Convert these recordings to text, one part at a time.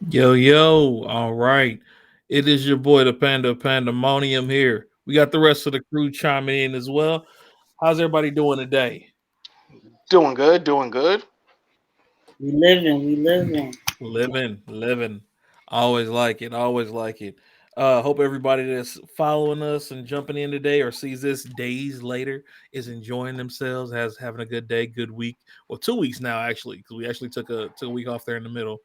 Yo, yo, all right. It is your boy, the Panda Pandemonium here. We got the rest of the crew chiming in as well. How's everybody doing today? Doing good, doing good. We living. Living. Always like it, always like it. Hope everybody that's following us and jumping in today or sees this days later is enjoying themselves, has having a good day, good week. Well, 2 weeks now actually, because we actually took a week off there in the middle.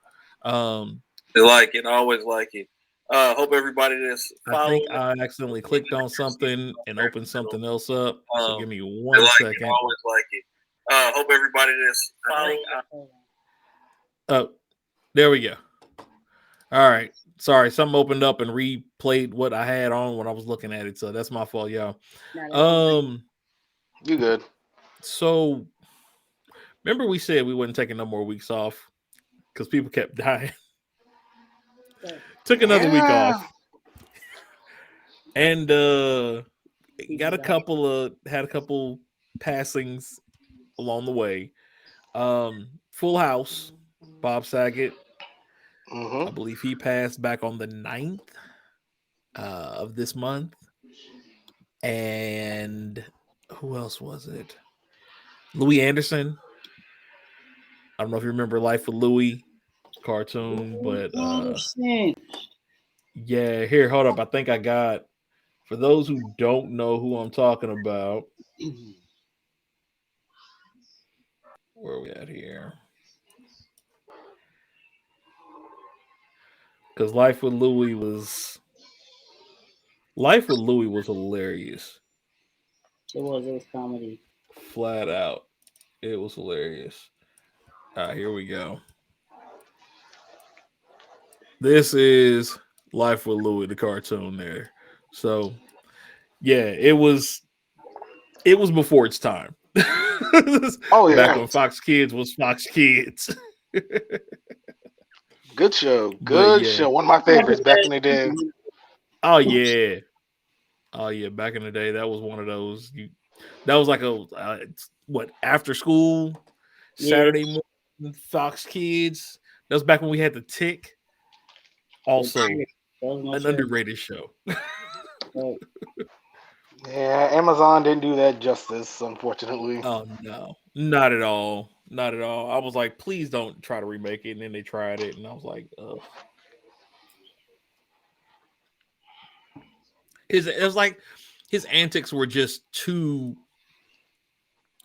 Like it, always like it. Hope everybody that's I think I accidentally clicked on something and opened something else up. So give me one second. Always like it. Hope everybody that's following. Oh, there we go. All right. Sorry, something opened up and replayed what I had on when I was looking at it. So that's my fault, y'all. Um, You good? so remember we said we wasn't taking no more weeks off because people kept dying. Took another week off. And got a couple of had a couple passings along the way. Full House, Bob Saget. I Mm-hmm. believe he passed back on the 9th of this month. And who else was it? Louis Anderson. I don't know if you remember Life with Louis cartoon, but yeah, here, hold up. I think I got for those who don't know who I'm talking about. Where are we at here? Because Life with Louis was hilarious. It was comedy. Flat out. It was hilarious. All right, here we go. This is Life with Louis, the cartoon there. So yeah, it was before its time. Oh Back yeah, when Fox Kids was Fox Kids. good show, But good yeah. show. One of my favorites back in the day. Oh yeah. Oh yeah, back in the day, that was one of those. That was like a what after school Yeah, Saturday morning Fox Kids. That was back when we had the Tick. Also, that was my an show. underrated show. But Yeah, Amazon didn't do that justice, unfortunately. Oh no, not at all, not at all. I was like, please don't try to remake it, and then they tried it, and I was like, ugh. It was like his antics were just too.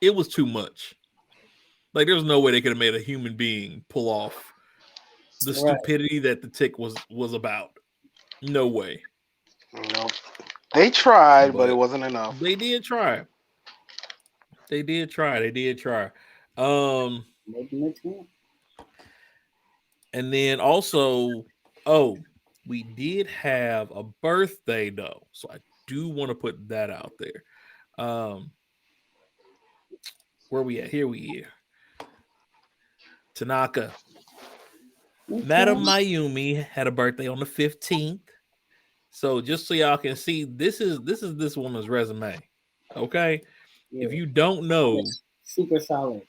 It was too much. Like there was no way they could have made a human being pull off the right, stupidity that the Tick was about. No way. Nope. They tried, but it But wasn't enough. they did try. They did try. They did try. Um, making it too. and then also, oh, we did have a birthday though, so I do want to put that out there. Um, where we at? Here we here. Tanaka. Madam Okay. Mayumi had a birthday on the 15th. So just so y'all can see, this is this woman's resume. Okay. If Yeah, you don't know, super solid.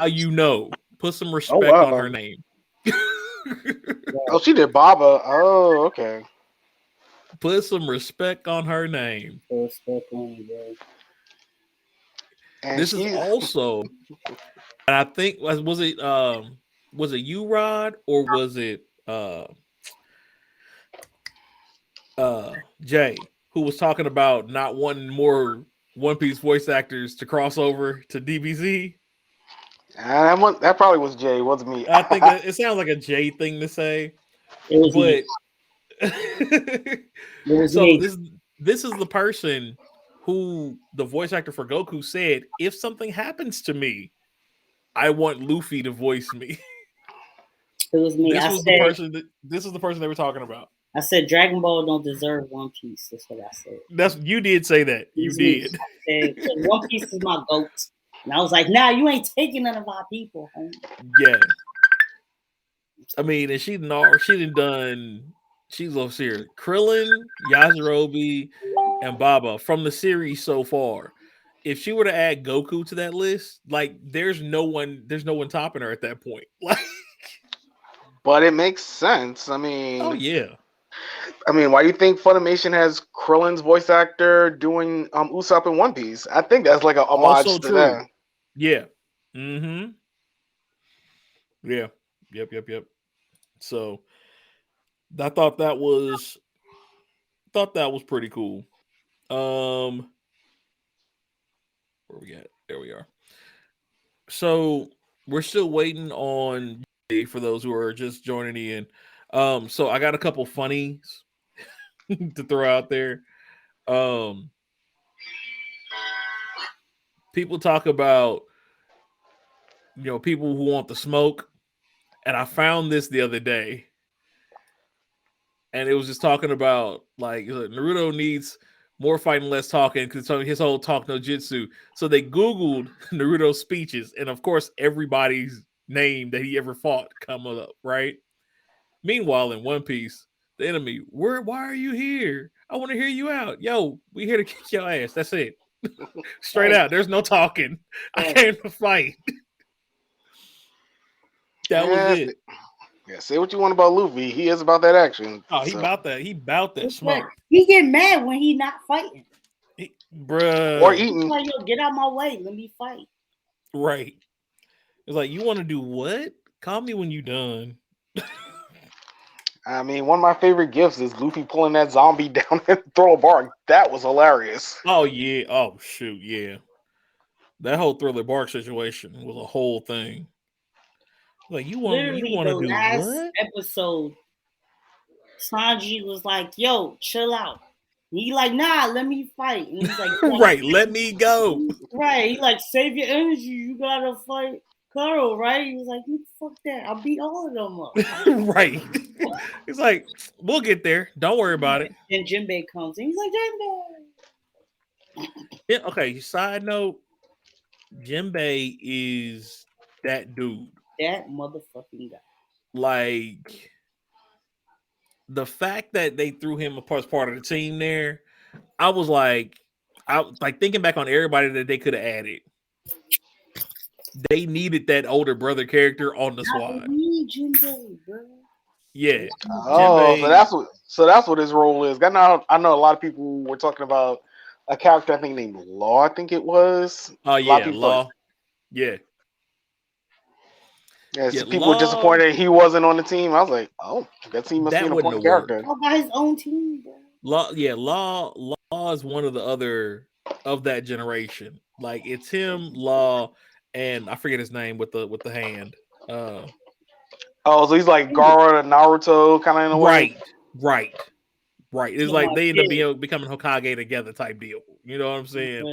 you know, put some Oh respect on her wow. name. Oh, Right, she did Baba. Oh, okay. Put some respect on her name. so respect on you, bro. And This is she, also, and I think was it you, Rod, or was it Jay, who was talking about not wanting more One Piece voice actors to cross over to DBZ? that probably was Jay. Wasn't me. I think it sounds like a Jay thing to say, It was me. but It was so me. this is the person who the voice actor for Goku said, if something happens to me, I want Luffy to voice me. It was me. This was the person that this is the person they were talking about. I said Dragon Ball don't deserve One Piece. That's what I said. That's you did say that. It You was me. did. I said 'cause One Piece is my goat, and I was like, "Nah, you ain't taking none of our people, homie." Yeah. I mean, and she done done she's over here. Krillin, Yajirobe, and Baba from the series so far. If she were to add Goku to that list, like there's no one topping her at that point. Like but it makes sense. Oh yeah. Why do you think Funimation has Krillin's voice actor doing Usopp in One Piece? I think that's like a Also homage to true. that. Yeah. Mm-hmm. Yeah. Yep. So I thought that was pretty cool. Um, where we at? There we are. So we're still waiting on for those who are just joining in. So I got a couple funnies to throw out there. Um, people talk about people who want the smoke, and I found this the other day, and it was just talking about like Naruto needs more fighting, less talking because his whole talk no jutsu. So they Googled Naruto's speeches, and of course, everybody's name that he ever fought come up, right? Meanwhile, in One Piece, the enemy, why are you here? I want to hear you out. Yo, we here to kick your ass. That's it. Straight Right. out. There's no talking. I Right. came to fight. That was Yeah, it. yeah. Say what you want about Luffy, he is about that action. Oh, he So about that. He about that It's like, smoke. he get mad when he not fighting. or Bruh. He's eating. like, yo, get out my way. Let me fight. Right. It's like, you want to do what? Call me when you done. One of my favorite gifts is Luffy pulling that zombie down and throw a bar. That was hilarious. Oh, yeah. Oh, shoot. Yeah. That whole Thriller Bark situation was a whole thing. Like, you want Literally, to the do last what? episode, Sanji was like, yo, chill out. And he like, nah, let me fight. And he's like, Right. Let me go. right. He like, save your energy. You gotta fight Carl, right? He was like, fuck that. I'll beat all of them up. Right. It's like, we'll get there. Don't worry about it. And Jinbei comes and he's like, Jinbei. Yeah, okay, side note, Jinbei is that dude. That motherfucking guy. Like, the fact that they threw him as part of the team there, I was like, thinking back on everybody that they could have added. They needed that older brother character on the squad. We Jinbei, bro. Yeah, Oh, so Jinbei. that's what his role is. I know a lot of people were talking about a character I think named Law. I think it was. Oh A lot of yeah, people thought. Law. Yeah, Yeah, yeah, some people were Law. disappointed he wasn't on the team. I was like, oh, that team must be That an wouldn't important have worked. character. All got his own team, bro. Law. Yeah, Law is one of the other of that generation. Like it's him, Law, and I forget his name with the hand. Uh, Oh, so he's like Gaara to Naruto, kind of in a way. right, right, right. It's Yeah, like my they end up kid. becoming Hokage together type deal. You know what I'm saying?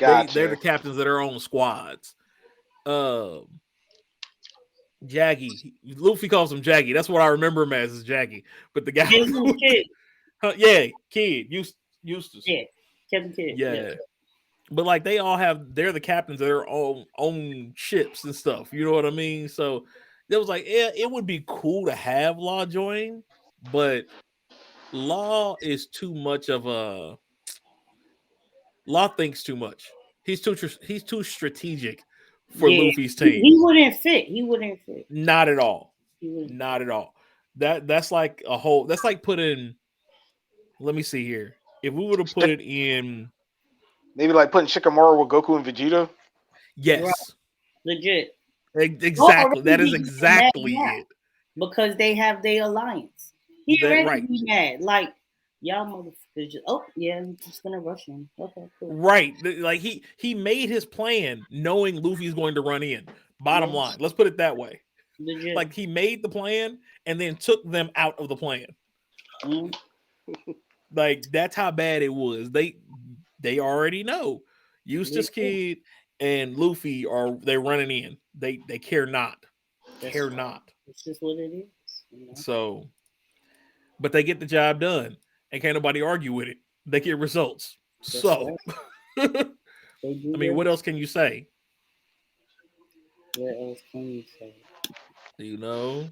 Yeah. They're the Gotcha. captains of their own squads. Jaggy, Luffy calls him Jaggy. That's what I remember him as is Jaggy. But the guy, His little kid. yeah, Kid, Eustace, Yeah. Kevin Kid. yeah. But like they're the captains of their own ships and stuff. You know what I mean? So it was like, yeah, it would be cool to have Law join, but Law is too much of a Law thinks too much. He's too strategic for Yeah. Luffy's He team. wouldn't fit. He wouldn't fit. Not at all. He wouldn't. Not at all. That's like a whole. That's like putting. Let me see here. If we would have put it in, Maybe like putting Shikamaru with Goku and Vegeta. Right. yes, Legit. exactly. That is exactly it. Because they have their alliance. He That already right, be mad. Like, y'all motherfuckers just, oh, yeah, I'm just gonna rush him. Okay, cool. right. Like he made his plan knowing Luffy's going to run in. Bottom Yeah. line, let's put it that way. Legit. Like he made the plan and then took them out of the plan. Mm. Like that's how bad it was. They already know. Eustace Kid and Luffy they're running in. They care not. Care not. It's just what it is. You know? So, but they get the job done, and can't nobody argue with it. They get results. So, They I do mean, what else can you say? What else can you say? You know,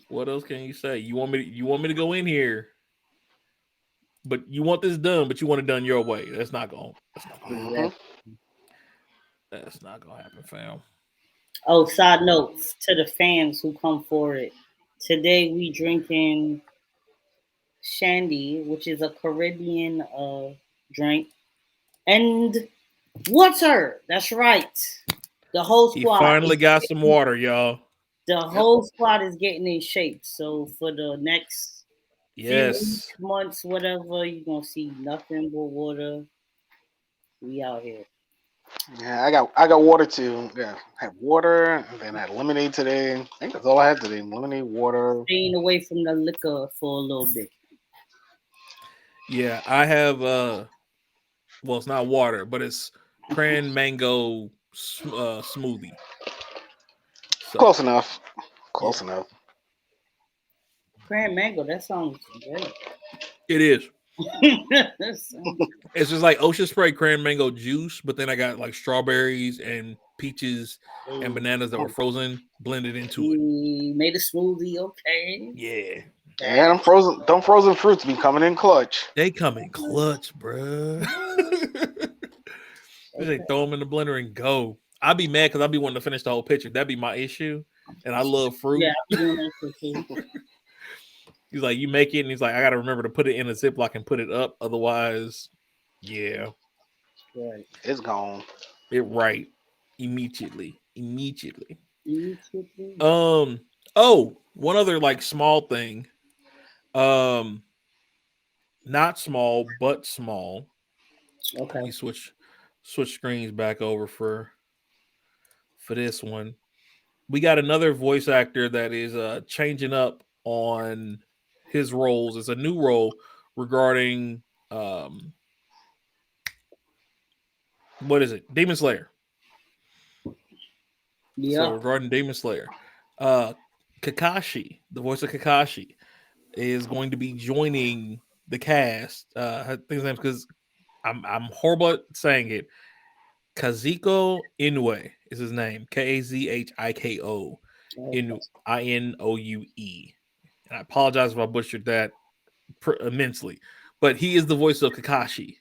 what else can you say? You want me to go in here, but you want this done, but you want it done your way. That's not gonna happen. That's not gonna happen, fam. Oh, side notes to the fans who come for it. Today we drinking shandy, which is a Caribbean drink, and water. That's right. The whole He squad finally is got some water, y'all. the Yep. whole squad is getting in shape. So for the next few Yes. weeks, months, whatever, you're gonna see nothing but water. We out here. Yeah, I got water too. Yeah, I had water and then I had lemonade today. I think that's all I had today. Lemonade, water. Staying away from the liquor for a little bit. Yeah, I have well, it's not water, but it's cran mango smoothie. So, Close enough. yeah. Close enough. Cran mango, that sounds great. It is. That sounds- It's just like ocean spray cran mango juice, but then I got like strawberries and peaches and bananas that were frozen blended into it. We made a smoothie, okay. Yeah. Yeah, them frozen fruits be coming in clutch. They come in clutch, bruh. They say throw them in the blender and go. I'd be mad because I'd be wanting to finish the whole picture. That'd be my issue. And I love fruit. Yeah, I'll be doing that for too. He's like, you make it, and he's like, I gotta remember to put it in a Ziploc and put it up. Otherwise, yeah, Right. It's gone. it right. Immediately. Immediately. Oh, one other like small thing. Um, not small, but small. Let Okay. me switch screens back over for this one. We got another voice actor that is changing up on his roles. It's a new role regarding what is it? Demon Slayer. So Yeah. regarding Demon Slayer, uh Kakashi, the voice of Kakashi, is going to be joining the cast. I think his name because I'm horrible at saying it. Kazuko Inoue is his name. Kazhiko Okay. Inoue. And I apologize if I butchered that immensely. But he is the voice of Kakashi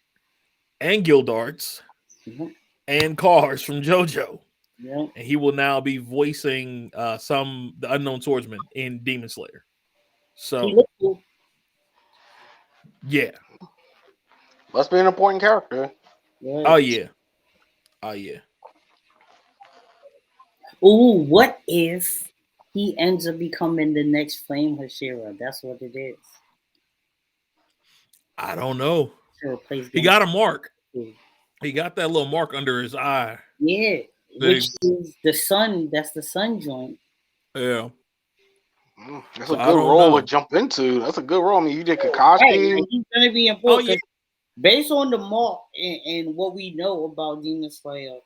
and Gildarts Mhm. and Cars from JoJo. Yeah. And he will now be voicing the unknown swordsman in Demon Slayer. He So looked cool. yeah. Must be an important character. Yeah. Oh yeah. Oh yeah. Ooh, what if he ends up becoming the next Flame Hashira? That's what it is. I don't know. To replace He Genki. got a mark. He got that little mark under his eye. Yeah, which Thing. is the sun. That's the sun joint. Yeah. That's So a I good don't role to know. jump into. That's a good role. I mean, you did Right, Kakashi. and he's gonna be Oh important yeah. 'cause based on the mark and what we know about Demon Slayer,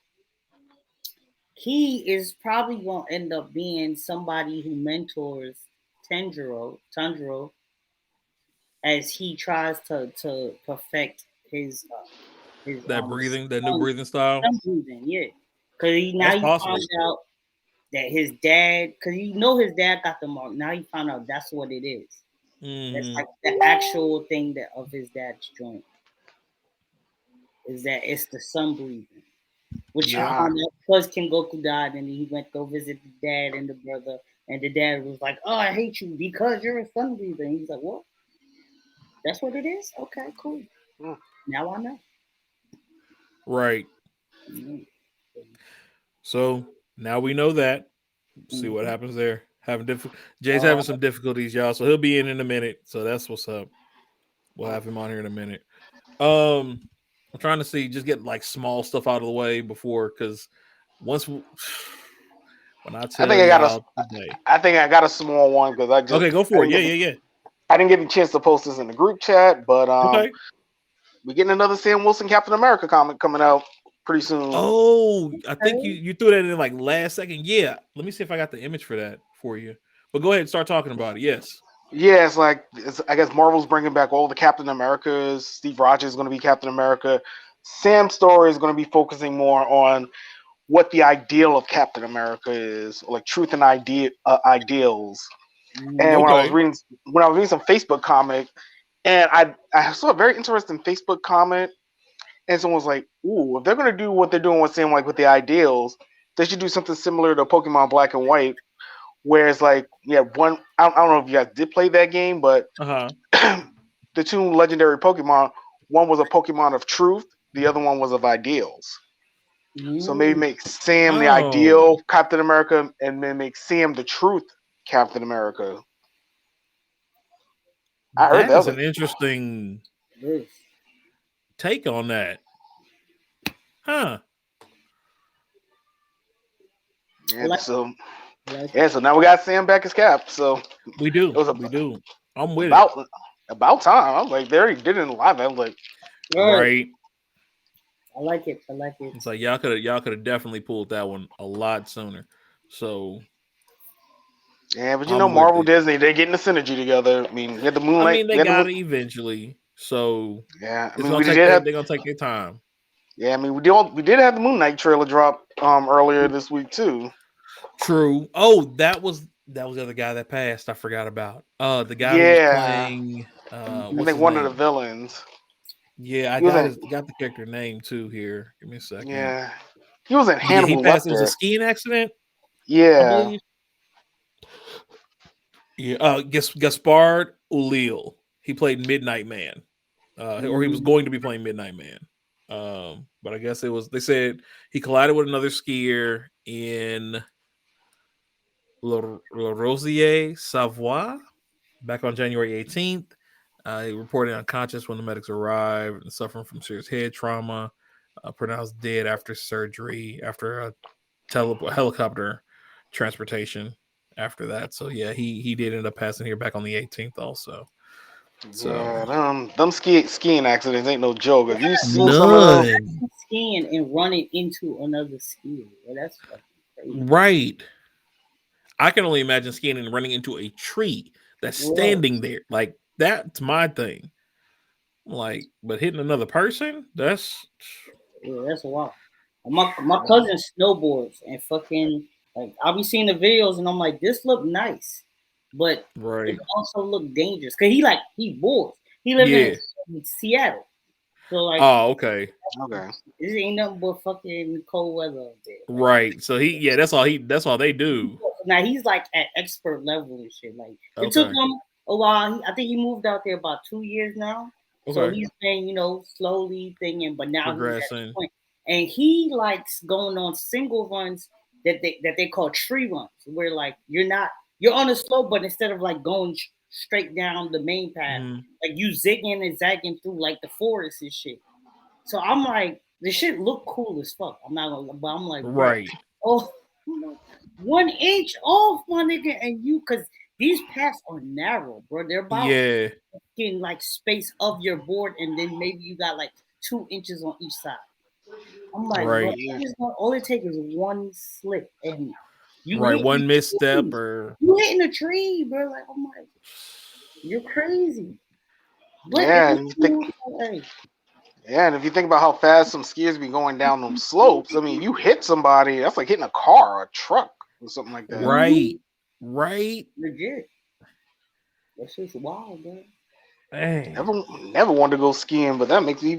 he is probably gonna end up being somebody who mentors Tanjiro, as he tries to perfect his That breathing, that new sun, breathing style. sun breathing. Yeah, because That's he possible. found out that his dad, because you know his dad got the mark. Now he found out that's what it is. That's Mm-hmm. like the actual thing that of his dad's joint is that it's the sun breathing, which he Yeah. found out because King Goku died, and he went to go visit the dad and the brother, and the dad was like, "Oh, I hate you because you're a sun breather." And he's like, "What? That's what it is? Okay, cool. Mm. Now I know." Right. Mm-hmm. So now we know that. See what happens there. Jay's having some difficulties, y'all. So he'll be in a minute. So that's what's up. We'll have him on here in a minute. I'm trying to see, just get like small stuff out of the way before, because once when I I tell think I got a. y'all today. I think I got a small one because Okay, go I for it. didn't Yeah, get yeah, I didn't get a chance to post this in the group chat, but yeah. Okay. we're getting another Sam Wilson Captain America comic coming out pretty soon. Oh, I think you threw that in like last second. Yeah. Let me see if I got the image for that for you. But go ahead and start talking about it. Yes. Yeah, I guess Marvel's bringing back all the Captain Americas. Steve Rogers is going to be Captain America. Sam's story is going to be focusing more on what the ideal of Captain America is, like truth and ideals. And Okay. when I was reading some Facebook comic, and I saw a very interesting Facebook comment, and someone was like, "Ooh, if they're going to do what they're doing with Sam, like with the ideals, they should do something similar to Pokemon Black and White, where it's like one. I don't know if you guys did play that game, but Uh-huh. the two legendary Pokemon, one was a Pokemon of truth, the other one was of ideals. So maybe Mm. make Sam the Oh, ideal Captain America, and then make Sam the truth Captain America. I heard that that is was an interesting This. take on that. Huh. I yeah. like, So I like yeah, it. so now we got Sam back as Cap. So it We do. was We do. I'm with it. about about time. I was like, they already did it in live. I was like, Right. Right. I like it. I like it. It's like y'all could have definitely pulled that one a lot sooner. So yeah, but I'm with Marvel it. Disney, they're getting the synergy together. I mean, you had the I Moonlight, mean, they you had the got Moon. it eventually. So Yeah, I it's mean, gonna we did take have. they're gonna take their time. Yeah, I mean, we did have the Moon Knight trailer drop earlier this week too. True. Oh, that was the other guy that passed. I forgot about. The guy who was Yeah, playing I what's think his one of the name? villains. Yeah, I He was in. got the character name too here. Give me a second. Yeah, he was in But yeah, he Hannibal passed. It was a Lecter. skiing accident, I Yeah. believe. Yeah, Gaspard Ulil. He played Midnight Man, or he was Mm. going to be playing Midnight Man. But I guess it was. They said he collided with another skier in Le Rosier, Savoie, back on January 18th. He reported unconscious when the medics arrived and suffering from serious head trauma. Pronounced dead after surgery after a helicopter transportation after that. So yeah, he did end up passing here back on the 18th also. So Yeah, them skiing accidents ain't no joke. If you seen Well, some of them, none. skiing and running into another skier. Well, that's fucking crazy. Right. I can only imagine skiing and running into a tree that's Right. standing there. Like that's my thing. Like, but hitting another person, that's Yeah, that's a lot. My cousin snowboards and fucking like I'll be seeing the videos and I'm like, this look nice, but it right. also look dangerous because he boards. He lives Yeah. in Seattle, so like Oh, okay. okay. this ain't nothing but fucking cold weather up there. Like, Right. So that's all they do. now he's like at expert level and shit. Like it took Okay. him a while. I think he moved out there about 2 years now. So Okay. he's been, slowly thinking, but now he's at this Progressing. point. And he likes going on single runs that they call tree runs, where like you're on a slope, but instead of like going straight down the main path, Mhm. like you zigging and zagging through like the forest and shit. So I'm like, the shit look cool as fuck. I'm not gonna, but I'm like, bro, Right. oh, 1 inch off, my nigga, and because these paths are narrow, bro. They're about Yeah. in like space of your board, and then maybe you got like 2 inches on each side. I'm like, bro, Right. Yeah. all it takes is one slip, and you Right. hitting One misstep trees. or You hitting a tree, bro. Like, I'm like, you're crazy. But Yeah, and you think, hey, yeah, and if you think about how fast some skiers be going down them slopes, I mean, you hit somebody, that's like hitting a car or a truck or something like that. right. Right. legit. That's just wild, bro. Man. Never wanted to go skiing, but that makes me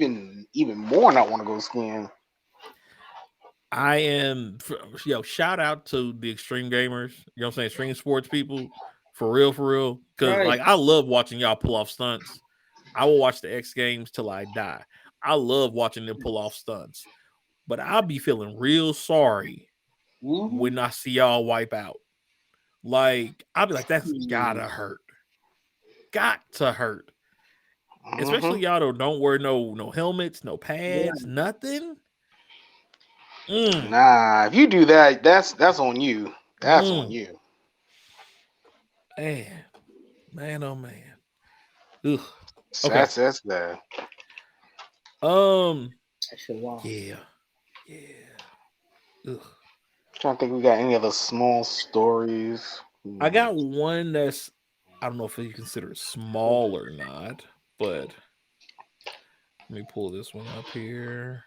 even more not want to go skiing. I am shout out to the extreme gamers, you know what I'm saying, extreme sports people, for real. Cause Right. like I love watching y'all pull off stunts. I will watch the X Games till I die. I love watching them pull off stunts. But I'll be feeling real sorry Mm-hmm. when I see y'all wipe out. Like, I'll be like, that's gotta hurt. Got to hurt. Hmm. Especially y'all don't wear no helmets, no pads, Yeah. nothing. Mm, Nah, if you do that, that's on you. That's on mm. you. Man. Man, oh man. Ugh. So Okay. that's the. Um. That shit wild. Yeah. Yeah. Ugh. Trying to think, we got any other small stories. I got one that's I don't know if you consider it small or not, but let me pull this one up here.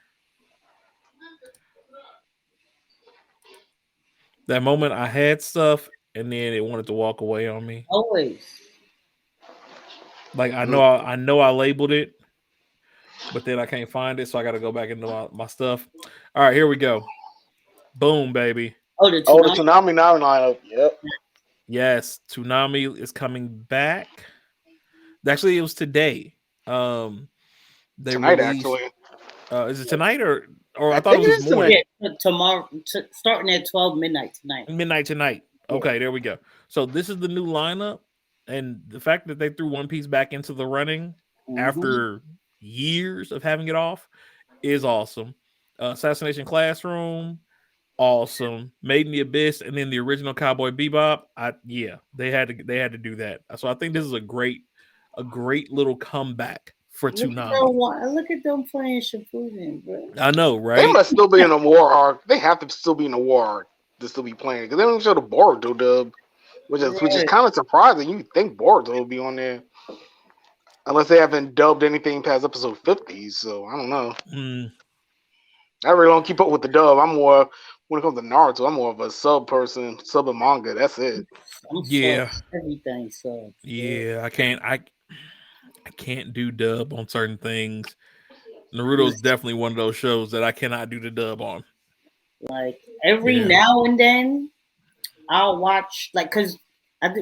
That moment I had stuff and then it wanted to walk away on me. Always. Like Mm. I know I labeled it, but then I can't find it, so I got to go back into my stuff. All right, here we go. Boom, baby. Oh, the Oh, the Toonami. Toonami now lineup. Yep. Yes, Toonami is coming back. Actually, it was today. Um, they Tonight, released. actually. Is it tonight or I I thought it think was it this is tonight. morning? Yeah, tomorrow, starting at 12 midnight tonight. Midnight tonight. Yeah. Okay, there we go. So this is the new lineup, and the fact that they threw One Piece back into the running Mm-hmm. after years of having it off is awesome. Assassination Classroom, awesome. Made in the Abyss, and then the original Cowboy Bebop. Yeah, they had to do that. So I think this is a great little comeback for Toonami. Look at them playing Shippuden, bro. I know, They right? must still be in a war arc. They have to still be in a war arc to still be playing because they don't show the Boruto dub, which is Right. kind of surprising. You think Boruto will be on there unless they haven't dubbed anything past episode 50. So I don't know. Mm, I really don't keep up with the dub. I'm more when it comes to Naruto. I'm more of a sub person, sub and manga. That's it. I'm so yeah, everything sucks, bro. yeah. I can't do dub on certain things. Naruto is definitely one of those shows that I cannot do the dub on. Like every Yeah. now and then, I'll watch because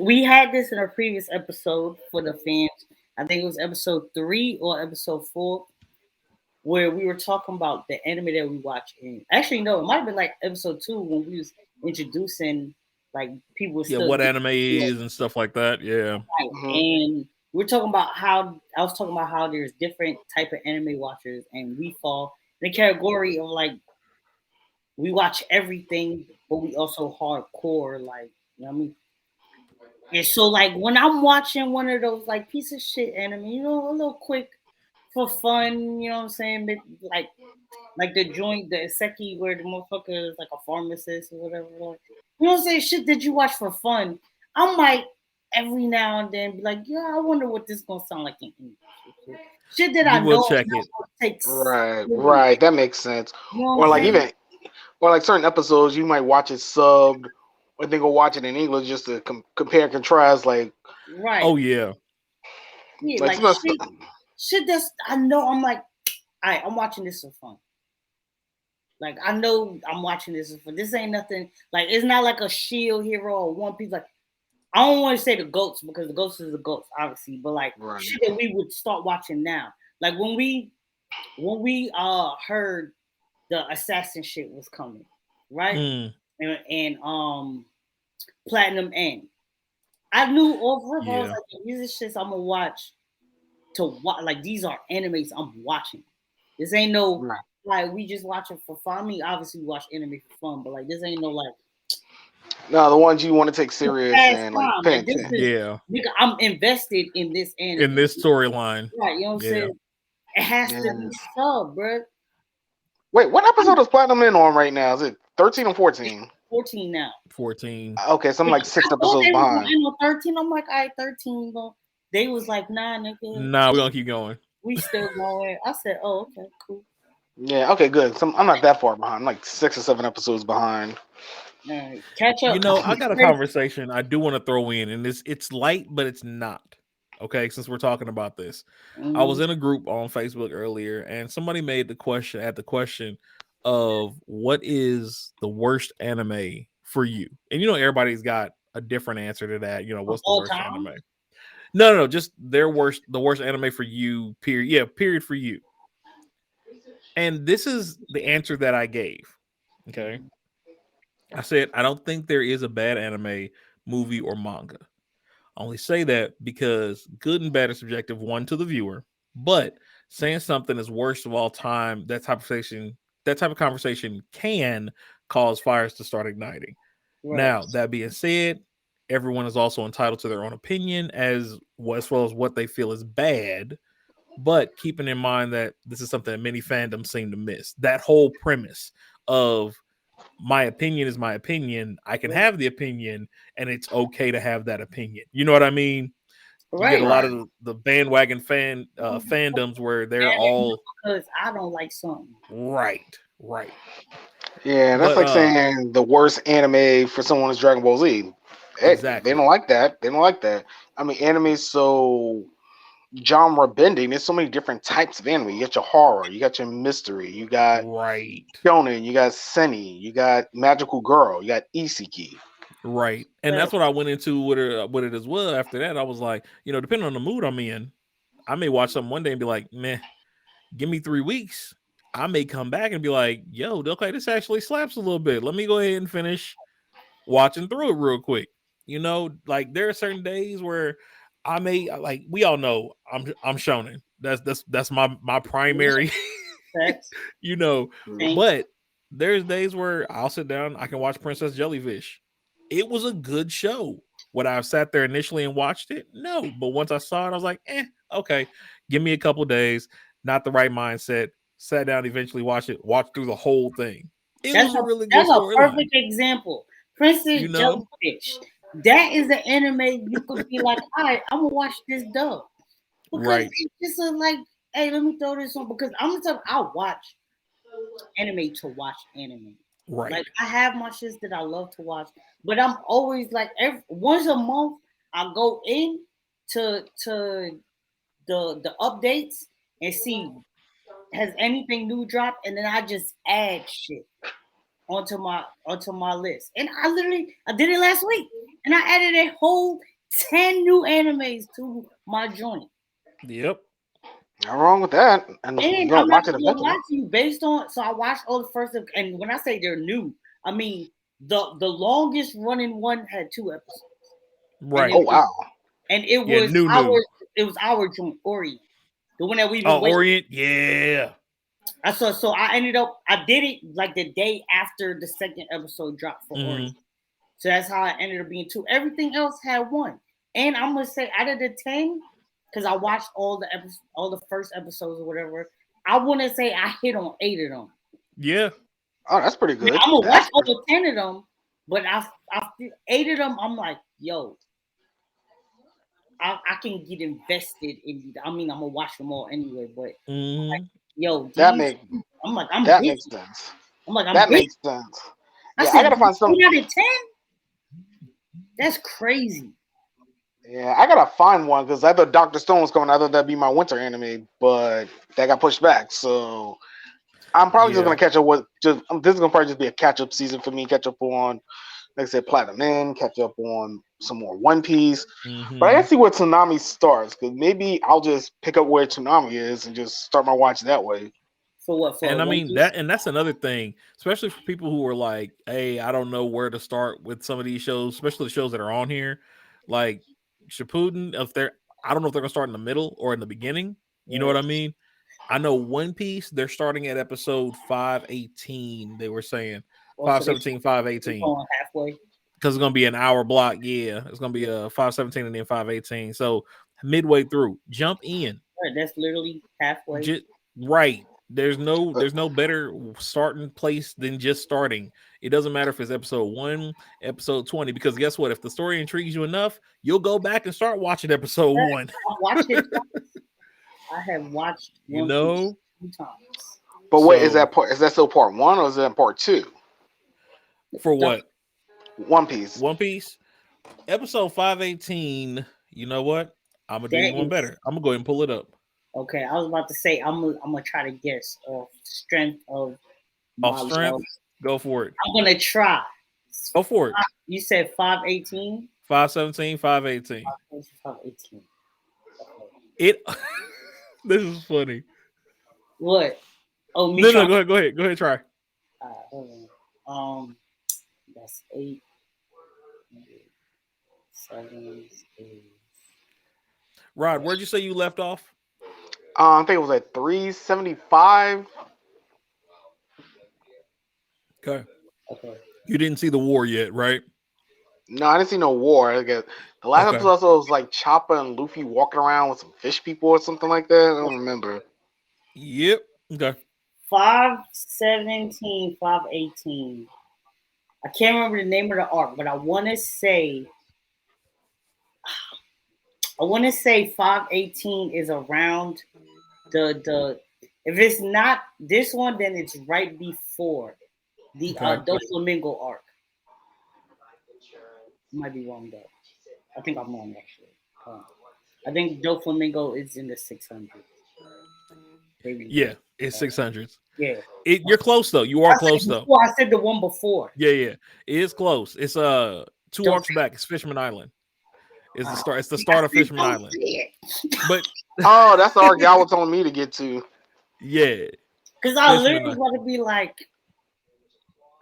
we had this in a previous episode for the fans. I think it was episode 3 or episode 4 where we were talking about the anime that we watch. And actually, no, it might have been like episode 2 when we was introducing like people were Yeah, still what anime is and stuff like that. Yeah. right. Hmm. And we're talking about how I was talking about how there's different type of anime watchers, and we fall in the category of like we watch everything, but we also hardcore, like you know what I mean. And so like when I'm watching one of those like piece of shit anime, you know, a little quick for fun, you know what I'm saying? Like the joint, the Iseki where the motherfucker is like a pharmacist or whatever. Like, you know what I'm saying? Shit that you watch for fun. I'm like every now and then be like, yeah, I wonder what this gonna sound like in English. Shit that I You will know I'm check not it. gonna take Right, serious. right. That makes sense. You know Or what I'm like saying? even or like certain episodes, you might watch it subbed, or then go watch it in English just to compare and contrast. Right. Oh yeah. Yeah, Like like some of the shit that's I know I'm like, all right, I'm watching this for fun. Like I know I'm watching this for this ain't nothing like it's not like a shield hero or One Piece. Like I don't want to say the goats because the goats is the goats, obviously, but like right. shit that we would start watching now. Like when we heard the assassin shit was coming, right? Mm, And Platinum End. I knew over I was yeah. like, these are shits I'm gonna watch to watch like these are animes I'm watching. This ain't no Right. like we just watch it for fun. I mean, obviously we watch anime for fun, but like this ain't no like No, the ones you want to take serious past and like time. pay Like this attention. is Yeah. nigga, I'm invested in this anime. In this storyline. Right, you know what I'm Yeah. saying? It has to be Yes. sub, bro. Wait, what episode I'm is Platinum in on right now? Is it 13 or 14? 14 now. 14. Okay, so I'm like I six thought episodes they was gonna behind. end on 13. I'm like, all right, 13, but they was like, nah, nigga, Nah, we're gonna keep going. we still going. I said, oh, okay, cool. Yeah, okay, good. So I'm not that far behind. I'm like 6 or 7 episodes behind. All right, catch You up. know, I got a conversation I do want to throw in, and it's light, but it's not. Okay, since we're talking about this. I was Mhm. in a group on Facebook earlier, and somebody made the question of what is the worst anime for you? And you know, everybody's got a different answer to that. You know, Of what's the all worst time. anime? No, just the worst anime for you, period. Yeah, period for you. And this is the answer that I gave. Okay. I said, I don't think there is a bad anime, movie, or manga. I only say that because good and bad is subjective, one to the viewer. But saying something is worst of all time, that type of conversation can cause fires to start igniting. Right. Now, that being said, everyone is also entitled to their own opinion as well as what they feel is bad. But keeping in mind that this is something that many fandoms seem to miss. That whole premise of my opinion is my opinion. I can have the opinion, and it's okay to have that opinion. You know what I mean? You get a Right. lot Right. of the bandwagon fandoms where they're And it all because I don't like something. right. Yeah, that's But like saying the worst anime for someone is Dragon Ball Z. Hey, they exactly don't like that. They don't like that. I mean, anime is so genre bending. There's so many different types of anime. You got your horror, you got your mystery, you got right. shonen, you got seni, you got magical girl, you got isekai. Right. And But that's what I went into with it as well. After that, I was like, depending on the mood I'm in, I may watch something one day and be like, meh, give me 3 weeks. I may come back and be like, yo, okay, this actually slaps a little bit. Let me go ahead and finish watching through it real quick. Like there are certain days where I may like we all know I'm shonen. That's my primary, sex, you know. paint. But there's days where I'll sit down, I can watch Princess Jellyfish. It was a good show. Would I have sat there initially and watched it? No. But once I saw it, I was like, okay, give me a couple days. Not the right mindset. Sat down, eventually watched through the whole thing. It was a really good That's a storyline. perfect example. Princess You know? Jellyfish. That is an anime you could be like, all right, I'm gonna watch this dub because Right. it's just like, hey, let me throw this on because I'm gonna tell you, I'll watch anime to watch anime. Right. Like I have my shits that I love to watch, but I'm always like once a month I go in to the updates and see has anything new dropped, and then I just add shit onto my list. And I did it last week, and I added a whole 10 new animes to my joint. Yep. Not wrong with that. And you're And gonna I'm not watch it gonna eventually. lie to you, based on so I watched all the first and when I say they're new, I mean the longest running one had 2 episodes. Right. Oh wow. And it Yeah, was new. it was our joint, Orient. The one that we've been Oh, waiting. Orient. Yeah. So I ended up I did it like the day after the second episode dropped for Orient. So that's how I ended up being 2. Everything else had 1. And I'm gonna say out of the 10, because I watched all the first episodes or whatever, I wanna say I hit on 8 of them. Yeah. Oh, that's pretty I mean, good. I'm gonna That's watch over 10 of them, but I 8 of them, I'm like, yo, I can get invested in. I mean, I'm gonna watch them all anyway, but like, yo, that these, makes I'm like, I'm that with makes you. sense. I'm like, I'm That with makes you. sense. I Yeah, I said, gotta find some. 8 out of 10. That's crazy. Yeah, I gotta find one because I thought Doctor Stone was coming. I thought that'd be my winter anime, but that got pushed back. So I'm probably just Yeah. gonna catch up with. This is gonna probably just be a catch up season for me. Catch up on, like I said, Platinum In. Catch up on some more One Piece. But I gotta see where Toonami starts because maybe I'll just pick up where Toonami is and just start my watch that way. For what? For And I One mean Piece? that's another thing, especially for people who are like, hey, I don't know where to start with some of these shows, especially the shows that are on here. Like Shippuden, I don't know if they're gonna start in the middle or in the beginning. You know Yeah. what I mean? I know One Piece, they're starting at episode 518, they were saying. Also, 517, they 518. going halfway. Because it's gonna be an hour block. Yeah. It's gonna be a 517 and then 518. So midway through, jump in. Right, that's literally halfway. Just right. There's no But there's no better starting place than just starting. It doesn't matter if it's episode 1, episode 20, because guess what? If the story intrigues you enough, you'll go back and start watching episode 1. I watched it twice. I have watched You One Piece know? 2 times. but what is So that part? Is that still part one or is that part two? for The- what? One Piece. One Piece? Episode 518. You know what? I'm gonna do you That one is better. I'm gonna go ahead and pull it up. okay. I was about to say I'm gonna try to guess off strength of Off my strength, love. go for it. I'm gonna try. Go for it. You said 518? 517, 518. 518. It this is funny. What? Oh, me No, trying. go ahead, try. Hold on. That's 8, 7, 8. Rod, where'd you say you left off? I think it was at 375. Okay. Okay. You didn't see the war yet, right? No, I didn't see no war. I guess the last Okay. episode was like Chopper and Luffy walking around with some fish people or something like that. I don't remember. Yep. Okay. 517, 518. I can't remember the name of the arc, but I want to say 518 is around the if it's not this one, then it's right before the Okay. Doflamingo arc. Might be wrong though. I think I'm wrong actually. I think Doflamingo is in the 600s. Maybe. Yeah, it's 600s. Yeah. You're close though. You are close though. I said the one before. Yeah. It is close. It's 2 Don't arcs back. It's Fishman Island. It's the start. It's the see, start I of still Fishman don't Island. see it. But Oh, that's the arc y'all were telling me to get to. yeah, Because I Fishman literally Island. want to be like,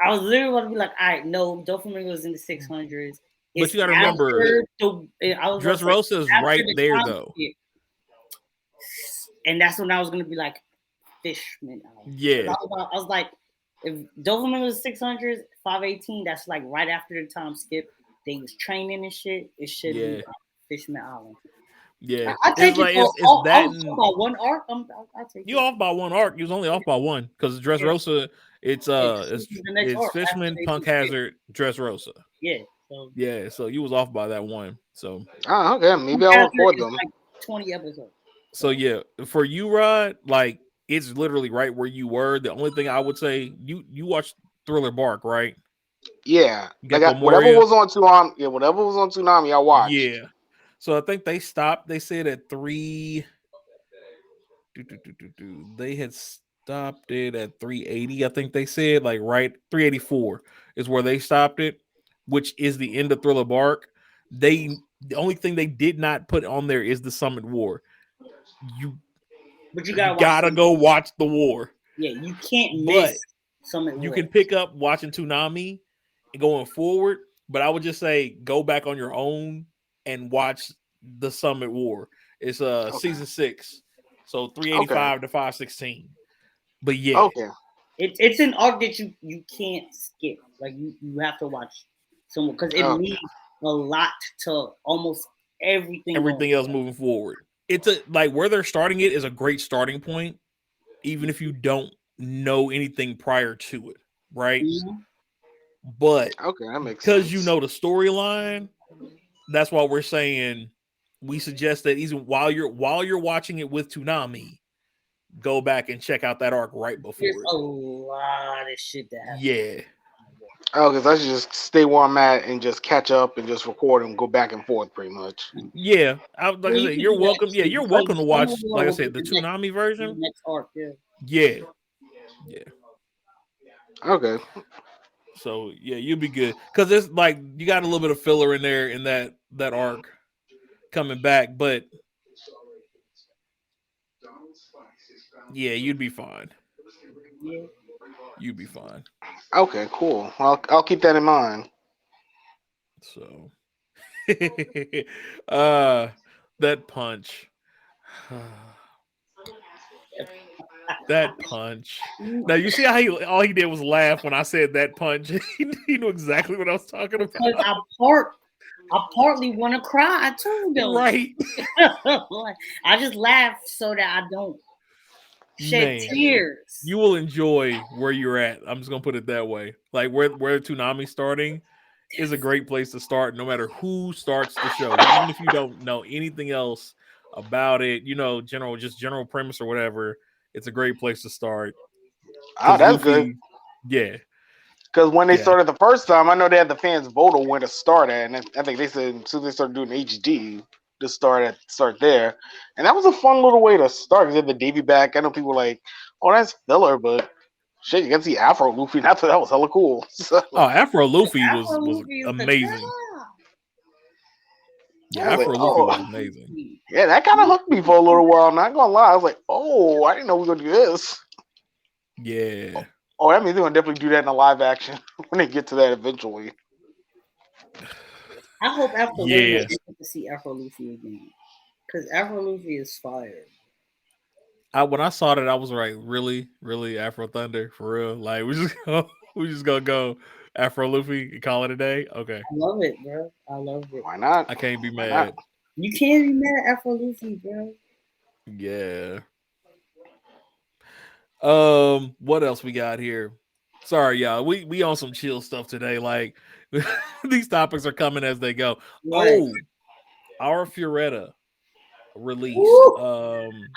I was literally want to be like, all right, no, Doflamingo was in the 600s. But It's you got to remember, after the. I was gonna say Dressrosa is after right the there time though. skip. And that's when I was gonna be like, Fishman. Yeah, I was like, if Doflamingo was 600s, 518, that's like right after the time skip. They was training and shit. It should be yeah, Fishman Island. yeah. I It's take it like for it's I that. was talking about one arc. I take You it. off by one arc. You was only off by one because Yeah. Dressrosa. It's Yeah, this is the next it's arc after Fishman, they Punk do skip. Hazard, Dressrosa. Yeah. So Yeah, so you was off by that one. So Oh, okay. Maybe I'll Hazard record is them. like 20 episodes. so yeah, for you, Rod, like it's literally right where you were. The only thing I would say, you watched Thriller Bark, right? Yeah, You like got whatever Pomoria. was on Toonami. Yeah, whatever was on Toonami, I watched. Yeah. So I think they stopped. They said at 3. They had stopped it at 380. I think they said like right 384 is where they stopped it, which is the end of Thriller Bark. The only thing they did not put on there is the Summit War. You But you you gotta watch gotta some. go watch the war, Yeah, you can't but miss Summit you War. can pick up watching Toonami and going forward. But I would just say go back on your own and watch the Summit War. It's Okay. season 6, so Okay. 385 to 516. But yeah, Okay. It's an arc that you can't skip. Like you have to watch someone because it Okay. means a lot to almost everything. everything else moving forward. It's a like where they're starting it is a great starting point, even if you don't know anything prior to it, right? Mm-hmm. But Okay, that makes because you sense. know the storyline, that's why we're saying we suggest that even while you're watching it with Toonami, go back and check out that arc right There's before a it. lot of shit that happens. Yeah, Oh, because I should just stay where I'm at and just catch up and just record and go back and forth, pretty much. yeah. Like Yeah, I you said, can you're do that welcome. Yeah, too. you're Like welcome to Summit watch. War Like I will be said, the the Toonami the version. next arc. Yeah. Yeah, yeah. Okay. So yeah, you'll be good because it's like you got a little bit of filler in there in that arc coming back, but yeah, you'd be fine. Yeah. You'd be fine. Okay, cool. I'll keep that in mind. So, uh, that punch, that punch. Now you see how all he did was laugh when I said that punch. He knew exactly what I was talking Because about. I partly want to cry. I told them. Right, I just laugh so that I don't shed man. tears. You will enjoy where you're at. I'm just gonna put it that way. Like where Toonami's starting is a great place to start, no matter who starts the show. Even if you don't know anything else about it, general premise or whatever, it's a great place to start. Oh, Because that's good. Luffy, yeah, Because when they yeah, started the first time, I know they had the fans vote on where to start at, and I think they said as soon as they started doing HD, to start there, and that was a fun little way to start. Because they had the Davy back. I know people were like, "Oh, that's filler," but shit, you can see Afro Luffy. And I thought that was hella cool. So, Oh, Afro Luffy was Afro was Luffy is the amazing. guy. Yeah, I was like, Afro Luffy was "Oh, amazing. yeah, that kind of hooked me for a little while." Not gonna lie, I was like, "Oh, I didn't know we were gonna do this." Yeah, Oh, that means they're gonna definitely do that in a live action when they get to that eventually. I hope after Wayne yeah. I get to see Afro Luffy again. Because Afro Luffy is fire. When I saw that, I was like, really, really Afro Thunder for real. Like we just gonna go Afro Luffy and call it a day. Okay, I love it, bro. I love it. Why not? I can't be Why mad. not? You can't be mad at Afro Luffy, bro. Yeah. What else we got here? Sorry, y'all. We on some chill stuff today. Like these topics are coming as they go. Right. Oh, our Fioretta released. Woo!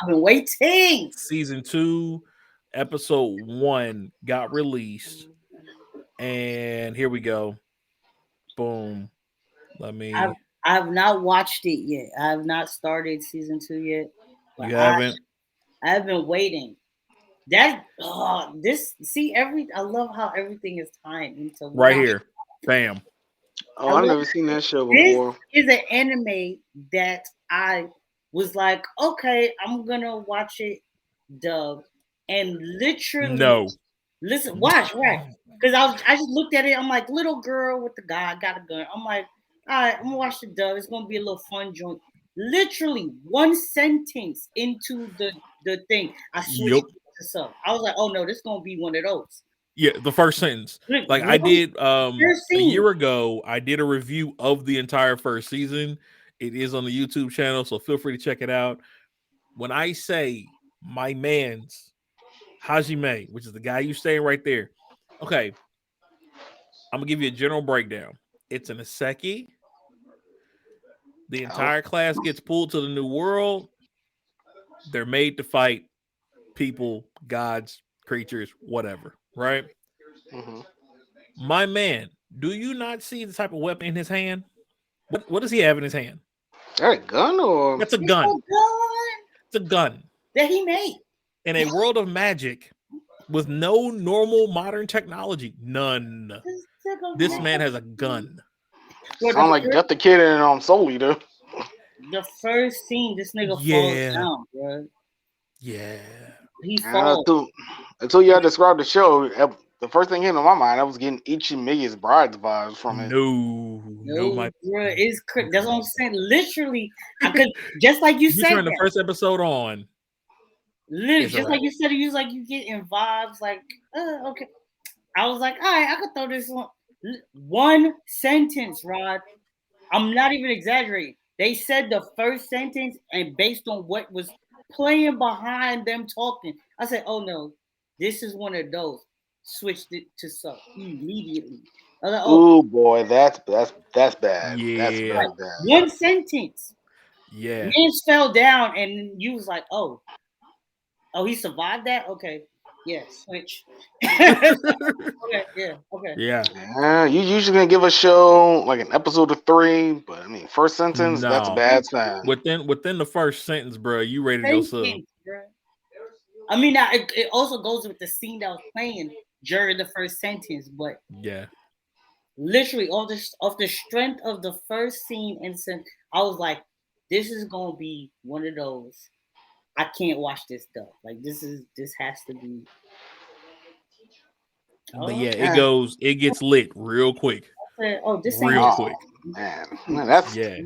I've been waiting. Season 2, episode 1 got released, and here we go. Boom. Let me. I have not watched it yet. I have not started season 2 yet. But You haven't? I've been waiting. I love how everything is timed into Right here. Bam. Oh, I I've love never seen that show this before. is an anime that I was like, okay, I'm gonna watch it dub, and literally No. listen, watch right because I just looked at it. I'm like, little girl with the guy got a gun. I'm like, all right, I'm gonna watch the dub. It's gonna be a little fun joint. Literally one sentence into the thing, I switched Yup. to sub. I was like, oh no, this gonna be one of those. Yeah, the first sentence. Look, Like I one did first a scene. year ago, I did a review of the entire first season. It is on the YouTube channel, so feel free to check it out. When I say my man's Hajime, which is the guy you saying right there. Okay, I'm gonna give you a general breakdown. It's an Iseki. The Oh. entire class gets pulled to the new world. They're made to fight people, gods, creatures, whatever, right? Hmm. My man, do you not see the type of weapon in his hand? What does he have in his hand? Is that a gun or? That's a It's a gun. gun It's a gun. that he made. In a world of magic with no normal modern technology, none. This nigga This made. man has a gun. Bro, Sound like Death the Kid and Soul Eater. the first scene, this nigga falls Yeah. down, bro. Yeah. He And falls. until y'all described the show, the first thing hitting my mind, I was getting Ichime's Brides vibes from it. No, No, my. bro, it's that's what I'm saying. Literally, I could just like you You said turn the that. first episode on. Literally, It's just a like you said, you was like you getting vibes, like okay. I was like, all right, I could throw this one sentence, Rod. I'm not even exaggerating. They said the first sentence, and based on what was playing behind them talking, I said, "Oh no, this is one of those." Switched it to sub immediately. I was like, "Oh, Oh boy, that's bad. That's Yeah. very bad. one sentence." Yeah. Mans fell down, and you was like, "Oh, oh, he survived that." Okay, yeah, switch. Okay, yeah, okay. Yeah. Yeah, you usually gonna give a show like an episode of 3, but I mean, first sentence, that's a No. bad sign. Within the first sentence, bro, you rated your sub. Sentence, bro. I mean, now it also goes with the scene that was playing during the first sentence, but Yeah. literally off the strength of the first scene and sentence, I was like, this is gonna be one of those. I can't watch this stuff. Like this has to be. But Oh, yeah, Yeah. it gets lit real quick. I said, oh, this ain't Real Oh quick. man, that's Yeah.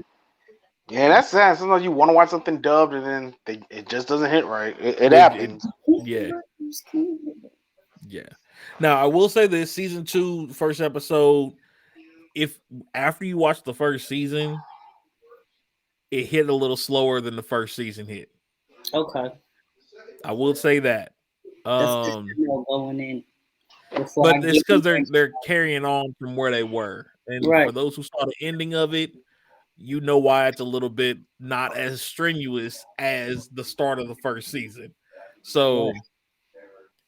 that's sad. Sometimes you want to watch something dubbed and then it just doesn't hit right. It It- happens. Yeah. Yeah. Now I will say this: season 2, first episode. If after you watch the first season, it hit a little slower than the first season hit. Okay, I will say that. that's just going in before I But it's get because they're carrying on from where they were, and right. for those who saw the ending of it, you know why it's a little bit not as strenuous as the start of the first season. So Right.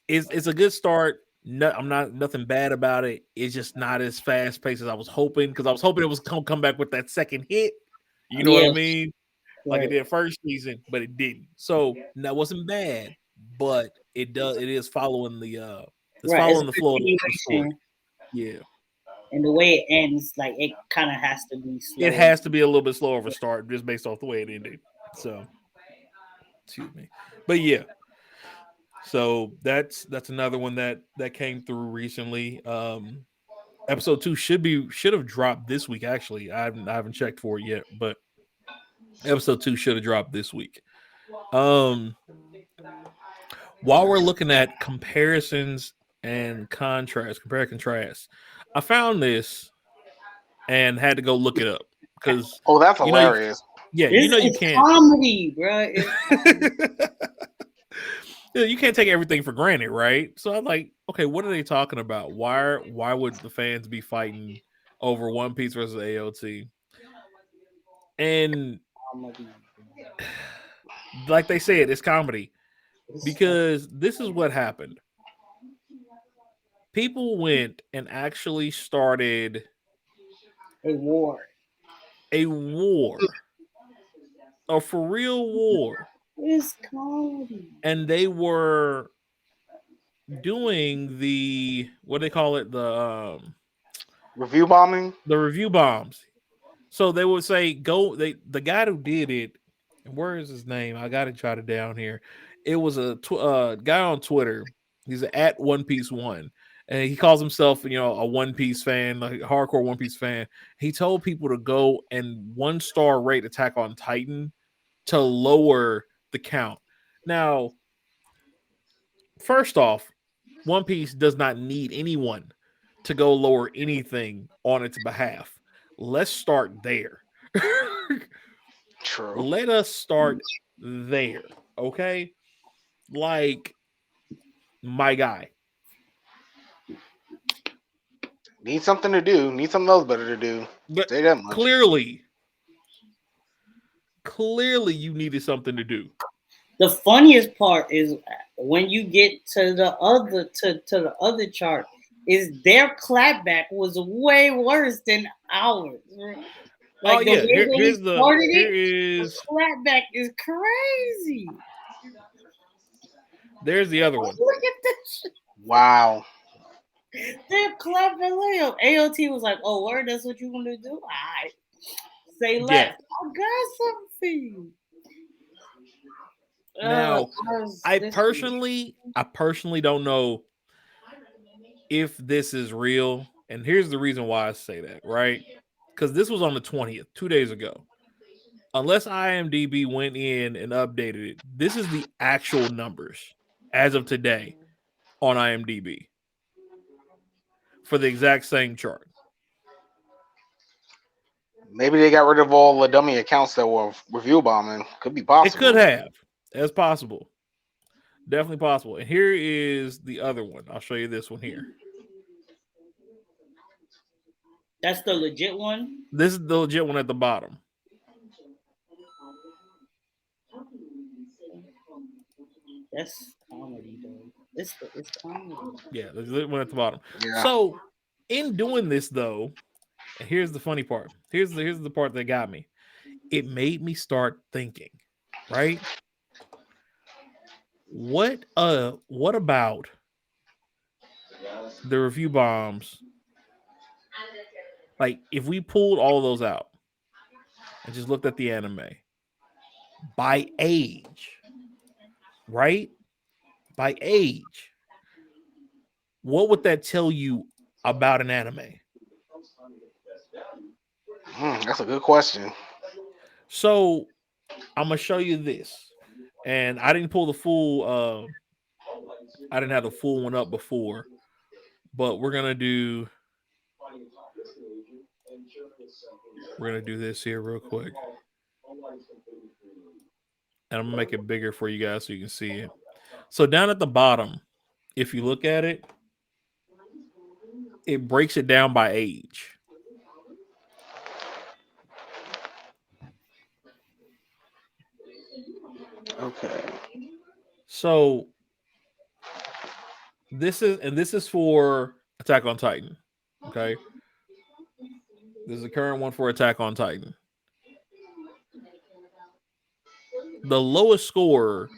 it's a good start. No, I'm not nothing bad about it. It's just not as fast paced as I was hoping, because I was hoping it was gonna come back with that second hit. You know what I Yeah, mean? Like it right. did first season, but it didn't. So that wasn't bad, but it is following the it's Right. It's following a the flow of the story. continuation, Yeah. and the way it ends, like it kind of has to be It slow. has to be a little bit slower of a start just based off the way it ended. So excuse me. But yeah. So that's another one that came through recently. Episode 2 should have dropped this week. Actually, I haven't checked for it yet, but episode 2 should have dropped this week. While we're looking at comparisons and contrast, compare and contrast, I found this and had to go look it up because Oh, that's you know you hilarious. yeah you It's can't comedy, bro. you can't take everything for granted, right? So I'm like, okay, what are they talking about? Why would the fans be fighting over One Piece versus AOT? And Comedy. like they said, it's comedy It's because this is what happened. People went and actually started a war. a war, a for real war, It's comedy. and they were doing the what they call it Review bombing. The review bombs. So they would say, go. The guy who did it, and where is his name? I got to jot it down here. It was a guy on Twitter. He's at One Piece One, and he calls himself, a One Piece fan, like a hardcore One Piece fan. He told people to go and 1-star rate Attack on Titan to lower the count. Now, first off, One Piece does not need anyone to go lower anything on its behalf. Let's start there. True. Let us start there. Okay? Like, my guy. Need something to do. Need something else better to do. But Say that much. clearly, you needed something to do. The funniest part is when you get to the other chart, is their clapback was way worse than ours. Like Here is clapback is crazy. There's the other one. Look at this. Wow. They're clapping layup. AOT was like, "Oh, word, that's what you want to do? All right. Say less. I got something for you." Now, I personally don't know if this is real, and here's the reason why I say that, right? Because this was on the 20th, 2 days ago. Unless IMDb went in and updated it, this is the actual numbers as of today on IMDb for the exact same chart. Maybe they got rid of all the dummy accounts that were review bombing. Could be possible. It could have. That's possible. Definitely possible. And here is the other one. I'll show you this one here. That's the legit one? This is the legit one at the bottom. That's comedy, though. It's comedy. Yeah, the one at the bottom. Yeah. So, in doing this, though, and here's the funny part. Here's the part that got me. It made me start thinking, right? What about the review bombs? Like, if we pulled all those out and just looked at the anime by age, right? By age, what would that tell you about an anime? That's a good question. So I'm gonna show you this, and I didn't pull the full. I didn't have the full one up before, but we're gonna do this here real quick, and I'm gonna make it bigger for you guys so you can see it. So down at the bottom, if you look at it, it breaks it down by age. Okay. So this is for Attack on Titan. Okay. This is the current one for Attack on Titan. The lowest score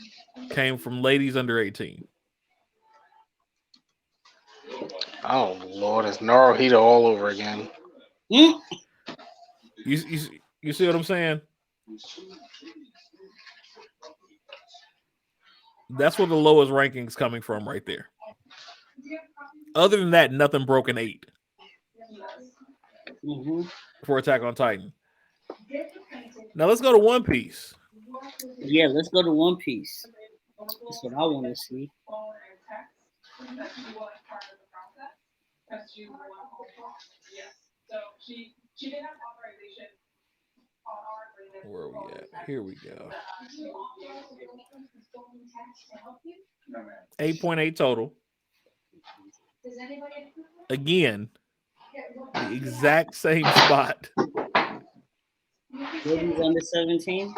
came from ladies under 18. Oh Lord, it's Naruhito all over again. You see what I'm saying? That's where the lowest rankings coming from right there. Other than that, nothing broke an 8 for Attack on Titan. Now let's go to One Piece. Yeah, let's go to One Piece. That's what I want to see. Where are we at? Here we go. 8.8 total. Again, the exact same spot. Ladies under 17?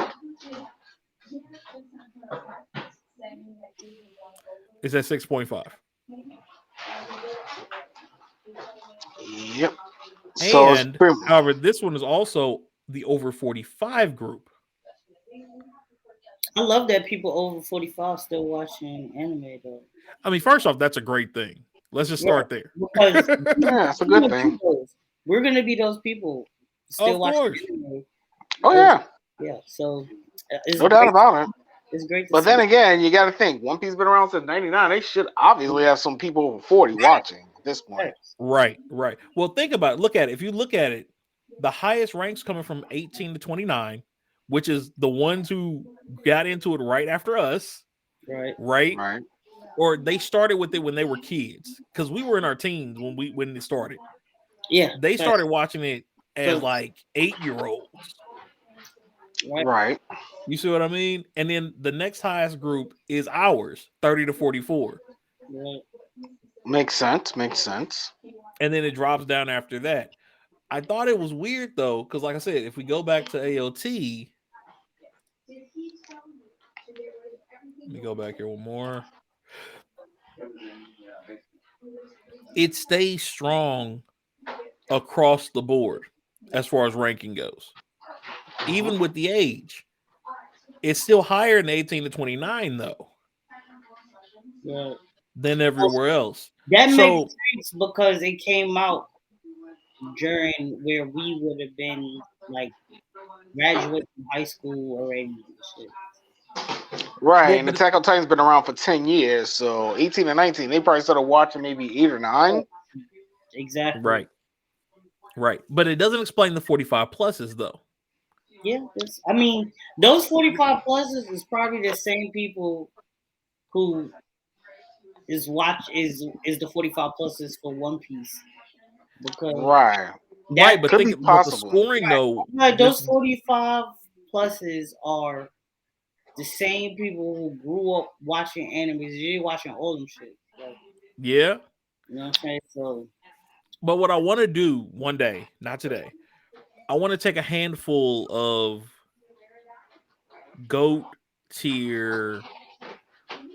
It's at 6.5. Yep. So and however, this one is also the over 45 group. I love that people over 45 still watching anime, though. I mean, first off, that's a great thing. Let's just start there. Because yeah, it's a good thing. we're gonna be those people still Of watching course. anime. Oh yeah, Yeah, so it's no doubt great. about it. It's great to But see. then again, you got to think One Piece been around since '99. They should obviously have some people over 40 watching at this point. Right, right. Well, think about it. Look at it. If you look at it, the highest ranks coming from 18 to 29, which is the ones who got into it right after us, Right. right? Right. Or they started with it when they were kids, because we were in our teens when it started. Yeah. They started watching it as So, like 8-year-olds. right. Right. You see what I mean? And then the next highest group is ours, 30 to 44. Right. Makes sense. Makes sense. And then it drops down after that. I thought it was weird though, because like I said, if we go back to AOT, let me go back here one more. It stays strong across the board as far as ranking goes. Even with the age, it's still higher in 18 to 29 though Right. than everywhere else. That makes So sense because it came out during where we would have been like graduating from high school already and shit. Right. well, And but Attack on Titan's been around for 10 years. So 18 and 19, they probably started watching maybe 8 or 9. Exactly. right, right. But it doesn't explain the 45 pluses though. Yeah. I mean, those 45 pluses is probably the same people who is the 45 pluses for One Piece because Right. Right, but Could be but the possible. scoring though, like those this 45 pluses are the same people who grew up watching animes. You're watching all them shit. Like, yeah. you know what I'm saying? So But what I want to do one day, not today, I want to take a handful of GOAT tier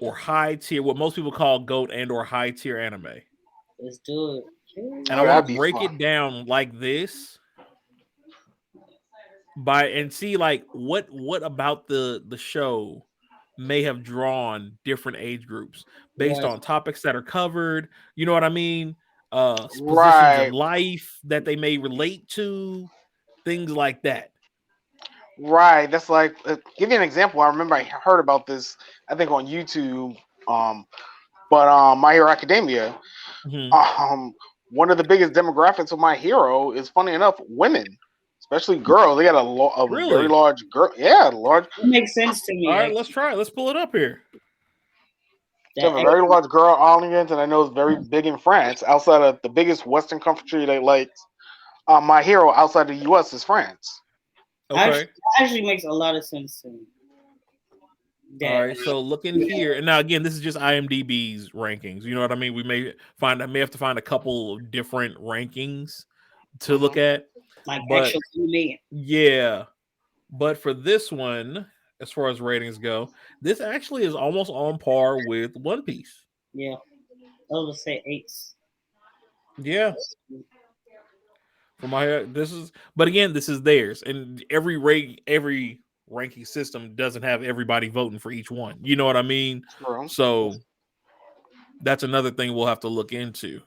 or high tier, what most people call GOAT and or high tier anime. let's do it. And I Oh, want to that'd be break it fun. down like this by and see like what about the show may have drawn different age groups based Right. on topics that are covered, you know what I mean? Positions in Right. life that they may relate to, things like that. Right. That's like, give you an example. I remember I heard about this, I think on YouTube. Um, but My Hero Academia, Mhm. um, one of the biggest demographics of My Hero is, funny enough, women, especially girls. They got a very Really? large girl. Yeah, large. It makes sense to All me. right, let's try it. Let's pull it up here. They have That a very large girl audience, and I know it's very big in France. Outside of the biggest Western country they like, My Hero outside the U.S. is France. actually, Okay. actually makes a lot of sense to me. All That right, so look in here, and now again, this is just IMDb's rankings. You know what I mean? I may have to find a couple of different rankings to look Hmm. at, like but actually man. yeah. But for this one, as far as ratings go, this actually is almost on par with One Piece. Yeah. I was gonna say eights. Yeah, for my this is, but again, this is theirs, and every ranking system doesn't have everybody voting for each one. You know what I mean? True. So that's another thing we'll have to look into.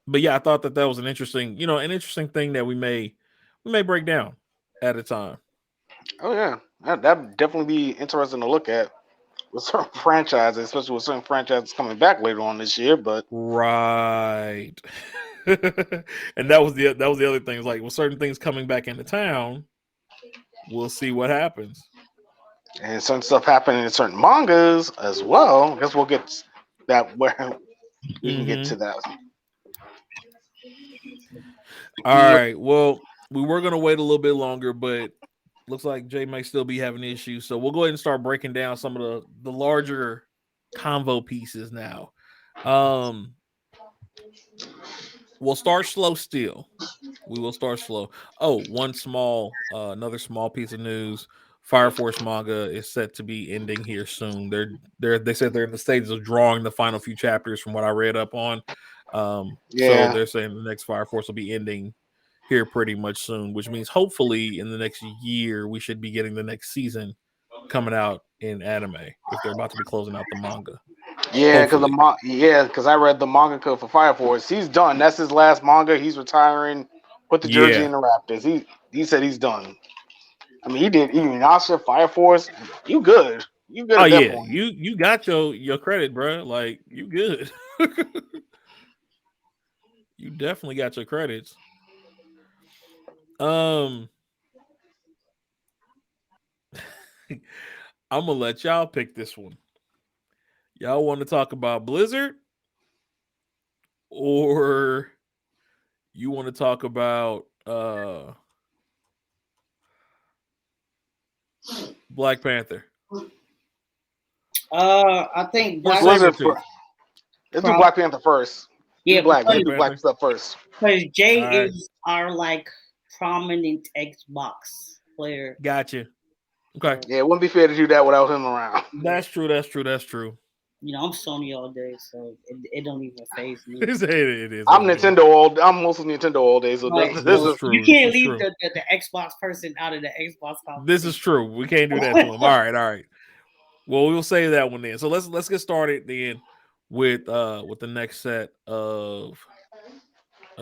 But yeah, I thought that was an interesting, an interesting thing that we may break down at a time. Oh yeah, that'd definitely be interesting to look at with certain franchises, especially with certain franchises coming back later on this year. But Right. And that was the other thing. It's like with certain things coming back into town, we'll see what happens. and certain stuff happening in certain mangas as well. I guess we'll get that where we can get Hmm. to that. All right. Well, we were gonna wait a little bit longer, but looks like Jay might still be having issues. So we'll go ahead and start breaking down some of the larger convo pieces now. Um, we'll start slow still. We will start slow. Oh, another small piece of news. Fire Force manga is set to be ending here soon. They said they're in the stages of drawing the final few chapters from what I read up on. So Yeah. they're saying the next Fire Force will be ending here pretty much soon, which means hopefully in the next year we should be getting the next season coming out in anime if they're about to be closing out the manga. Yeah, because Hopefully. I read the mangaka for Fire Force. He's done. That's his last manga. He's retiring. Put the jersey Yeah. in the Raptors. He said he's done. I mean, he did even Yasha, Fire Force. You good? You good Oh at that yeah. point? You got your credit, bro. Like you good. You definitely got your credits. Um, I'm gonna let y'all pick this one. Y'all want to talk about Blizzard or you want to talk about Black Panther I think or Black Blizzard. Sabertooth? Let's do Probably, Black Panther first. Do yeah, Black. Black Let's because do Black Panther. stuff first. Jay All right, is our like prominent Xbox player. gotcha. Okay, So Yeah, it wouldn't be fair to do that without him around. yeah, that's true. That's true. That's true. I'm Sony all day, so it don't even phase me. It is I'm what it is. Nintendo all. I'm mostly Nintendo all day. So Right. this This So is is you true. This can't is leave true. the Xbox person out of the Xbox This is conversation. true. We can't do that to him. All right, all right. Well, we'll save that one then. So let's get started then with the next set of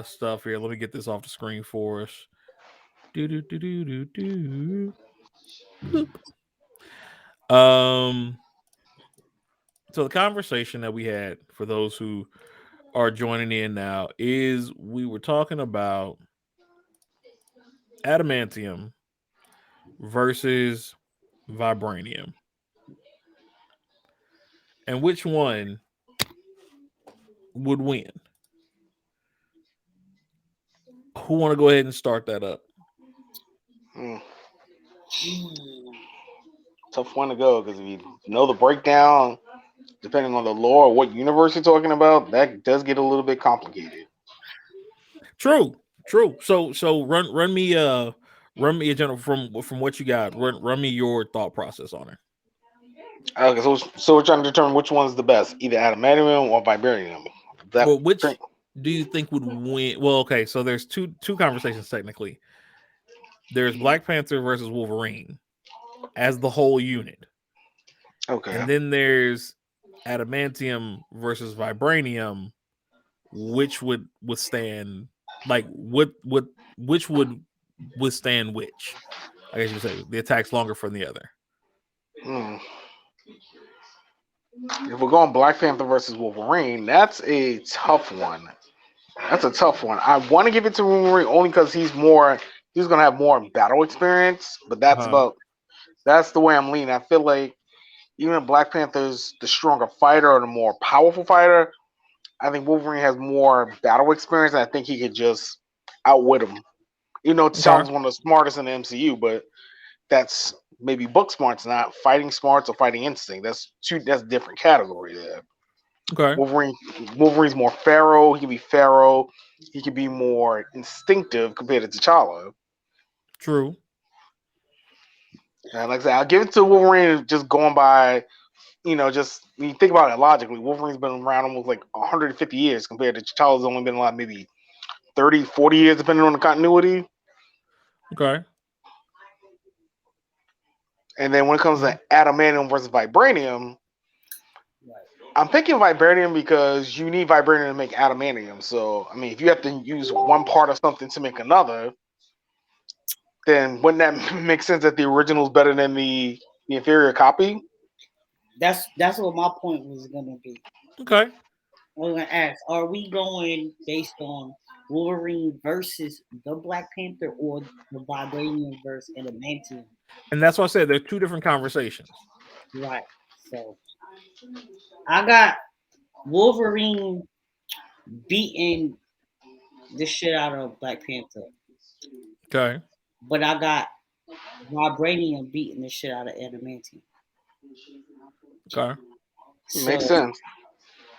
stuff here. Let me get this off the screen for us. Do do do do do do. Bloop. Um. So the conversation that we had for those who are joining in now is we were talking about adamantium versus vibranium, and which one would win. Who want to go ahead and start that up? hmm, tough one to go because if you know the breakdown, depending on the lore, what universe you're talking about, that does get a little bit complicated. True, true. So run me a general from what you got. Run me your thought process on it. Okay, so we're trying to determine which one's the best, either adamantium or vibranium. That Well, which do you think would win? Well, okay, so there's two conversations technically. There's Black Panther versus Wolverine as the whole unit, okay. and then there's adamantium versus vibranium, which would withstand like what which would withstand which? I guess you would say the attack's longer from the other. Hmm. If we're going Black Panther versus Wolverine, that's a tough one. That's a tough one. I want to give it to Wolverine only because he's gonna have more battle experience, but Uh-huh. that's the way I'm leaning. I feel like even if Black Panther's the stronger fighter or the more powerful fighter, I think Wolverine has more battle experience, and I think he could just outwit him. You know, Okay. T'Challa's one of the smartest in the MCU, but that's maybe book smarts, not fighting smarts or fighting instinct. That's a different category there. Okay. Wolverine Wolverine's more feral. He can be feral. He can be more instinctive compared to T'Challa. True. And like I said, I'll give it to Wolverine just going by, just when you think about it logically, Wolverine's been around almost like 150 years compared to T'Challa's only been alive maybe 30, 40 years, depending on the continuity. Okay. And then when it comes Okay. to adamantium versus vibranium, Right. I'm picking vibranium because you need vibranium to make adamantium. So, I mean, if you have to use one part of something to make another, then wouldn't that make sense that the original is better than the inferior copy? That's what my point was gonna be. Okay. I was gonna ask, are we going based on Wolverine versus the Black Panther or the Vibranium versus Adamantium? And that's why I said they're two different conversations. Right. So I got Wolverine beating the shit out of Black Panther, Okay. but I got Vibranium beating the shit out of Adamantium. Okay. Makes So sense.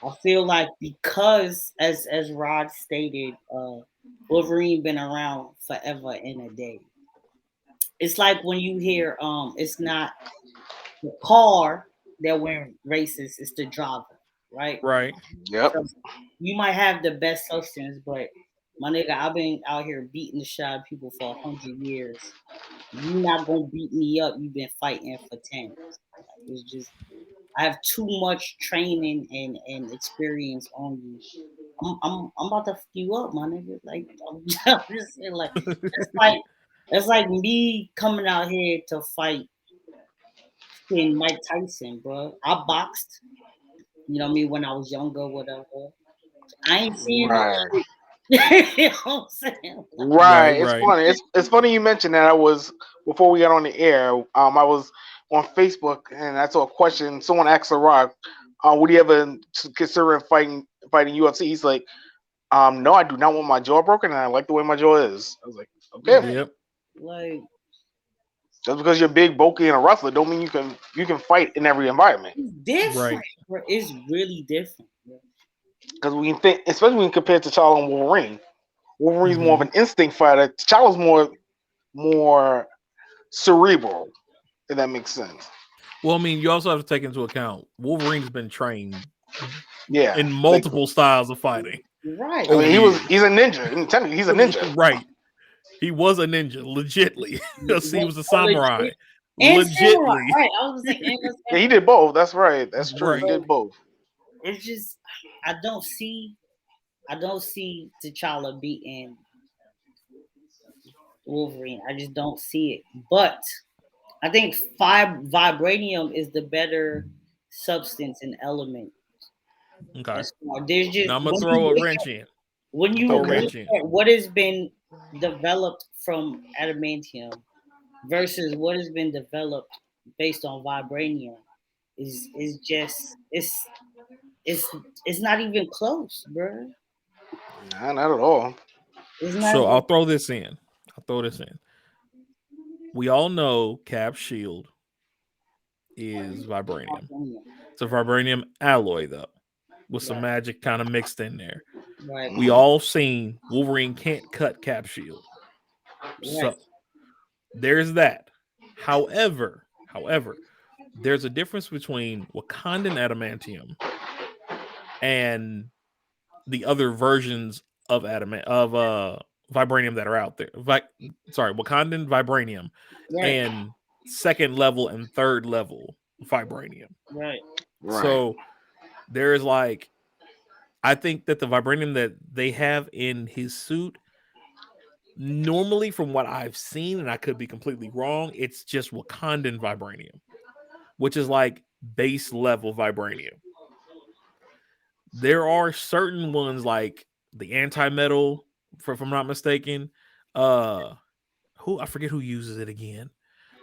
I feel like because as Rod stated, Wolverine been around forever and a day. It's like when you hear it's not the car that went racist, it's the driver, right? Right. Yep. So you might have the best substance, but my nigga, I've been out here beating the shit out of people for 100 years. You not gonna beat me up. You've been fighting for 10. It's just I have too much training and experience on you. I'm about to fuck you up, my nigga. Like I'm just saying, like it's like me coming out here to fight in Mike Tyson, bro. I boxed, you know what I mean, when I was younger, whatever. I ain't seeing no Right. shit. You know what I'm saying? Like, Right. Right, It's right. funny. It's funny you mentioned that. I was before we got on the air. I was on Facebook and I saw a question. Someone asked The Rock, "Would he ever consider fighting UFC?" He's like, no, I do not want my jaw broken, and I like the way my jaw is." I was like, "Okay." right. Yep. Like Just because you're big, bulky, and a wrestler, don't mean you can fight in every environment. it's different, Right. bro. It's really different, bro. Because when you think, especially when compared to T'Challa and Wolverine, Wolverine's more of Hmm. an instinct fighter. T'Challa's more cerebral. If that makes sense. Well, I mean, you also have to take into account Wolverine's been trained Yeah. in Like, multiple styles of fighting Right. I over mean, the years. he's a ninja. I mean, technically, he's a ninja. Right. He was a ninja, legitly. He was a samurai, Legit and samurai, legitly. right? I was like, and a Yeah, he samurai. did both. That's right. That's true. He Right. did both. It's just I don't see T'Challa beating Wolverine. I just don't see it. But I think vibranium is the better substance and element. Okay. As far there's just Now I'm gonna throw a wrench in. when you Throw a Okay. look wrench in. at what has been developed from adamantium versus what has been developed based on vibranium is just it's it's not even close, bro. Nah, not at all. It's not So even I'll throw this in. I'll throw this in. We all know Cap's shield is vibranium. vibranium. It's a vibranium alloy though, with some Right, magic kind of mixed in there. right, We Mhm. all seen Wolverine can't cut Cap's shield. right, So there's that. However, there's a difference between Wakandan adamantium and the other versions of vibranium that are out there. Wakandan vibranium right, and second level and third level vibranium. right. Right. So there's like I think that the vibranium that they have in his suit normally from what I've seen, and I could be completely wrong, it's just Wakandan vibranium, which is like base level vibranium. There are certain ones like the anti-metal, if I'm not mistaken. Uh who I forget who uses it again.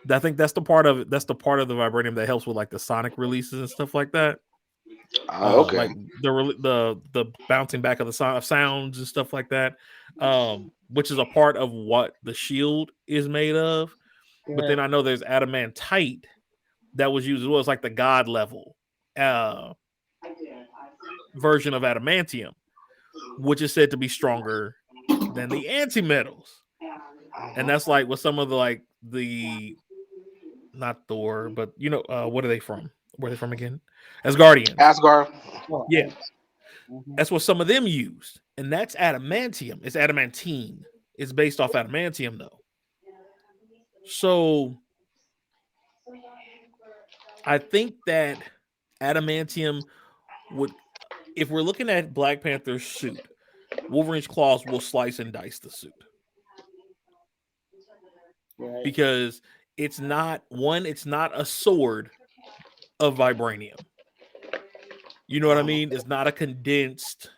I think that's the part of the vibranium that helps with like the sonic releases and stuff like that. Okay. Like the bouncing back of the sounds and stuff like that. Which is a part of what the shield is made of. But Right. then I know there's adamantite that was used as well as like the god level uh version of adamantium, which is said to be stronger than the anti-metals. And Mhm. that's like with some of the like the not Thor, but what are they from? Where are they from again? Asgardians. Asgard. Oh, Yeah, mhm. that's what some of them used, and that's adamantium. It's adamantine. It's based off adamantium though. So I think that adamantium would, if we're looking at Black Panther's suit, Wolverine's claws will slice and dice the suit Right. because it's not a sword of vibranium. You know what I Mhm. mean? It's not a condensed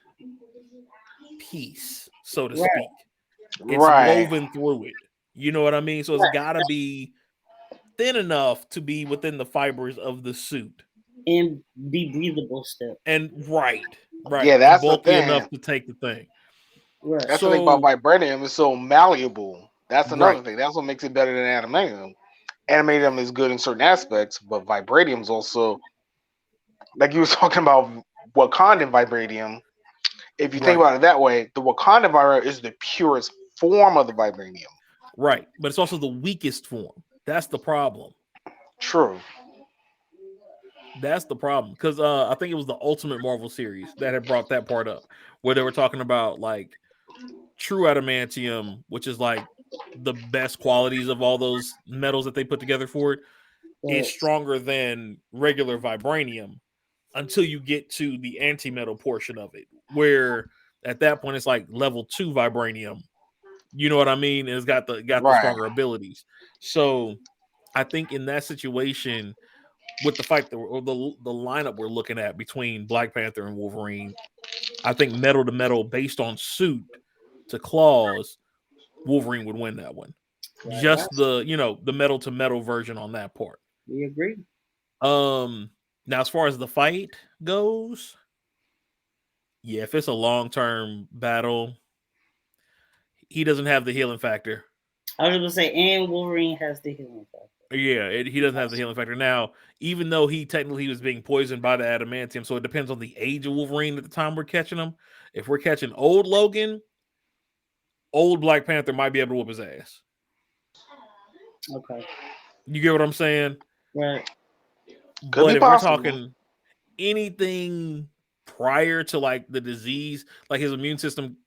piece, so to Right. speak. It's Right. woven through it. You know what I mean? So it's got to be thin enough to be within the fibers of the suit. And be breathable still. And right. Yeah, And that's the bulky thing. enough to take the thing. Right. That's the thing about So, vibranium. It's so malleable. That's another right. thing. That's what makes it better than adamantium. Adamantium is good in certain aspects, but vibranium is also, like you were talking about Wakandan vibranium. If you think Right. about it that way, the Wakandan vibranium is the purest form of the vibranium. Right. But it's also the weakest form. That's the problem. True. That's the problem. Because I think it was the Ultimate Marvel series that had brought that part up, where they were talking about like true adamantium, which is like the best qualities of all those metals that they put together for it. is stronger than regular vibranium until you get to the antimetal portion of it, where at that point it's like level 2 vibranium. You know what I mean? And it's got the Right. stronger abilities. So I think in that situation, with the fight or the lineup we're looking at between Black Panther and Wolverine, I think metal to metal based on suit to claws, Wolverine would win that one. Right, Just the metal to metal version on that part. we agree. Now as far as the fight goes, yeah, if it's a long-term battle, he doesn't have the healing factor. I was gonna say, and Wolverine has the healing factor. Yeah, he doesn't have the healing factor. Now, even though he technically was being poisoned by the adamantium, so it depends on the age of Wolverine at the time we're catching him. If we're catching old Logan, old Black Panther might be able to whoop his ass. Okay. You get what I'm saying? Right. But if we're talking anything prior to like the disease, like his immune system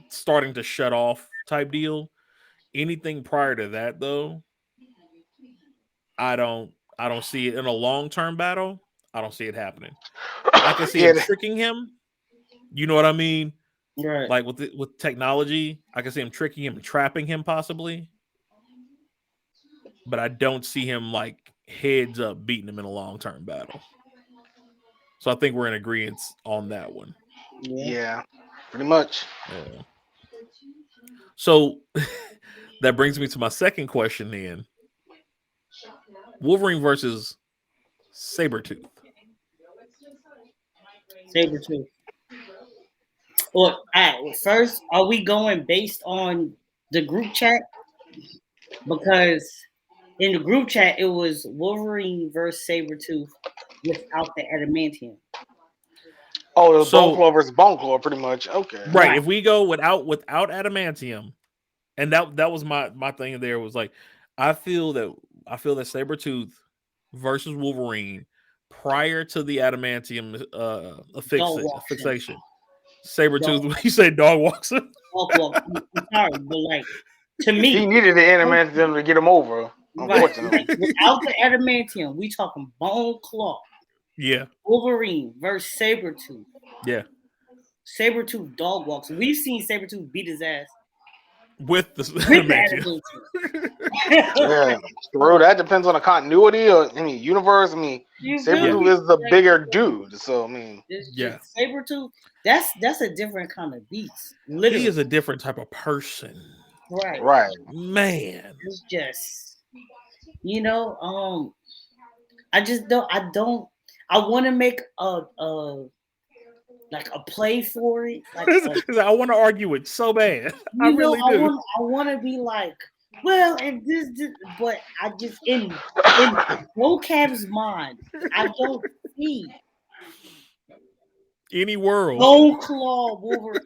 starting to shut off type deal, anything prior to that though, I don't see it in a long-term battle. I don't see it happening. I can see him tricking him. You know what I mean? Right. Like with technology, I can see him tricking him and trapping him possibly. But I don't see him like heads up beating him in a long-term battle. So I think we're in agreement on that one. Yeah, pretty much. Yeah. So that brings me to my second question then. Wolverine versus Sabertooth. Sabertooth. Well, all right. First, are we going based on the group chat? Because in the group chat, it was Wolverine versus Sabertooth without the adamantium. Oh, it was Bone Claw versus Bone Claw, pretty much. Okay. Right. If we go without adamantium, and that was my thing there was like, I feel that Sabertooth versus Wolverine prior to the adamantium fixation. Sabertooth, you say dog walks him? I'm sorry, but like to me, he needed the adamantium to get him over. Unfortunately, right. Without the adamantium, we talking Bone Claw. Yeah. Wolverine versus Sabertooth. Yeah. Sabertooth dog walks. We've seen Sabertooth beat his ass with the adamantium. Yeah, bro, that depends on the continuity or any universe. I mean, Sabertooth is the bigger dude, so I mean, Sabertooth. That's a different kind of beast. Literally, he is a different type of person. Right, man. It's just, I just don't. I want to make a play for it. Like I want to argue it so bad. I really do. I want to be like, well, and this, but I just in Vocab's mind, I don't see any world. Bone Claw Wolverine.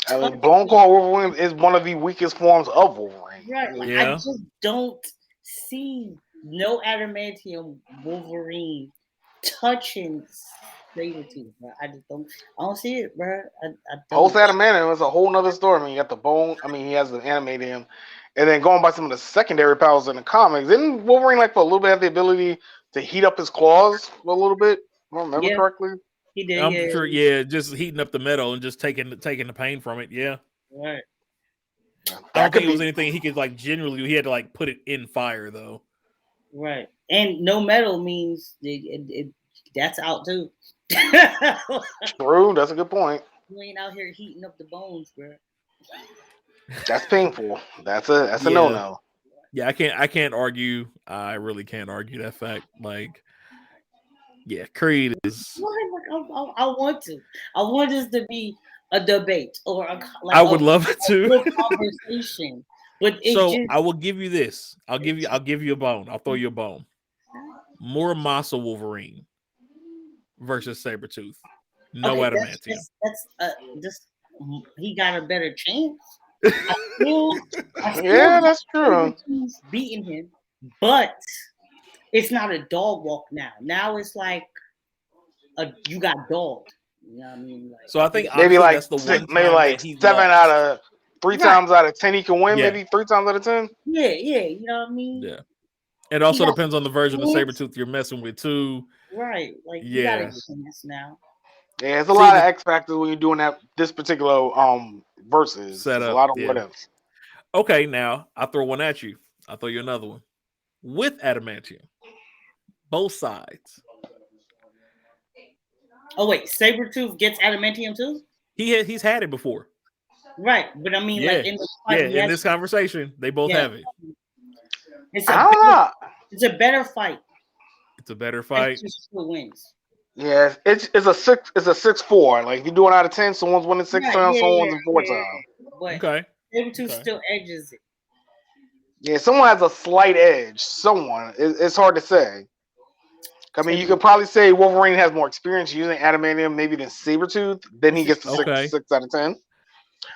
I mean, Bone Claw Wolverine is one of the weakest forms of Wolverine. Right. Like, I just don't see no adamantium Wolverine touching Sabertooth, bro. I don't see it, bro. I don't. Post adamantium is a whole nother story. I mean, you got the bone. I mean, he has the adamantium, and then going by some of the secondary powers in the comics, didn't Wolverine like for a little bit have the ability to heat up his claws for a little bit? If I remember correctly. He did. I'm sure. Just heating up the metal and just taking the pain from it. Yeah. Right. I don't think it was anything he could like generally do. He had to like put it in fire though. Right. And no metal means that's out too. True, that's a good point. You ain't out here heating up the bones, bro. That's painful. That's a no-no. Yeah, I can't argue. I really can't argue that fact. Like, yeah, Creed is. I want to. I want this to be a debate or I would love it to. Conversation. But I will give you this. I'll give you a bone. I'll throw you a bone. Muramasa Wolverine versus Sabertooth. No adamantium. That's he got a better chance. That's true. Beating him, but it's not a dog walk now. Now it's like you got dogged. You know what I mean? Like, so I think maybe like that's the one maybe like 7 out of 3 times out of 10 he can win. Maybe 3 times out of 10. Yeah, you know what I mean? Yeah. It He also got depends on the version of chance. Sabertooth you're messing with too. Right. Like he got a Yeah. chance now. Yeah, there's a See lot of the X factors when you're doing this particular versus. There's a setup. lot of what Yeah. ifs. Okay, now I'll throw one at you. I'll throw you another one. With Adamantium, both sides. Oh wait, Sabertooth gets adamantium too? He's had it before. Right. But I mean Yeah. like in the Yeah. fight he In has this conversation, they both yeah. have it. It's I a don't better know. it's a better fight. It's a better fight. Sabertooth still wins. Yeah, it's a 6-4. Like if you're doing out of 10, someone's winning 6 Right, times, yeah, yeah, someone's in 4 times. yeah. But Okay. Sabertooth Okay. still edges it. Yeah, someone has a slight edge. Someone. It's hard to say. I mean, you could probably say Wolverine has more experience using adamantium maybe than Sabertooth. Then he gets the Okay. 6 out of 10.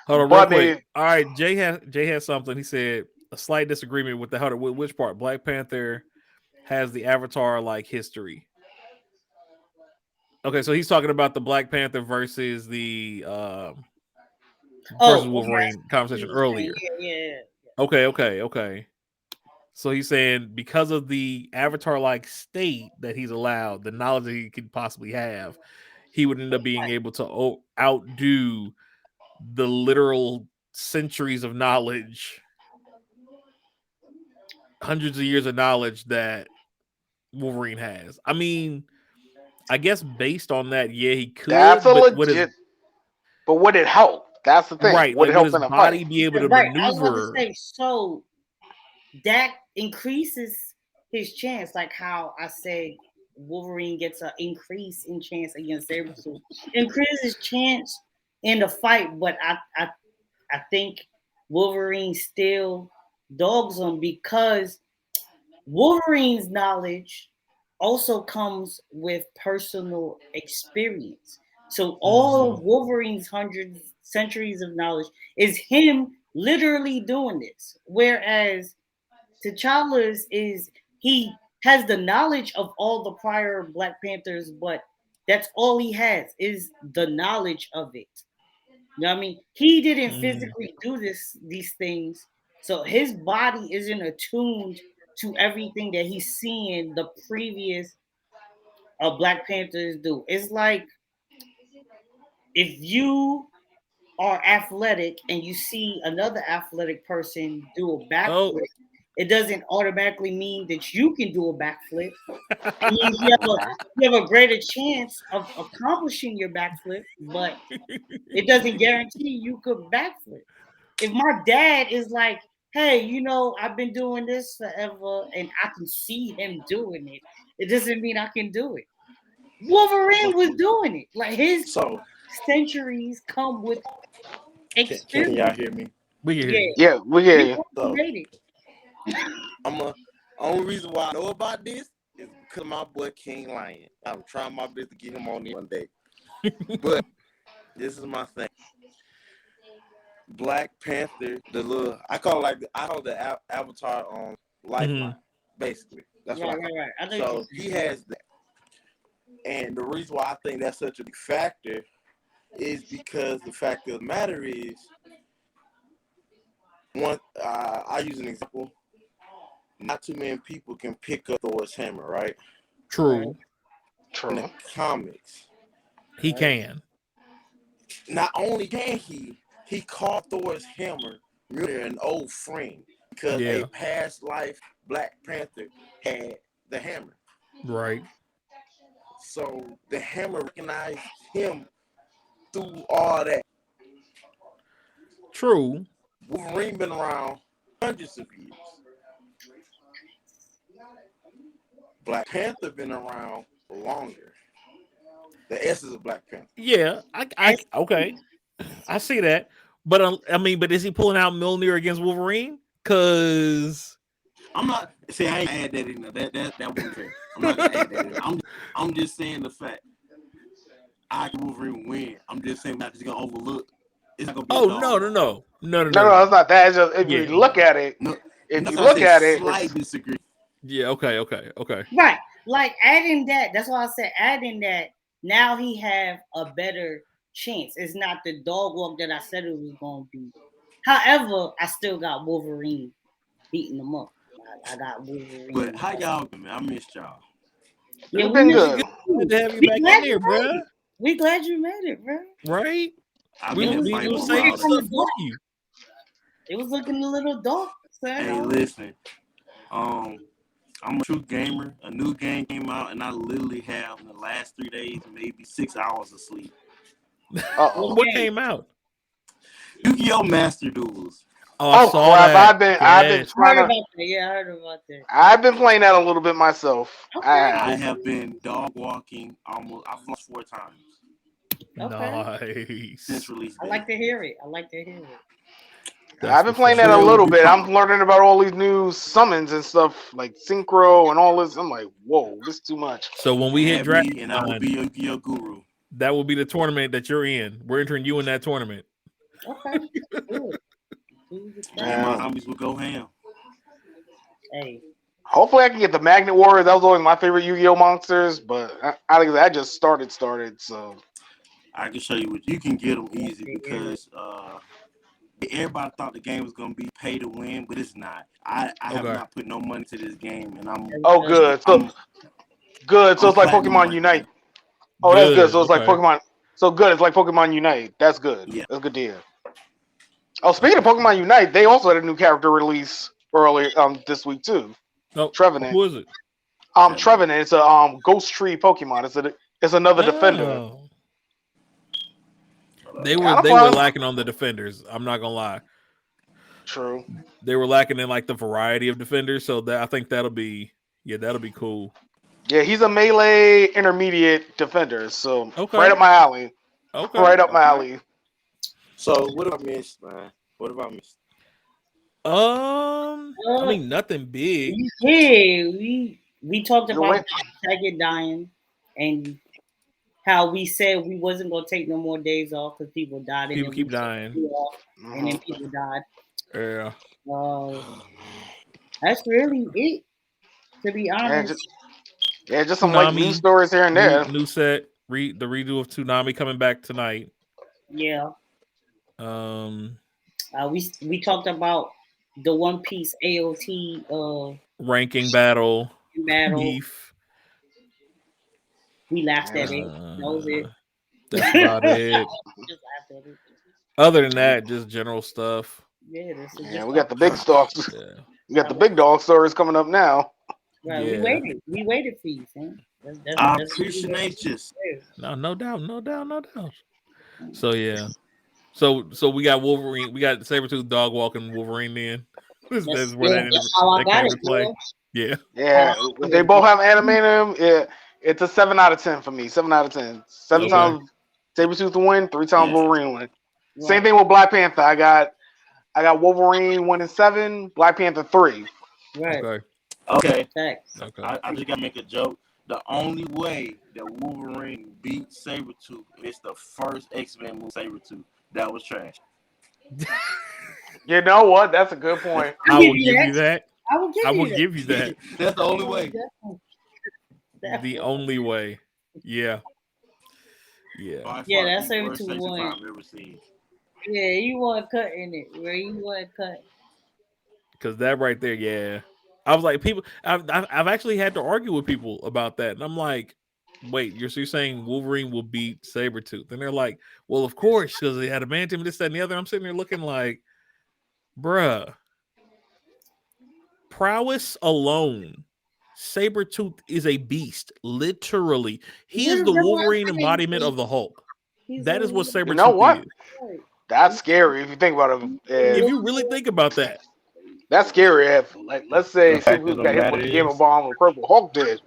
Hold on, real But quick. maybe All right, Jay has something. He said a slight disagreement with the how with which part. Black Panther has the Avatar like history. Okay, so he's talking about the Black Panther versus the versus Oh, okay. Wolverine conversation earlier. Yeah. Okay. So he's saying because of the Avatar like state that he's allowed, the knowledge that he could possibly have, he would end up being able to outdo the literal centuries of knowledge, hundreds of years of knowledge that Wolverine has. I mean, I guess based on that, yeah, he that's could, a but what is legit. But would it help? That's the thing. right? Would Like, it would help his in a fight? body be able to Right. I was about to maneuver? say, so that increases his chance, like how I said Wolverine gets an increase in chance against Sabretooth. Increases his chance in the fight, but I think Wolverine still dogs him because Wolverine's knowledge also comes with personal experience. So all of Wolverine's hundreds centuries of knowledge is him literally doing this. Whereas T'Challa's is he has the knowledge of all the prior Black Panthers, but that's all he has is the knowledge of it. You know what I mean? He didn't physically do these things, so his body isn't attuned to everything that he's seeing the previous Black Panthers do. It's like if you are athletic and you see another athletic person do a Oh, backflip, it doesn't automatically mean that you can do a backflip. It means you have a greater chance of accomplishing your backflip, but it doesn't guarantee you could backflip. If my dad is like, hey, I've been doing this forever and I can see him doing it, it doesn't mean I can do it. Wolverine was doing it. Like his So centuries come with can y'all experience. hear me? we can hear Yeah. you. Yeah, we hear You you. So made it. I'm a only reason why I know about this is because of my boy King Lion. I'm trying my best to get him on here one day. But this is my thing. Black Panther, I call the Avatar on Lifeline, basically. That's what I call Right. I know So he has that. And the reason why I think that's such a big factor is because the fact of the matter is, I use an example. Not too many people can pick up Thor's hammer, right? True, In the True. comics, he can. not only can he called Thor's hammer really an old friend because a Yeah, past life Black Panther had the hammer. right. So the hammer recognized him through all that. True. Wolverine been around hundreds of years. Black Panther been around longer. The essence of Black Panther. Yeah, okay. I see that, but I mean, but is he pulling out Mjolnir against Wolverine? Because I'm not. See, I ain't add that in there. That wasn't fair. I'm not gonna add that in. I'm just saying the fact. I can Wolverine win. I'm just saying that he's gonna overlook. It's not gonna be a oh dog. no, No, it's not that. It's just if Yeah, you look at it, No, if that's you why I look say at it, slight disagree. yeah. Okay. Right. Like adding that, that's why I said adding that, now he have a better chance. It's not the dog walk that I said it was gonna be. However, I still got Wolverine beating him up. I got Wolverine. But how y'all been, man? I missed y'all. Yeah, You've we been missed good. Good to have you We back glad in there, you made bruh. it. We glad you made it, bro. Right? I've We been we fighting we with saving Raleigh. stuff for you. It was looking a little dark. So Hey, listen. I'm a true gamer. A new game came out, and I literally have in the last 3 days maybe 6 hours of sleep. Uh-oh. What came out? Yu-Gi-Oh! Master Duels. Oh, I Oh saw crap! that. I've been Yes. I heard trying about to. that. Yeah, I heard about that. I've been playing that a little bit myself. Okay. I have been dog walking almost. I've lost 4 times Okay. since Nice. release I date. like to hear it. I like to hear it. That's I've been what's playing up. that a Trail will little be bit. I'm popping. learning about all these new summons and stuff like synchro and all this. I'm like, whoa, this is too much. So when we hit Add draft me, and I will time, be your Yu-Gi-Oh! Guru. that will be the tournament that you're in. We're entering you in that tournament. Okay. Good. Do the Me and my thing. homies will go ham. Hey. Hopefully, I can get the Magnet Warriors. That was always my favorite Yu-Gi-Oh monsters, but I just started. So I can show you what you can get them easy Yeah. because everybody thought the game was gonna be pay to win, but it's not. I have Okay. not put no money to this game, and oh, good. So good. So I'm it's like platinum Pokemon right Unite. now. Oh, that's good. Good. So it's like Okay. Pokemon. So good. It's like Pokemon Unite. That's good. Yeah. That's a good deal. Oh, speaking of Pokemon Unite, they also had a new character release earlier this week too. No. Trevenant. Who is it? Trevenant. It's a Ghost Tree Pokemon. It's another defender. Oh. They Kind of were fun. lacking on the defenders. I'm not gonna lie. True. They were lacking in like the variety of defenders. So that I think that'll be cool. Yeah, he's a melee intermediate defender. So Okay. right up my alley. Okay. Right up my alley. So what have I missed, man? What have I missed? I mean nothing big. Yeah, we talked You about went. Taggart dying and how we said we wasn't gonna take no more days off because people died. People and keep we dying. took off, and then Mhm. people died. Yeah. That's really it. To be Yeah, honest, just some like news Toonami, stories here and there. new set, the redo of Toonami coming back tonight. yeah. Um, We talked about the One Piece AOT ranking battle, battle. beef. We laughed at it. That was it. That's about it. Just laughed at it. Other than that, just general stuff. Yeah, this is Yeah, just we got the big stocks. Yeah. We got the big dog stories coming up now. right. Yeah. We waited for you, man. I appreciate you. No doubt. So yeah. So we got Wolverine. We got Sabertooth dog walking Wolverine. Then that's where that's how I that got came it. into play. Yeah. Yeah, if they both have animated. Yeah, it's a 7 out of 10 for me. 7 out of 10. 7 Okay. times Sabretooth to win, 3 times Yeah. Wolverine win. Right. Same thing with Black Panther. I got Wolverine 1 and 7, Black Panther 3. Right. Okay. Facts. Okay. I just gotta make a joke. The only way that Wolverine beat Sabertooth is the first X-Men movie Sabertooth. That was trash. You know what? That's a good point. I will give you that. I will give you that. That's the only way. The only way. Yeah. Yeah. By Yeah, far, that's the Sabertooth worst Sabertooth one. I've ever seen. Yeah, you want cut in it. Where you want cut. Because that right there, yeah. I was like, people. I've actually had to argue with people about that, and I'm like, wait, you're saying Wolverine will beat Sabertooth? And they're like, well, of course, because they had Adamantium, this, that, and the other. I'm sitting there looking like, bruh, prowess alone, Sabertooth is a beast. Literally, he is the Wolverine embodiment of the Hulk. That is what Sabertooth You know what? is. That's scary if you think about it. If you really think about that. That's scary. If, like, let's say The fact Sabretooth of the got hit matter with the Gamma is- Bomb or Purple Hulk did.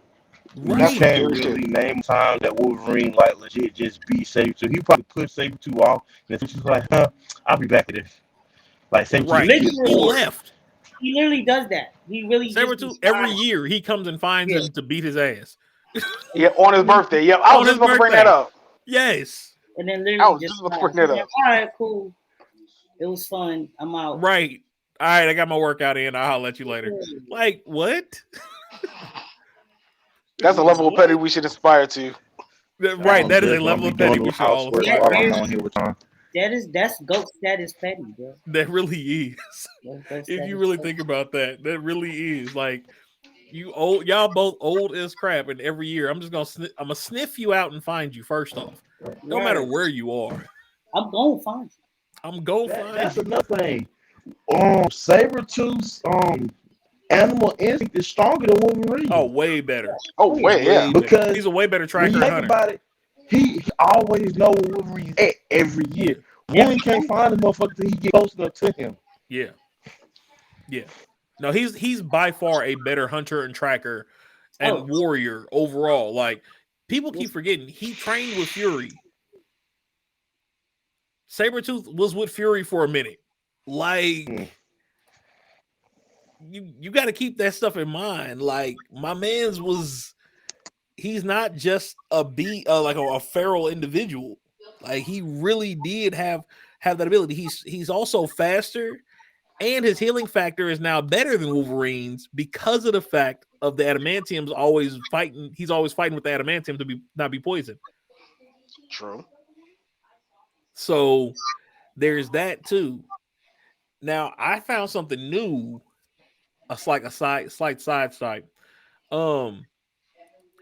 You Right. can't really name time that Wolverine like legit just beat Sabertooth. He probably put Sabertooth off, and Sabertooth like, I'll be back at this. Like Sabertooth, Right. gets He bored. left. He literally does that. He really Sabertooth every year he comes and finds him to beat his ass. Yeah, on his birthday. Yep, I was just about to bring that up. Yes. And then I literally was just just about to bring that up. all right, cool. It was fun. I'm out. Right. All right, I got my workout in. I'll let you later. Like, what? That's a level of petty we should aspire to. Right, that is a level of petty we should all housework aspire while to. I'm on here with Tom. That's goat status petty, bro. That really is. That's goat If you status really petty. think about that, that really is like y'all both old as crap, and every year I'm just I'm gonna sniff you out and find you first off. No matter Right. where you are, I'm gonna find you. I'm gonna find That's you. another thing. Sabertooth's animal instinct is stronger than Wolverine. Oh, way better. Oh, wait, yeah. Better. Because He's a way better when tracker you and think hunter. about it, he always know where Wolverine's at every year. Wolverine can't find the motherfucker till he get close enough to him. Yeah. No, he's by far a better hunter and tracker and warrior overall. Like, people keep forgetting he trained with Fury. Sabertooth was with Fury for a minute. Like, you got to keep that stuff in mind. Like, my man's he's not just like a feral individual. Like, he really did have that ability. He's also faster, and his healing factor is now better than Wolverine's because of the fact of the adamantium's always fighting. He's always fighting with the adamantium to not be poisoned. True. So there's that too. Now I found something new. A slight side.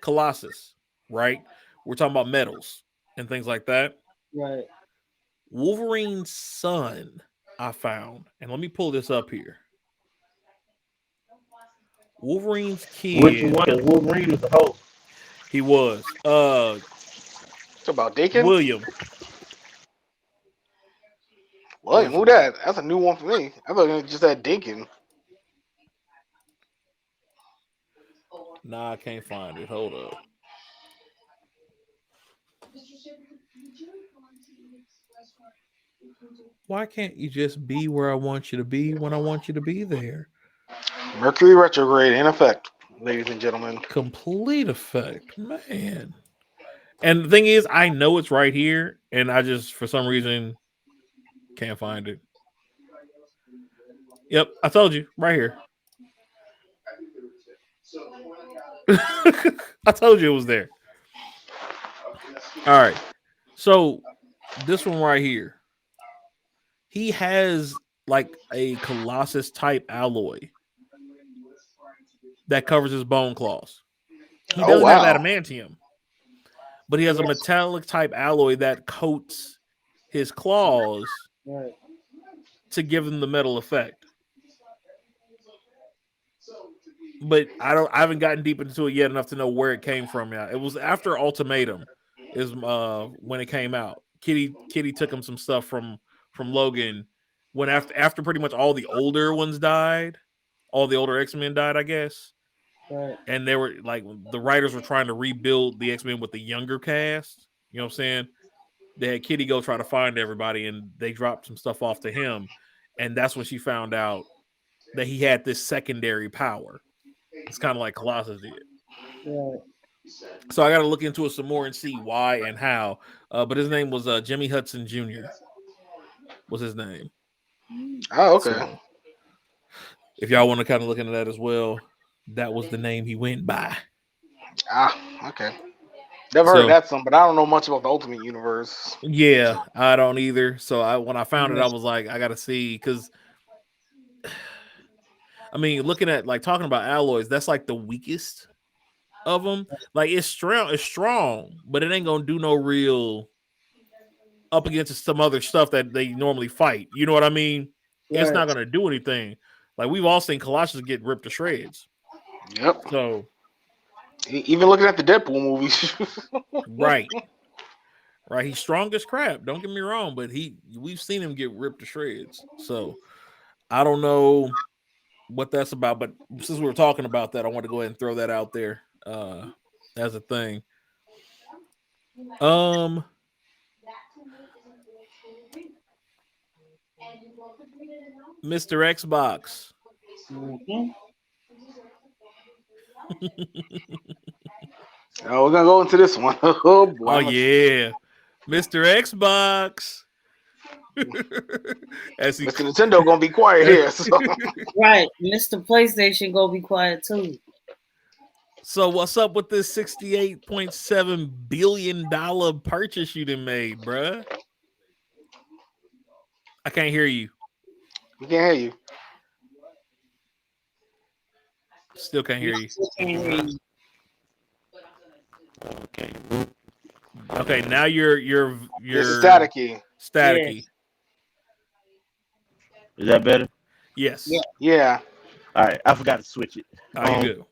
Colossus, right? We're talking about metals and things like that. Right. Wolverine's son, I found, and let me pull this up here. Wolverine's kid. Which one? Wolverine was the host. He was. It's about Deacon? William. William, who that? That's a new one for me. I thought it just had Deacon. Nah, I can't find it. Hold up. Why can't you just be where I want you to be when I want you to be there? Mercury retrograde in effect, ladies and gentlemen. Complete effect, man. And the thing is, I know it's right here, and I just, for some reason, can't find it. Yep, I told you, right here. I told you it was there. All right. So, this one right here. He has like a Colossus type alloy that covers his bone claws. He doesn't have adamantium, but he has a metallic type alloy that coats his claws to give him the metal effect. But I haven't gotten deep into it yet enough to know where it came from yet. It was after Ultimatum is when it came out. Kitty took him some stuff from Logan when after pretty much all the older ones died, all the older X-Men died, I guess. Right. And they were like, the writers were trying to rebuild the X-Men with the younger cast. You know what I'm saying? They had Kitty go try to find everybody, and they dropped some stuff off to him. And that's when she found out that he had this secondary power. It's kind of like Colossus did. Right. So I got to look into it some more and see why and how. But his name was Jimmy Hudson Jr. was his name. Oh, okay. So, if y'all want to kind of look into that as well, that was the name he went by. Ah, okay. Never heard of that song, but I don't know much about the Ultimate Universe. Yeah, I don't either. So when I found it, I was like, I got to see, because I mean, looking at like talking about alloys, that's like the weakest of them. Like it's strong, but it ain't gonna do no real up against some other stuff that they normally fight. You know what I mean? Right. It's not gonna do anything. Like we've all seen Colossus get ripped to shreds. Yep. So even looking at the Deadpool movies. Right. He's strong as crap. Don't get me wrong, but we've seen him get ripped to shreds. So I don't know what that's about, but since we were talking about that, I want to go ahead and throw that out there as a thing. Mr. Xbox. Mm-hmm. Oh, we're gonna go into this one. Oh, boy. Oh yeah, Mr. Xbox. Mr. Nintendo gonna be quiet here. So. Right, Mr. PlayStation gonna be quiet too. So what's up with this $68.7 billion purchase you done made, bruh? I can't hear you. We can't hear you. Still can't hear you. Okay. Okay, now you're It's staticky. staticky. Is that better? Yes. Yeah. Yeah. All right. I forgot to switch it. Oh, you good.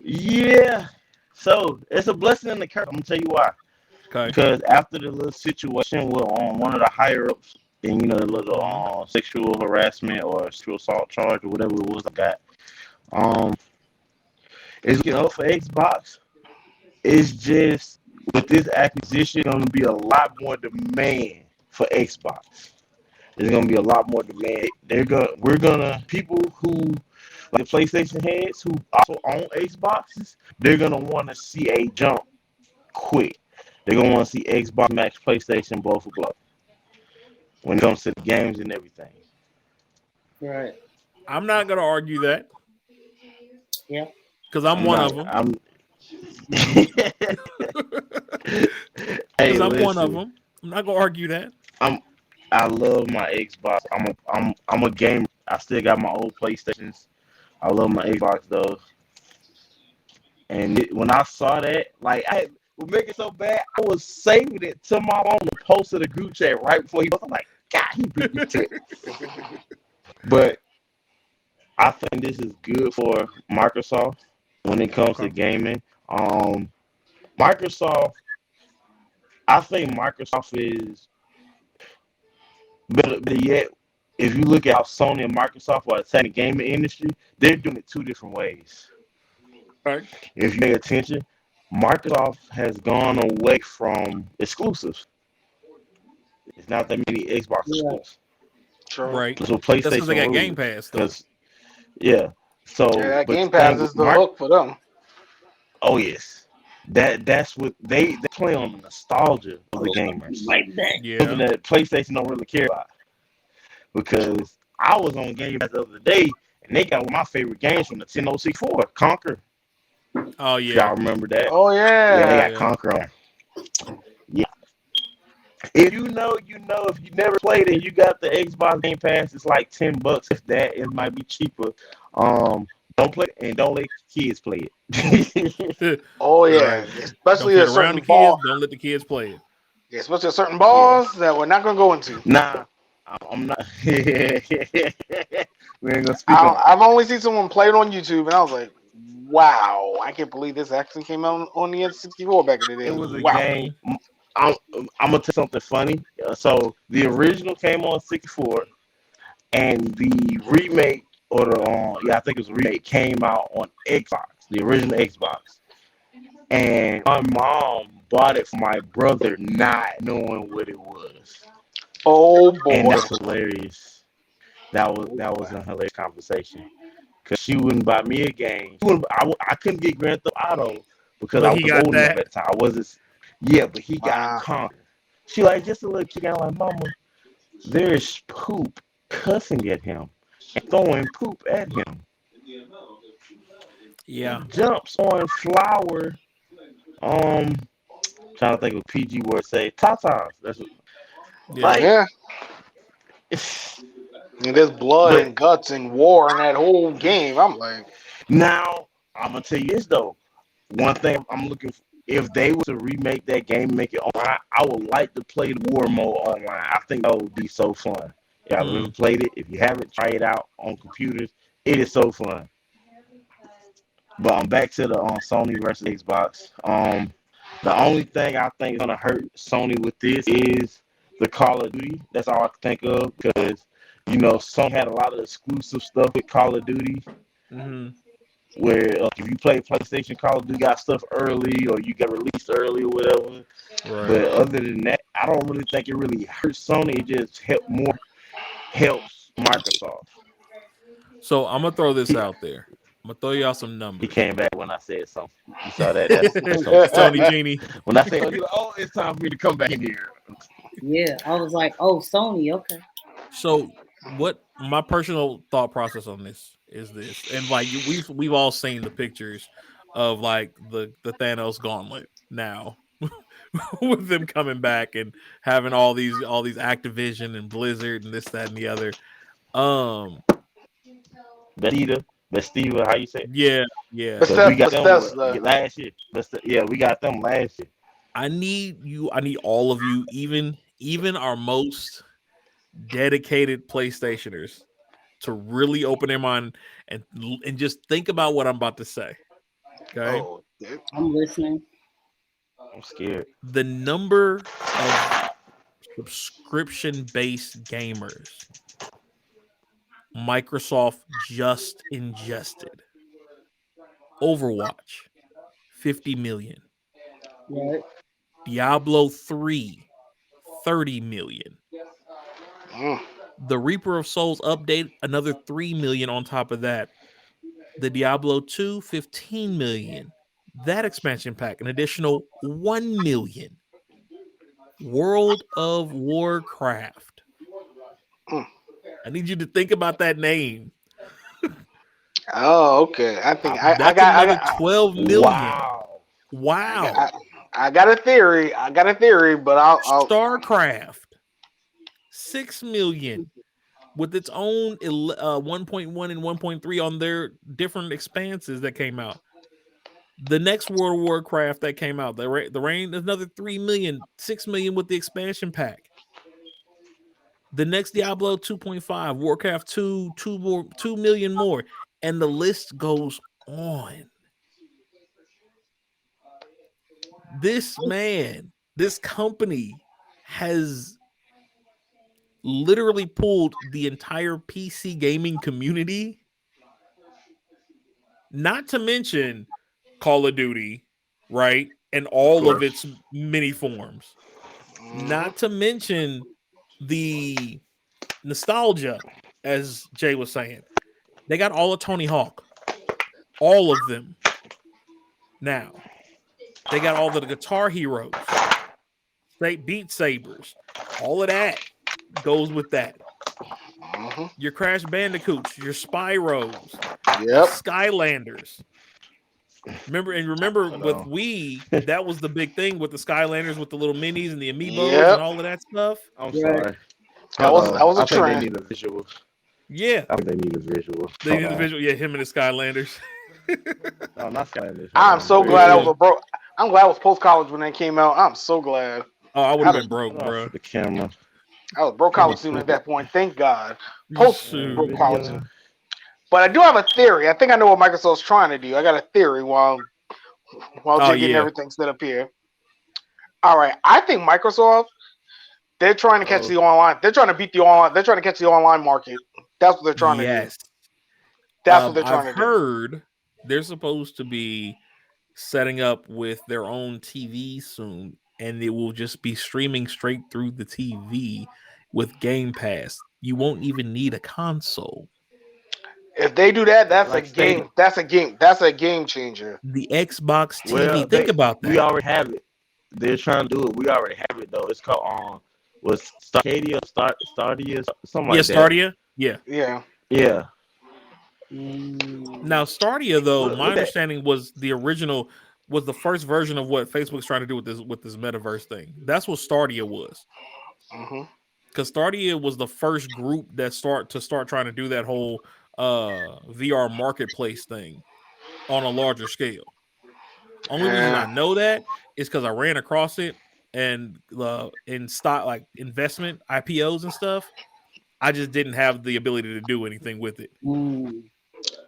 Yeah. So it's a blessing and a curse. I'm gonna tell you why. Okay. Because after the little situation with one of the higher ups, and the little sexual harassment or sexual assault charge or whatever it was I got, it's getting up for Xbox. It's just with this acquisition, going to be a lot more demand for Xbox. There's going to be a lot more demand. People who like the PlayStation heads who also own Xboxes, they're gonna want to see a jump quick. They're gonna want to see Xbox match PlayStation blow for blow when it comes to the games and everything. Right. I'm not gonna argue that. Yeah. Because I'm one of them. Hey, Because I'm one of listen. them. I'm not gonna argue that. I love my Xbox. I'm a gamer. I still got my old PlayStations. I love my Xbox though. And when I saw that, like I would make it so bad, I was saving it to my phone to post to the group chat right before he was. I'm like, God, he beat me to it. But I think this is good for Microsoft when it comes to gaming. Microsoft, I think Microsoft is better yet. If you look at how Sony and Microsoft are attacking the gaming industry, they're doing it two different ways. Right. If you pay attention, Microsoft has gone away from exclusives. It's not that many Xbox exclusives. True. Right. So That's because PlayStation they got rules. Game Pass though. Yeah. So Yeah, that but Game the Pass thing is with the hook for them. Oh yes. That's what they play on the nostalgia of the gamers. Like that. Yeah. Something that PlayStation don't really care about. Because I was on Game Pass the other day and they got one of my favorite games from the 1064, Conquer. Oh If yeah. y'all remember that. Oh Yeah, they yeah. got Conquer on. Yeah. If you know, you know. If you never played it, you got the Xbox Game Pass. It's like $10. If that, it might be cheaper. Don't play and don't let kids play it. Oh yeah. Right. Don't Especially play a it around the certain kids. ball. Don't let the kids play it. Yeah, especially certain Yeah. balls that we're not gonna go into. Nah, I'm not. We ain't gonna speak on it. I've only seen someone play it on YouTube, and I was like, "Wow, I can't believe this actually came out on the N64 back in the It day." was a Wow. game. I'm gonna tell something funny. So the original came on 64, and the remake or I think it was a remake came out on Xbox, the original Xbox. And my mom bought it for my brother, not knowing what it was, Oh and boy. that's hilarious. That was a hilarious conversation because she wouldn't buy me a game. I couldn't get Grand Theft Auto because But I he was got old enough that. at the time. I wasn't. Yeah, but he got Wow. Conquer. She like just a little kid. I'm like, Mama, there's poop cussing at him and throwing poop at him. Yeah. Jumps on flower. Trying to think of a PG word. Say tatas. That's what, Yeah. like. Yeah. And there's blood But and guts and war in that whole game. I'm like, now I'm gonna tell you this though. One thing I'm looking for, if they were to remake that game, make it online, I would like to play the war mode online. I think that would be so fun. If I've ever played it, if you haven't, try it out on computers. It is so fun. But I'm back to the Sony versus Xbox. The only thing I think is gonna hurt Sony with this is the Call of Duty. That's all I can think of because Sony had a lot of exclusive stuff with Call of Duty. Mm-hmm. Where if you play PlayStation Call of Duty, got stuff early or you got released early or whatever. Right. But other than that, I don't really think it really hurts Sony. It just helps Microsoft. So I'm gonna throw this out there. I'm gonna throw y'all some He numbers. came back when I said something. You saw that? That's Tony Genie. when I say, oh, it's time for me to come back in here. Yeah. I was like, oh, Sony, okay. So what my personal thought process on this is this, and like we've all seen the pictures of like the Thanos gauntlet now with them coming back and having all these Activision and Blizzard and this, that, and the other. Um, Bastida, how you say it? yeah, yeah. Because we got them Bethesda. last year. Yeah, we got them last year. I need all of you, even our most dedicated PlayStationers, to really open their mind and just think about what I'm about to say. Okay. Oh, yeah. I'm listening. I'm scared. The number of subscription-based gamers Microsoft just ingested. Overwatch, 50 million. Right. Diablo 3, 30 million. Mm. The Reaper of Souls update, another 3 million on top of that. The Diablo 2, 15 million. That expansion pack, an additional 1 million. World of Warcraft. Mm. I need you to think about that name. Oh, okay. I think I That's got another 12 million. Wow. Wow. I got a theory. But I'll StarCraft, 6 million with its own 1.1 and 1.3 on their different expanses that came out. The next World of Warcraft that came out, the Reign, another 3 million, 6 million with the expansion pack. The next Diablo 2.5, Warcraft 2, 2 million more, and the list goes on. This company has literally pulled the entire PC gaming community, not to mention Call of Duty, right? And all of its many forms. Not to mention the nostalgia, as Jay was saying. They got all of Tony Hawk. All of them. Now, they got all of the Guitar Heroes. They Beat Sabers. All of that goes with that. Your Crash Bandicoots, your Spyros, Yep. Skylanders. Remember with Wii, that was the big thing with the Skylanders with the little minis and the amiibos and all of that stuff. I'm sorry. That was a trend. They need a visual. Yeah. I think they need a visual. They need the visual. Yeah, him and the Skylanders. No, not Skylanders. I'm so glad I was broke. I'm glad I was post college when that came out. I'm so glad. Oh, I would have been broke, bro. The camera. I was broke college student at that point. Thank God. Post broke college. Yeah. But I do have a theory. I think I know what Microsoft's trying to do. I got a theory while Jay getting everything set up here. All right. I think Microsoft, they're trying to catch the online. They're trying to beat the online. They're trying to catch the online market. That's what they're trying to do. That's what they're trying to do. I've heard they're supposed to be setting up with their own TV soon, and it will just be streaming straight through the TV with Game Pass. You won't even need a console. If they do that, that's a game. That's a game. That's a game changer. The Xbox TV. Think about that. We already have it. They're trying to do it. We already have it though. It's called was Stadia, Stadia, something like that. Stadia. Yeah. Yeah. Now Stadia, though, my understanding was the original was the first version of what Facebook's trying to do with this metaverse thing. That's what Stadia was. Because Stadia was the first group that start trying to do that whole VR marketplace thing on a larger scale. Only reason I know that is because I ran across it and in stock like investment IPOs and stuff. I just didn't have the ability to do anything with it.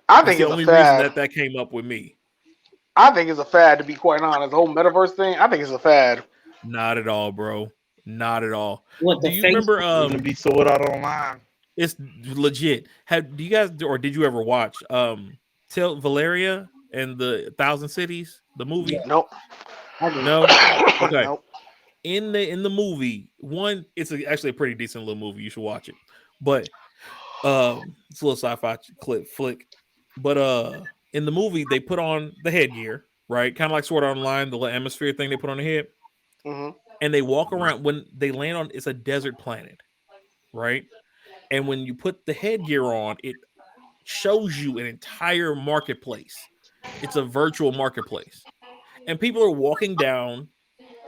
I think it's the only reason that came up with me. I think it's a fad, to be quite honest. The whole metaverse thing, I think it's a fad. Not at all, bro. Not at all. What, do you remember? Gonna be sold out online. It's legit. Do you guys or did you ever watch Tell Valeria and the 1,000 Cities, the movie? Yeah. Nope. No. Okay. Nope. In the movie, it's actually a pretty decent little movie. You should watch it. But it's a little sci-fi flick. But in the movie, they put on the headgear, right? Kind of like Sword Art Online, the little atmosphere thing they put on the head. And they walk around when they land on. It's a desert planet, right? And when you put the headgear on, it shows you an entire marketplace. It's a virtual marketplace, and people are walking down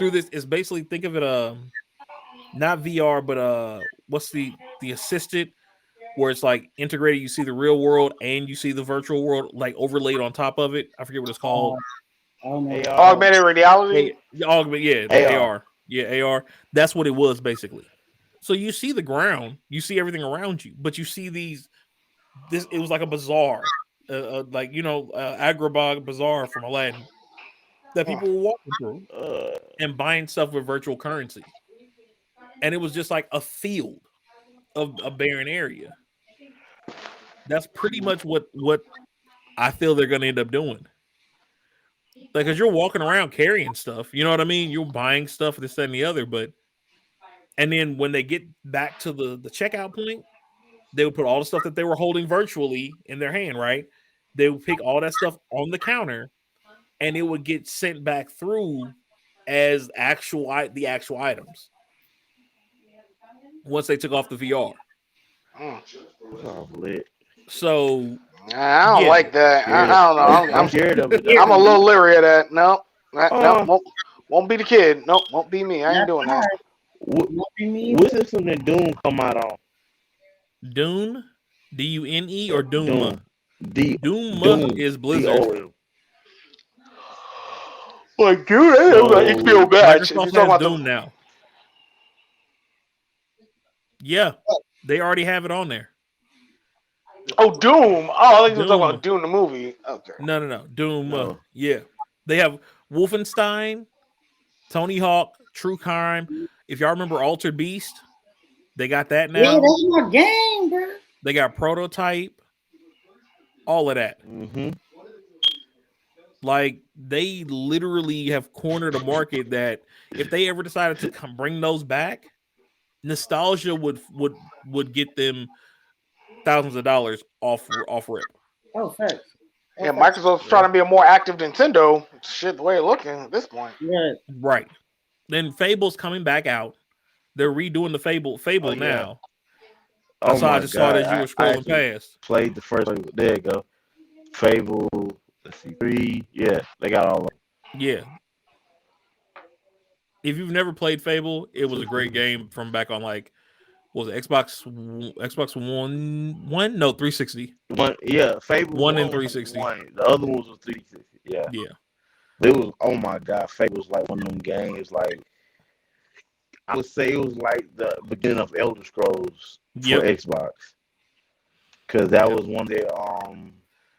through this. It's basically, think of it not VR, but what's the assisted, where it's like integrated. You see the real world and you see the virtual world like overlaid on top of it. I forget what it's called. I don't know. Augmented reality. Yeah, the AR. Yeah, AR. That's what it was basically. So you see the ground, you see everything around you, but you see these. This it was like a bazaar, like Agrabah bazaar from Aladdin that people were walking through and buying stuff with virtual currency, and it was just like a field of a barren area. That's pretty much what I feel they're going to end up doing. Like, because you're walking around carrying stuff, you know what I mean? You're buying stuff, this, that, and the other, and then when they get back to the checkout point, they would put all the stuff that they were holding virtually in their hand, right? They would pick all that stuff on the counter, and it would get sent back through as the actual items once they took off the VR. Oh, lit. So I don't like that. I don't know. I'm scared of it. I'm a little leery of that. No, won't be the kid. Nope, won't be me. I ain't doing that. What system did Doom come out on? Dune, Dune or Doom? Doom is Blizzard. Like, dude, that was like HBO Max. Microsoft has Doom now. Yeah, they already have it on there. Oh, Doom. Oh, I think you were talking about Doom the movie. Okay. No. Doom. Yeah. They have Wolfenstein, Tony Hawk, True Crime. If y'all remember Altered Beast, they got that now. Yeah, that's my game, bro. They got Prototype. All of that. Mm-hmm. Like, they literally have cornered a market that if they ever decided to bring those back, nostalgia would get them thousands of dollars off rip. Oh, thanks. Yeah, Microsoft's trying to be a more active Nintendo. Shit, the way it's looking at this point. Right. Then Fable's coming back out. They're redoing the Fable now. Oh, I just saw that you were scrolling past. Played the first one. There you go. Fable. Let's see, 3. Yeah, they got all of them. Yeah. If you've never played Fable, it was a great game from back on what was it, Xbox One? No, 360. Fable 1 and 360. The other ones was 360. Yeah. It was, oh my God, Fable was like one of them games. Like, I would say it was like the beginning of Elder Scrolls for Xbox, because that was one of their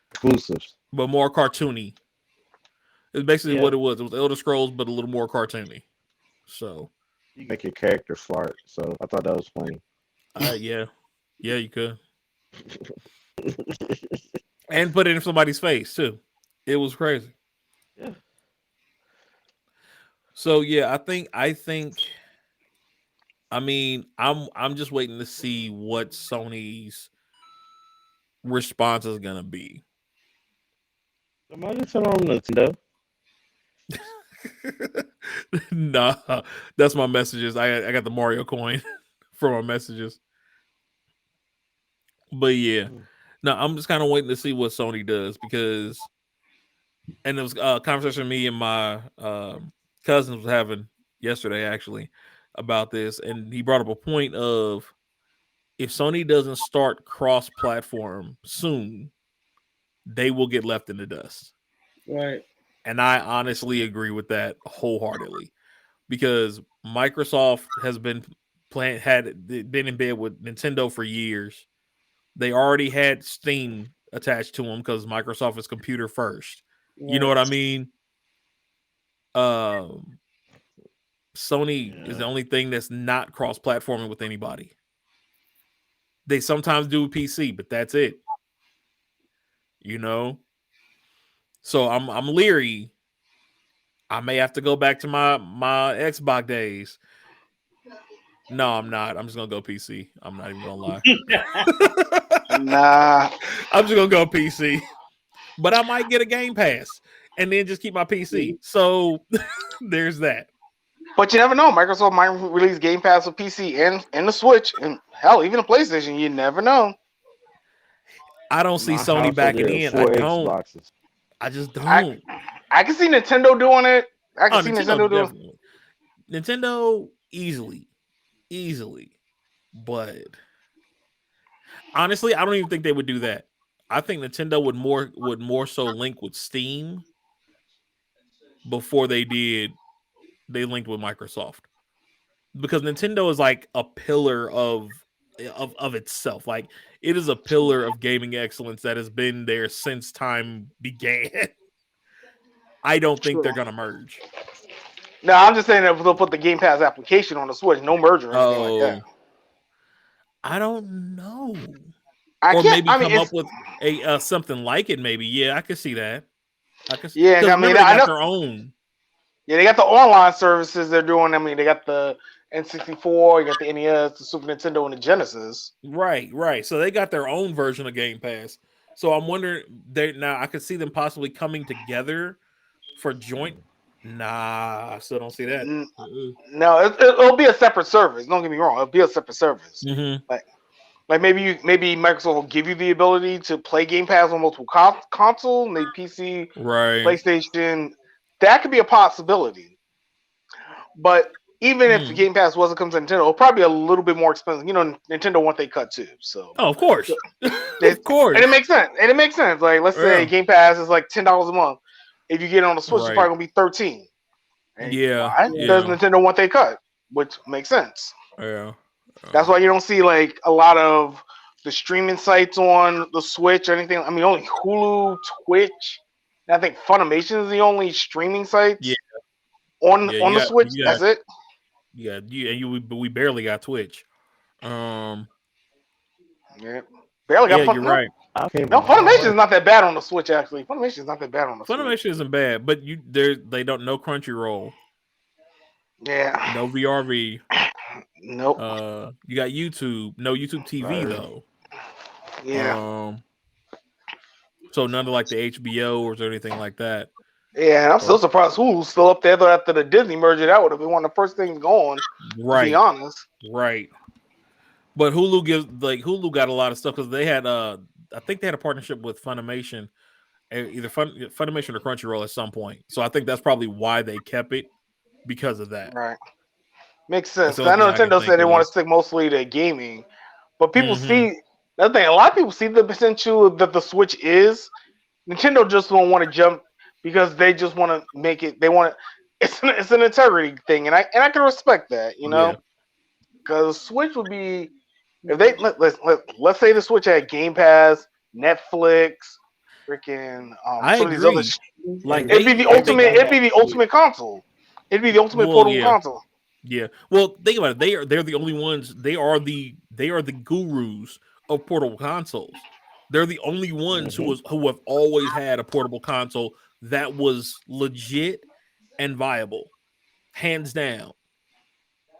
exclusives. But more cartoony. It's basically what it was. It was Elder Scrolls, but a little more cartoony. So you make your character fart. So I thought that was funny. Yeah, you could. And put it in somebody's face too. It was crazy. Yeah. So yeah, I think. I mean, I'm just waiting to see what Sony's response is gonna be. Am I just on Nintendo? Nah, that's my messages. I got the Mario coin for my messages. But yeah, no, I'm just kind of waiting to see what Sony does, because, and it was a conversation me and my cousins was having yesterday actually about this, and he brought up a point of, if Sony doesn't start cross-platform soon, they will get left in the dust. Right. And I honestly agree with that wholeheartedly, because Microsoft has been in bed with Nintendo for years. They already had Steam attached to them because Microsoft is computer first. You know what I mean? Sony is the only thing that's not cross-platforming with anybody. They sometimes do PC, but that's it. You know? So I'm leery. I may have to go back to my Xbox days. No, I'm not. I'm just gonna go PC. I'm not even gonna lie. Nah. I'm just gonna go PC. But I might get a Game Pass and then just keep my PC. So there's that. But you never know. Microsoft might release Game Pass with PC and the Switch, and hell, even the PlayStation. You never know. I don't see Sony backing in. I don't. Xboxes. I just don't. I can see Nintendo doing it. I can see Nintendo doing it. Nintendo easily, but honestly, I don't even think they would do that. I think Nintendo would more so link with Steam before they linked with Microsoft, because Nintendo is like a pillar of itself. Like it is a pillar of gaming excellence that has been there since time began. I don't think True. they're gonna merge. No, I'm just saying that they'll put the Game Pass application on the Switch, no merger or anything like that. Oh, I don't know. I Or can't. maybe I mean, come it's up with a something like it. Maybe, yeah, I could see that. yeah. Because I mean, remember they I got know. their own. Yeah, they got the online services they're doing. I mean, they got the N64, you got the NES, the Super Nintendo, and the Genesis. Right. So they got their own version of Game Pass. So I'm wondering, they now I could see them possibly coming together for joint. Nah, I still don't see that. N- No, it'll be a separate service. Don't get me wrong. It'll be a separate service. Mm-hmm. Like maybe Microsoft will give you the ability to play Game Pass on multiple console, maybe PC, Right. PlayStation. That could be a possibility. But even if the Mm. Game Pass wasn't coming to Nintendo, it'll probably be a little bit more expensive. You know, Nintendo want they cut too. So Oh, of course, It- of course. and it makes sense. And it makes sense. Like let's say Yeah. Game Pass is like $10 a month. If you get it on the Switch, it's Right. probably gonna be 13. And Yeah. why? Because Yeah. Nintendo want they cut, which makes sense. Yeah. That's why you don't see like a lot of the streaming sites on the Switch or anything. I mean, only Hulu, Twitch. And I think Funimation is the only streaming sites Yeah. on Yeah. the Switch. That's it. We barely got Twitch. Yeah, barely got Yeah, you're right. I can't No, Funimation is remember. not that bad on the Switch. Actually, Funimation is not that bad on the Switch. Funimation isn't bad, but they don't know Crunchyroll, Yeah. no VRV. Nope. You got YouTube, no YouTube TV Right. though. Yeah. So none of like the HBO or anything like that. Yeah, and I'm still surprised Hulu's still up there though after the Disney merger. That would have been one of the first things going. To be honest. Right. But Hulu got a lot of stuff because they had I think they had a partnership with Funimation, either Funimation or Crunchyroll at some point. So I think that's probably why they kept it, because of that. Right. Makes sense. That's the I know only thing I can Nintendo said they think want of. to stick mostly to gaming, but people Mhm. see that thing. A lot of people see the potential that the Switch is. Nintendo just don't want to jump because they just want to make it. They want it's an integrity thing, and I can respect that, you know, Yeah. because Switch would be if they let's say the Switch had Game Pass, Netflix, freaking I some of these other. agree. Like It'd be the ultimate. It'd be the Switch. ultimate console. It'd be the ultimate Well, portable yeah. console. Yeah. Well, think about it. They're the only ones. They are the gurus of portable consoles. They're the only ones who have always had a portable console that was legit and viable, hands down.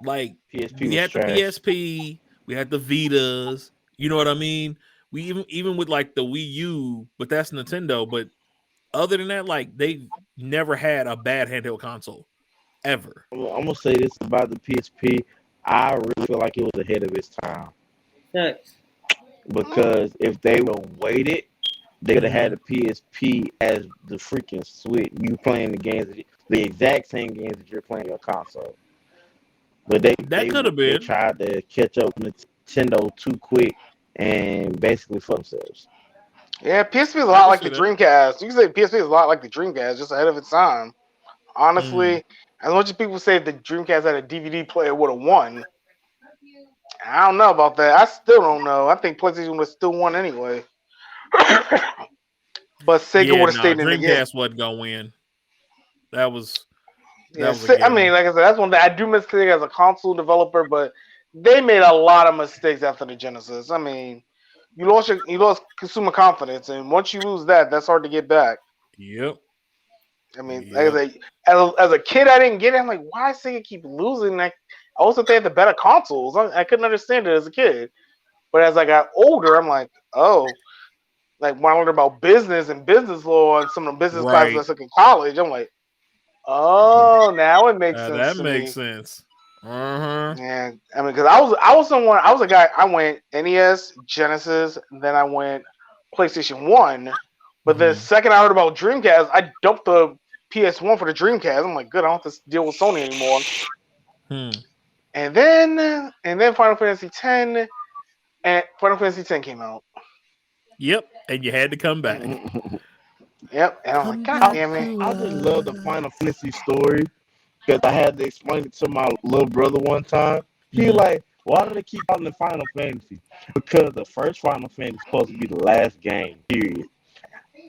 Like PSP we was had the trash. PSP, we had the Vitas. You know what I mean? We even with like the Wii U, but that's Nintendo. But other than that, like they never had a bad handheld console ever. I'm gonna say this about the PSP. I really feel like it was ahead of its time Facts. because if they would have waited, they would have had the PSP as the freaking Switch. You playing the games, the exact same games that you're playing on your console. But they could have been. tried to catch up with Nintendo too quick and basically for themselves. Yeah, PSP is a I lot can like see the that. Dreamcast. You can say PSP is a lot like the Dreamcast, just ahead of its time. Honestly, Mm. as much as people say the Dreamcast had a DVD player would have won, I don't know about that. I still don't know. I think PlayStation would have still won anyway. But Sega Yeah, would have no, stayed in the game. Dreamcast wasn't gonna win. That was Yeah, was a I given. mean, like I said, that's one thing I do miss Sega as a console developer, but they made a lot of mistakes after the Genesis. I mean, you lost consumer confidence, and once you lose that, that's hard to get back. Yep. I mean, Yep. like as a kid, I didn't get it. I'm like, why Sega keep losing? Like, I also think they had the better consoles. I couldn't understand it as a kid, but as I got older, I'm like, oh, like when I learned about business and business law and some of the business classes I Right. took in college, I'm like, oh, now it makes sense That to makes me. sense. Uh-huh. Yeah, I mean, because I was a guy. I went NES, Genesis, and then I went PlayStation 1. But the Mhm. second I heard about Dreamcast, I dumped the PS1 for the Dreamcast. I'm like, good, I don't have to deal with Sony anymore. And then Final Fantasy X and Final Fantasy X came out. Yep, and you had to come back. Yep, and I'm like, God damn it. I just love the Final Fantasy story because I had to explain it to my little brother one time. He like, why do they keep calling it Final Fantasy? Because the first Final Fantasy is supposed to be the last game, period.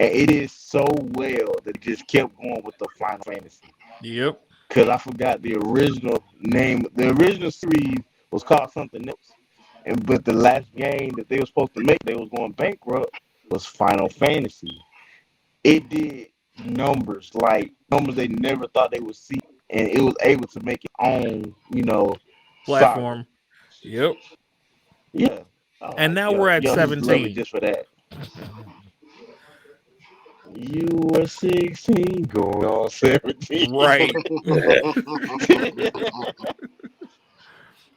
And it is so well that it just kept going with the Final Fantasy. Yep. Because I forgot the original name. The original series was called something else. But the last game that they were supposed to make, they was going bankrupt, was Final Fantasy. It did numbers they never thought they would see, and it was able to make its own, Platform. saga. Yep. Yeah. And now we're at just love it 17. just for that. You were 16, going on 17. Right.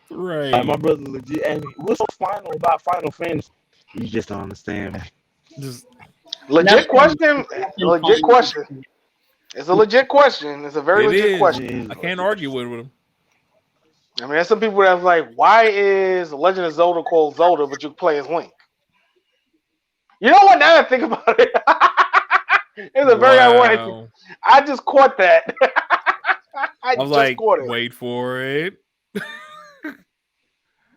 Right. Like my brother legit asked me, what's so final about Final Fantasy? You just don't understand, man. Just Legit question. Legit question. It's a legit question. It's a very legit question. I can't argue with him. I mean, there's some people that's like, why is Legend of Zelda called Zelda, but you play as Link? You know what? Now that I think about it, it's a very ironic. I just caught that. I was just like, caught it. Wait for it.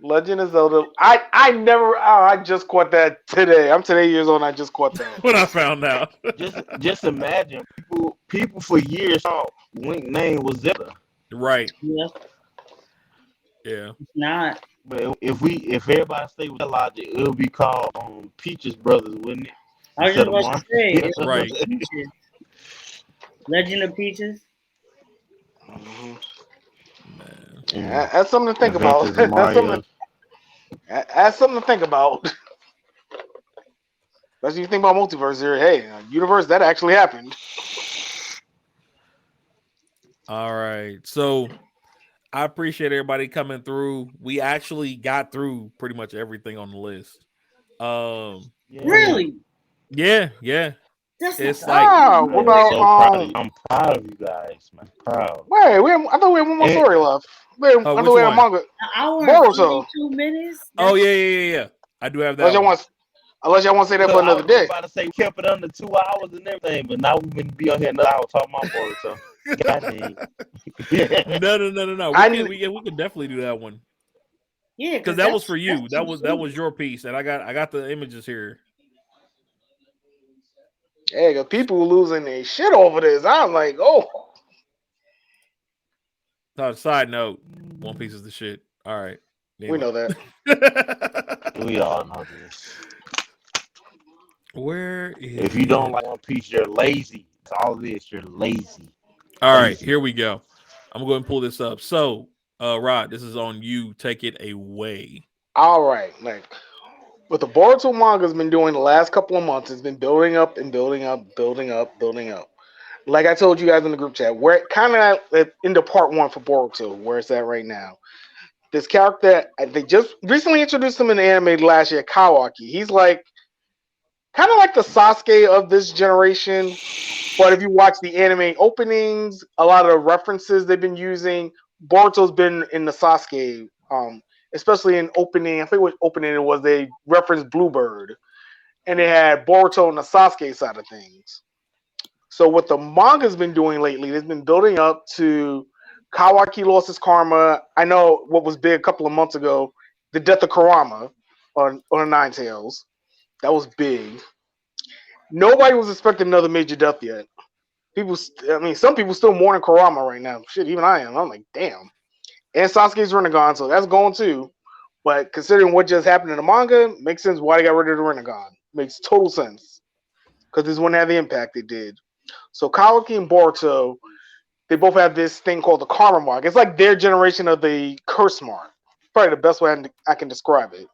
Legend of Zelda. I just caught that today. I'm today years old and I just caught that. When I found out. just imagine people for years thought Link name was Zelda. Right. Yeah. Yeah. It's not. But if everybody stay with that logic, it'll be called Peaches Brothers, wouldn't it? I was just about to say, Yeah. Right. Peaches. Legend of Peaches. Mm-hmm. Yeah. That's something to think about. That's something to think about. Especially if you think about multiverse here. Hey, universe, that actually happened. All right. So I appreciate everybody coming through. We actually got through pretty much everything on the list. Really? Yeah. That's What about I'm proud of you guys, man. Proud. Wait, I thought we had one more story left. I thought we had a manga. An hour Boruto. and 42 minutes. Oh yeah. I do have that. Unless y'all want to say that for another day. I was about to say we kept it under 2 hours and everything, but now we've been be on here another hour talking about Boruto. No. We can definitely do that one. Yeah, because that was for you. That was your piece, and I got the images here. Hey, the people losing their shit over this. I'm like, oh. Side note, One Piece is the shit. All right. Anyway. We know that. We all know this. Where is if you don't like One Piece, you're lazy. It's all it is. You're lazy. All right, here we go. I'm going to pull this up. So, Rod, this is on you. Take it away. All right. Like, what the Boruto manga has been doing the last couple of months, it's been building up and building up. Like I told you guys in the group chat, we're kind of into part 1 for Boruto, where it's at right now. This character, they just recently introduced him in the anime last year, Kawaki. He's like, kind of like the Sasuke of this generation. But if you watch the anime openings, a lot of the references they've been using, Boruto's been in the Sasuke, especially in opening. I think what opening it was, they referenced Bluebird, and they had Boruto on the Sasuke side of things. So what the manga's been doing lately, it's been building up to Kawaki lost his karma. I know what was big a couple of months ago, the death of Kurama on Nine Tails. That was big. Nobody was expecting another major death yet. Some people still mourning Kurama right now. Shit, even I am. I'm like, damn. And Sasuke's Rinnegan, so that's going too. But considering what just happened in the manga, makes sense why they got rid of the Rinnegan. Makes total sense. Because this wouldn't have the impact it did. So Kawaki and Boruto, they both have this thing called the Karma Mark. It's like their generation of the Curse Mark. Probably the best way I can describe it.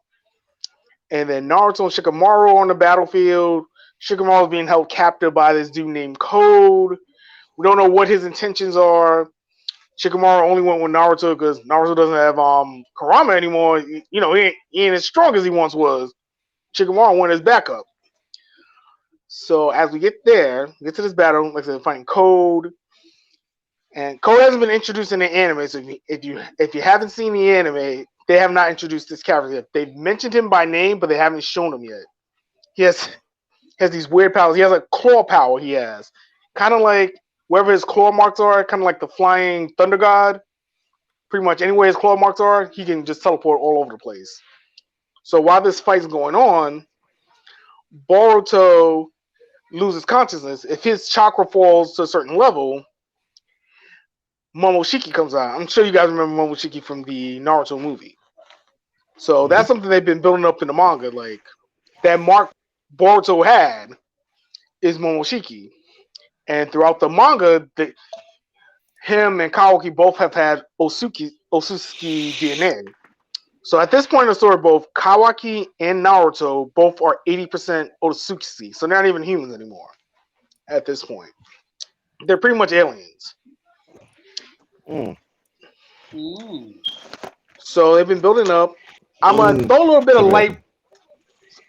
And then Naruto and Shikamaru on the battlefield. Shikamaru is being held captive by this dude named Code. We don't know what his intentions are. Shikamaru only went with Naruto because Naruto doesn't have Kurama anymore. He ain't as strong as he once was. Shikamaru went as backup. So as we get to this battle, like I said, fighting Code. And Code hasn't been introduced in the anime, so if you haven't seen the anime, they have not introduced this character yet. They've mentioned him by name, but they haven't shown him yet. He has these weird powers. He has a claw power. He has kind of like wherever his claw marks are, kind of like the flying thunder god. Pretty much anywhere his claw marks are, he can just teleport all over the place. So while this fight's going on, Boruto loses consciousness. If his chakra falls to a certain level, Momoshiki comes out. I'm sure you guys remember Momoshiki from the Naruto movie. So that's something they've been building up in the manga. Like that mark Boruto had is Momoshiki. And throughout the manga, him and Kawaki both have had Otsutsuki DNA. So at this point in the story, both Kawaki and Naruto both are 80% Otsutsuki. So they're not even humans anymore at this point. They're pretty much aliens. So they've been building up. I'm gonna throw a little bit of light.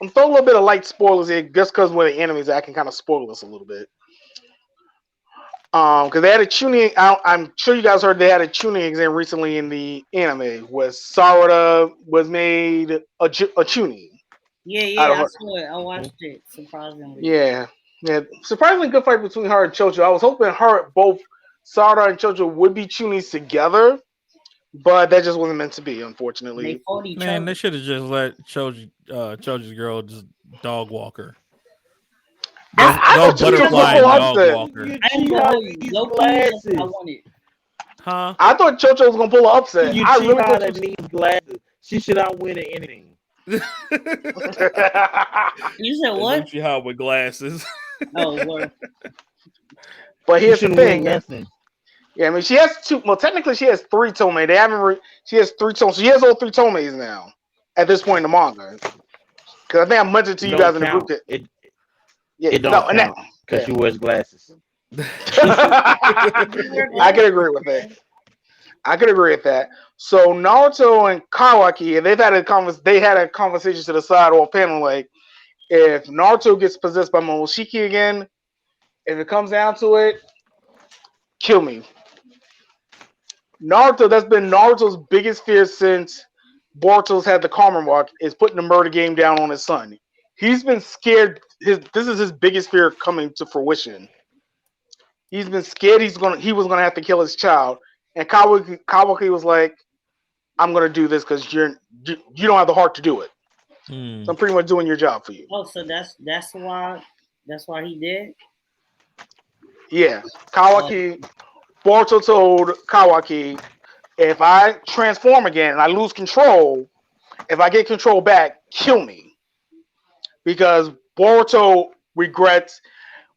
I'm throwing a little bit of light spoilers here, just because where the anime is, I can kind of spoil this a little bit. Because they had a tuning. I'm sure you guys heard they had a tuning exam recently in the anime, where Sarada was made a tuning. Yeah, I saw it. I watched it. Surprisingly. Yeah. Surprisingly good fight between her and Chocho. I was hoping both Sarada and Chocho would be tunies together, but that just wasn't meant to be, unfortunately. They fought each Man, other. they should have just let Choji's girl just dog walk her. I Go butterfly and dog walk her. I didn't know glasses. I wanted. Huh? I thought Chocho was gonna pull an upset. You I really thought that needs glasses. She should not win at anything. You said what? She hot with glasses. Oh, well. But here's the thing. Nothing. Yeah, I mean, she has two. Well, technically, she has three Tomei. They haven't. She has three Tomei. So she has all three Tomeis now at this point in the manga. Because I think I mentioned to you guys in the group that it don't count because she wears glasses. I can agree with that. So Naruto and Kawaki, they had a conversation to the side or panel like, if Naruto gets possessed by Momoshiki again, if it comes down to it, kill me. That's been Naruto's biggest fear since Boruto's had the karma mark, is putting the murder game down on his son. He's been scared. This is his biggest fear coming to fruition. He's been scared he was gonna have to kill his child. And Kawaki was like, I'm gonna do this because you don't have the heart to do it. So I'm pretty much doing your job for you. Oh, so that's why he did? Yeah. Boruto told Kawaki, if I transform again and I lose control, if I get control back, kill me. Because Boruto regrets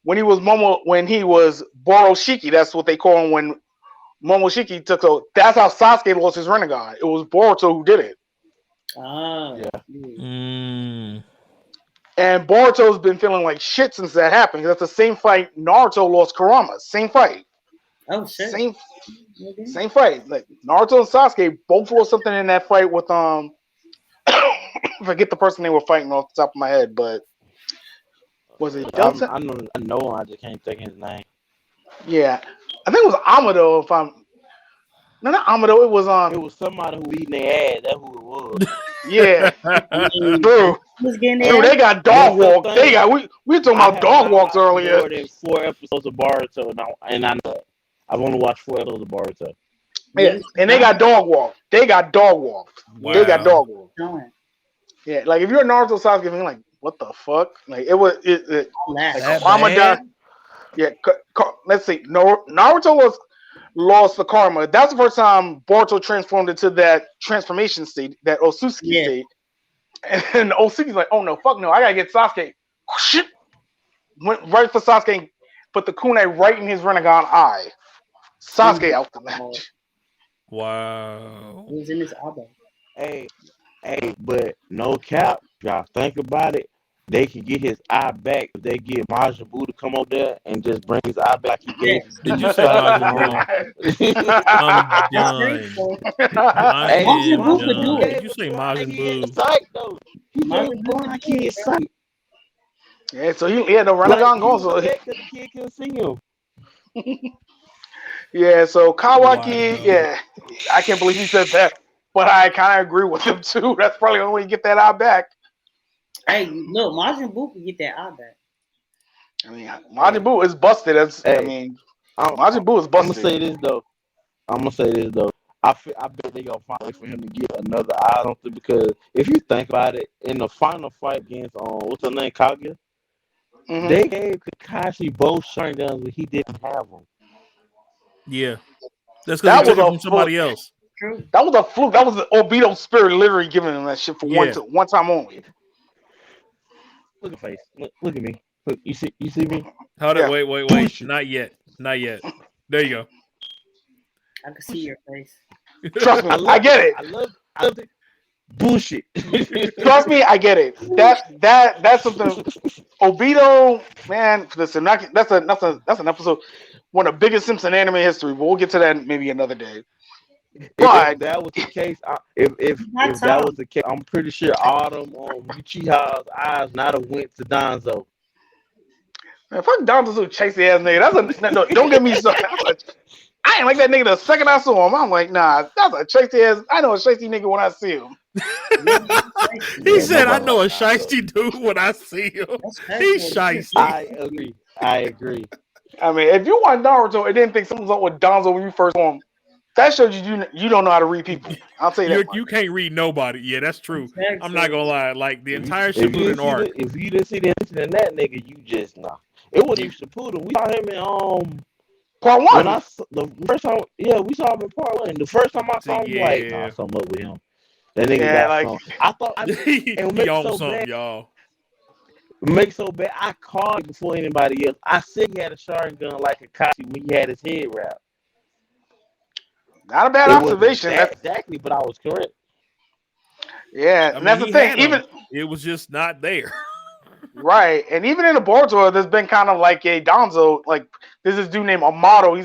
when he was Boroshiki, that's what they call him when Momoshiki took over. That's how Sasuke lost his Rinnegan. It was Boruto who did it. And Boruto's been feeling like shit since that happened. That's the same fight Naruto lost Kurama. Same fight. Oh shit. Same fight. Like Naruto and Sasuke both lost something in that fight with forget the person they were fighting off the top of my head, but was it Delta? I know. I just can't think of his name. Yeah, I think it was Amado. Not Amado. It was It was somebody who eating their ass. That's who it was. Yeah, true. They got dog walk. We were talking about dog walks earlier. More than 4 episodes of Boruto now, and I know I've only watched 4 episodes of Boruto. Yeah, and they got dog walk. They got dog walk. Wow. They got dog walk. Yeah, like if you're a Naruto Sasuke, you're like, what the fuck? Like it was Ramadan. Yeah, let's see. Naruto lost the karma. That's the first time Boruto transformed into that transformation state, that Otsutsuki state. And Otsutsuki's like, oh no, fuck no, I gotta get Sasuke. Went right for Sasuke and put the kunai right in his Rinnegan eye. Sasuke out the match. Wow. It was in his elbow. Hey, but no cap, y'all think about it. They can get his eye back if they get Majin Buu to come up there and just bring his eye back. He gave. Did you say Majin Buu? I'm done. Did you say Majin Buu? Sight though. Majin Buu, I can't sight. Yeah, so he had no Rinnegan going. So the kid can see him. Yeah, so Kawaki, Wow. yeah, I can't believe he said that, but I kind of agree with him too. That's probably the only way you get that eye back. Hey, look, Majin Buu can get that eye back. I mean, Majin Buu is busted. I Hey, mean, I'm, Majin Buu is I'm gonna busted. say this though. I bet they gonna find a way for him to get another eye on something because if you think about it, in the final fight against what's her name, Kaguya, Hmm. they gave Kakashi both Sharingans, but he didn't have them. Yeah. That's because he That was took it a from somebody else. True. that was a fluke. That was the Obito spirit literally giving him that shit for Yeah. one time only. Look at face. Look at me. Look, you see me? Hold it. Yeah, Wait. Bullshit. Not yet. There you go. I can see your face. trust me, I I love get it. I love it. Bullshit. Trust me, I get it. That's something. Obito, man, listen, that's an episode, one of the biggest Simpson anime history. But we'll get to that maybe another day. If But that was the case, if that was Time. the case, I'm pretty sure all them Uchiha's eyes not have went to Danzo. man, fuck Donaldson chase the ass nigga. No, don't get me started. I ain't like that nigga the second I saw him. I'm like, nah, that's a chasey ass. I know a chasey nigga when I see him. He Yeah, said, "I nobody know a like Danzo. shiesty dude when I see him." That's He's crazy. shiesty. I agree. I mean, if you want Naruto and didn't think something was up with Donzo when you first saw him, that shows you don't know how to read people. I'll tell you that much. You can't read nobody. Yeah, that's true. I'm not gonna lie. Like the entire If you Shippuden arc. if you didn't see the incident in that nigga, you just nah. It wasn't even Shippuden. We saw him in Part when one. the first time, yeah, we saw him in part one. The first time I saw him, like, nah, Yeah, something up with him. That nigga Yeah, got like some. I thought I he and what on something, y'all. makes so bad. I called it before anybody else. I said he had a shotgun like Akashi when he had his head wrapped. not a bad It wasn't observation. that exactly, but I was correct. Yeah, I and mean, that's the he thing. had Even them. It was just not there. right, and even in the Boruto, there's been kind of like a Donzo. Like there's this dude named Amato.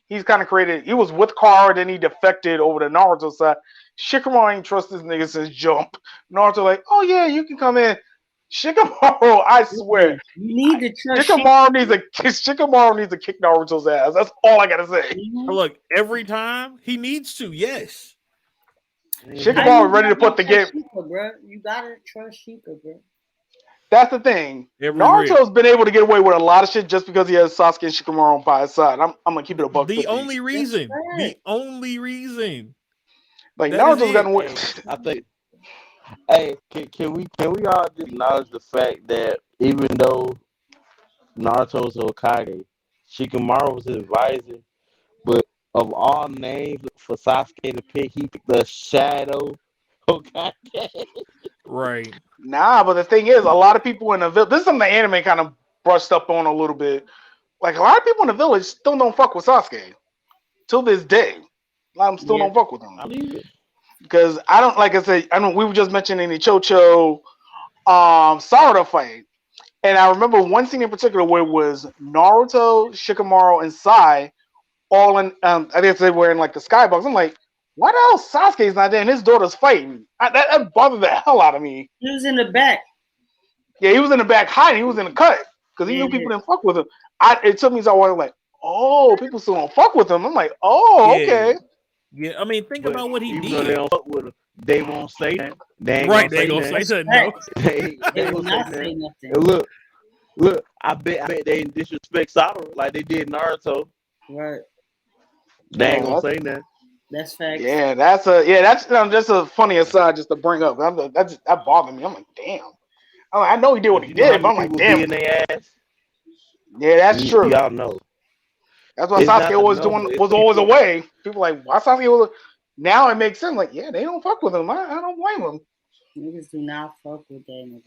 He's kind of created. He was with Kara, then he defected over to Naruto side. Shikamaru ain't trust this nigga since jump. Naruto like, oh yeah, you can come in. Shikamaru, I swear, You need to trust Shikamaru needs to kick Naruto's ass. That's all I gotta say. Look, every time he needs to. Yes. Shikamaru ready to put the game. Sheikah, bro. You gotta trust Sheikah, bro. That's the thing. Every rip. Naruto's been able to get away with a lot of shit just because he has Sasuke and Shikamaru by his side. I'm gonna keep it above The 50. only reason. right. The only reason. Like That is Naruto's it. gotten away. I think. Hey, can we all just acknowledge the fact that even though Naruto's Hokage, Shikamaru was his advisor, but of all names for Sasuke to pick, he picked the Shadow Hokage. Right. Nah, but the thing is, a lot of people in the village. This is something the anime kind of brushed up on a little bit. Like a lot of people in the village still don't fuck with Sasuke till this day. A lot of them still don't fuck with him I believe it. because I don't. Like I said, I mean, we were just mentioning the Chocho Sarada fight. And I remember one scene in particular where it was Naruto, Shikamaru, and Sai all in. I guess they were in like the skybox. I'm like, why the hell Sasuke's not there and his daughter's fighting? That bothered the hell out of me. He was in the back. Yeah, he was in the back hiding. He was in the cut because he knew people didn't fuck with him. It took me so I was like, oh, people still don't fuck with him. I'm like, oh, Yeah. okay. Yeah. I mean, think But about what he even though they did. don't fuck with him, they won't say that. They ain't Right. gonna They gonna say say that. something. No. They They will gonna not say say that. nothing. And look, I bet they ain't disrespect Sakura like they did Naruto. Right. They ain't Yeah, gonna say that. That's facts. Yeah, that's just a funny aside just to bring up. That bothered me. I'm like, damn. I know he did what he You know how did, but many I'm like, people be in damn. their ass? Yeah, that's true. Y'all know. That's why It's not Sasuke the was number. It's always people. away. People like, why Sasuke was? Now it makes sense. Like, yeah, they don't fuck with him. I don't blame them. Niggas do not fuck with that nigga.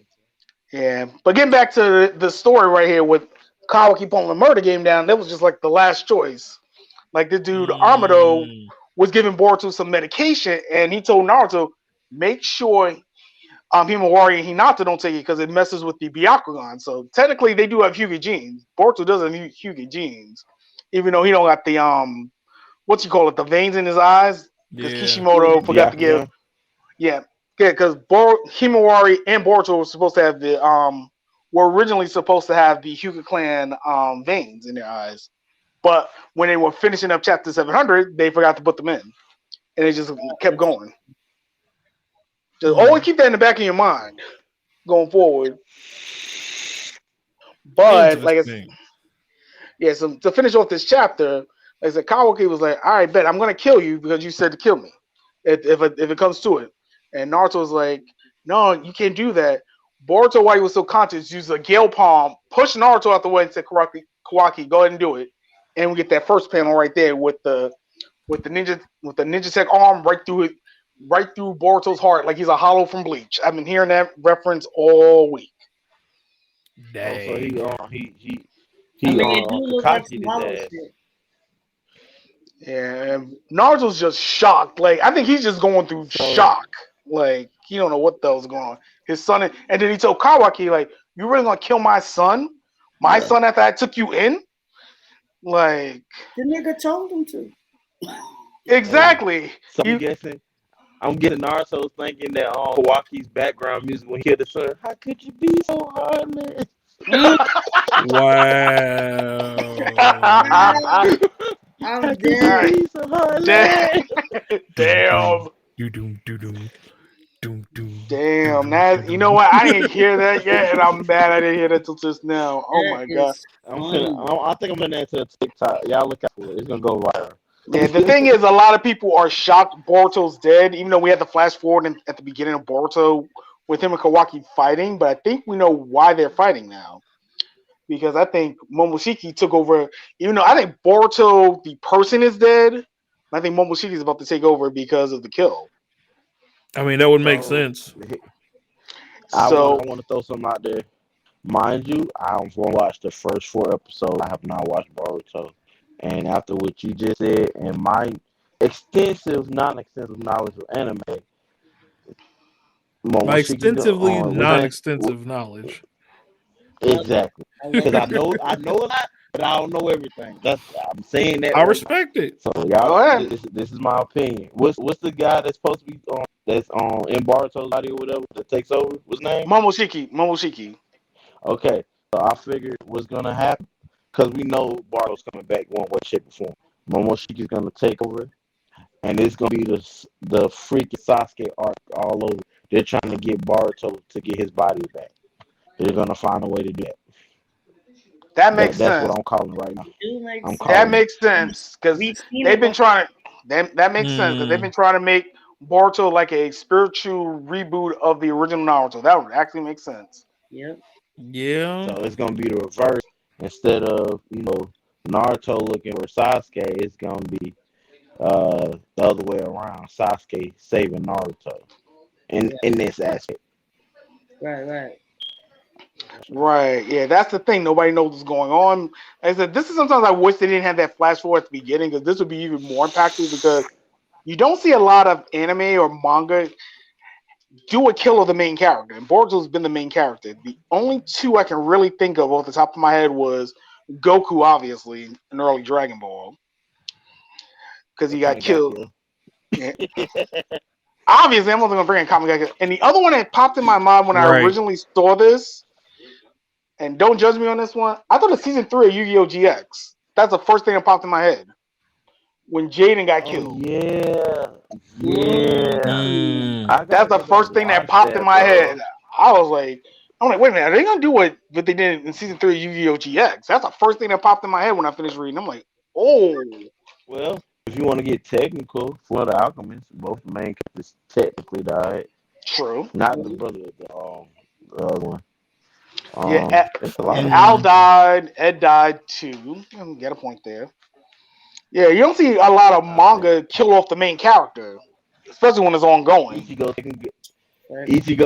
Yeah, but getting back to the story right here with Kawaki pulling the murder game down, that was just like the last choice. Like the dude Armado was giving Boruto some medication, and he told Naruto, make sure Himawari and Hinata don't take it because it messes with the Byakugan. So technically, they do have Hyuga genes. Boruto doesn't have Hyuga genes, even though he don't got the what you call it, the veins in his eyes. Because Yeah. Kishimoto forgot to give. Yeah, because Himawari and Boruto were supposed to have were originally supposed to have the Hyuga clan veins in their eyes, But when they were finishing up chapter 700, they forgot to put them in, and they just kept going. Just always keep that in the back of your mind going forward. But like, so to finish off this chapter, like I said, Kawaki was like, "All right, bet I'm gonna kill you because you said to kill me, if it comes to it." And Naruto was like, "No, you can't do that." Boruto, while he was still conscious, used a Gale Palm, pushed Naruto out the way, and said, "Kawaki, go ahead and do it." And we get that first panel right there with the ninja tech arm right through Boruto's heart, like he's a hollow from Bleach. I've been hearing that reference all week. Dang. So he it do look like some Kakashi hollow did that. shit. Yeah, and Naruto's just shocked. Like, I think he's just going through shock. Like, he don't know what the hell's going on. His son, and then he told Kawaki, like, "You really gonna kill my son? My son after I took you in?" Like, the nigga told him to. Exactly. So I'm guessing Naruto's thinking that Kawaki's background music when he killed the son. How could you be so heartless? Wow. I'm dead. Damn. Damn. That, you know what? I didn't hear that yet, and I'm mad I didn't hear that till just now. Oh my god. I think I'm gonna enter TikTok. Y'all look out for it. It's gonna go viral. Yeah, the thing is, a lot of people are shocked Boruto's dead, even though we had the flash forward at the beginning of Boruto with him and Kawaki fighting. But I think we know why they're fighting now. Because I think Momoshiki took over, even though I think Boruto, the person, is dead. I think Momoshiki is about to take over because of the kill. I mean, that would make sense. I want to throw something out there. Mind you, I've watched the first 4 episodes. I have not watched Boruto. And after what you just said, and my non-extensive knowledge of anime, My extensively non-extensive knowledge. Exactly. Because I know a lot, but I don't know everything. I'm saying that. I respect it. So y'all, this is my opinion. What's the guy that's supposed to be that's in Boruto's body or whatever that takes over? What's his name? Momoshiki. Okay, so I figured what's gonna happen because we know Boruto's coming back one way, shape, or form. Momoshiki's gonna take over, and it's gonna be the freaking Sasuke arc all over. They're trying to get Boruto to get his body back. They're gonna find a way to do that. That makes sense. That's what I'm calling right now. That makes sense because they've been trying to. That makes sense because they've been trying to make Boruto like a spiritual reboot of the original Naruto. That would actually make sense. Yep. Yeah. So it's gonna be the reverse. Instead of Naruto looking for Sasuke, it's gonna be the other way around. Sasuke saving Naruto in this aspect. Right, yeah, that's the thing. Nobody knows what's going on. Like I said, this is sometimes I wish they didn't have that flash forward at the beginning because this would be even more impactful because you don't see a lot of anime or manga do a kill of the main character. And Boruto's been the main character. The only 2 I can really think of off the top of my head was Goku, obviously, in early Dragon Ball. Because he got killed. Yeah. Obviously, I'm not going to bring in Kamigawa. And the other one that popped in my mind when I originally saw this, and don't judge me on this one, I thought of season 3 of Yu-Gi-Oh! GX. That's the first thing that popped in my head. When Jaden got killed. That's the first thing that popped in my head. I'm like, wait a minute, are they going to do what they did in season 3 of Yu-Gi-Oh! GX? That's the first thing that popped in my head when I finished reading. I'm like, oh. Well, if you want to get technical, for the Alchemists, both the main characters technically died. True. Not the brother of the other one. And Al died. Ed died too. Get a point there. Yeah, you don't see a lot of manga kill off the main character, especially when it's ongoing. Ichigo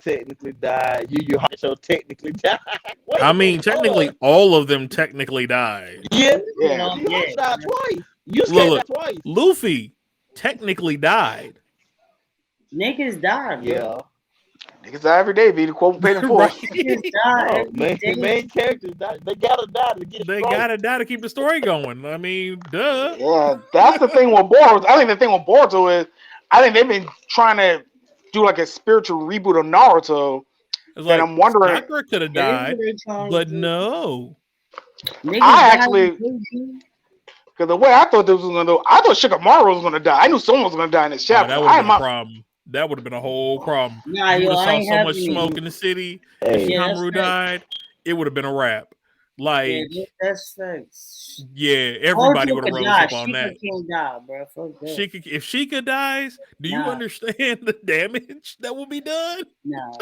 technically died. Yu Yu Hakusho technically died. I mean, technically, all of them technically died. Yeah. Died twice. Look, twice. Luffy technically died. Niggas died. Yeah. Niggas die every day, be the quote paid in full. Main characters die. They gotta die to get. They gotta die to keep the story going. I mean, duh. Yeah, that's the thing with Boruto. I think the thing with Boruto is, I think they've been trying to do like a spiritual reboot of Naruto. It's like, and I'm wondering, Sakura could have died, but no. I actually, Because the way I thought this was gonna do, I thought Shikamaru was gonna die. I knew someone was gonna die in this Oh, chapter. that would have been a problem. That would have been a whole problem. Nah, You yo, would have I saw ain't so much having smoke it. in the city. Hey, If Yeah, that's Shikamaru right. died, it would have been a wrap. Yeah, Like, that's facts. yeah, everybody Boruto would have could rose die. up on Sheikah that. can't die, bro. Fuck that. If Sheikah dies, do you Nah. understand the damage that will be done? Nah.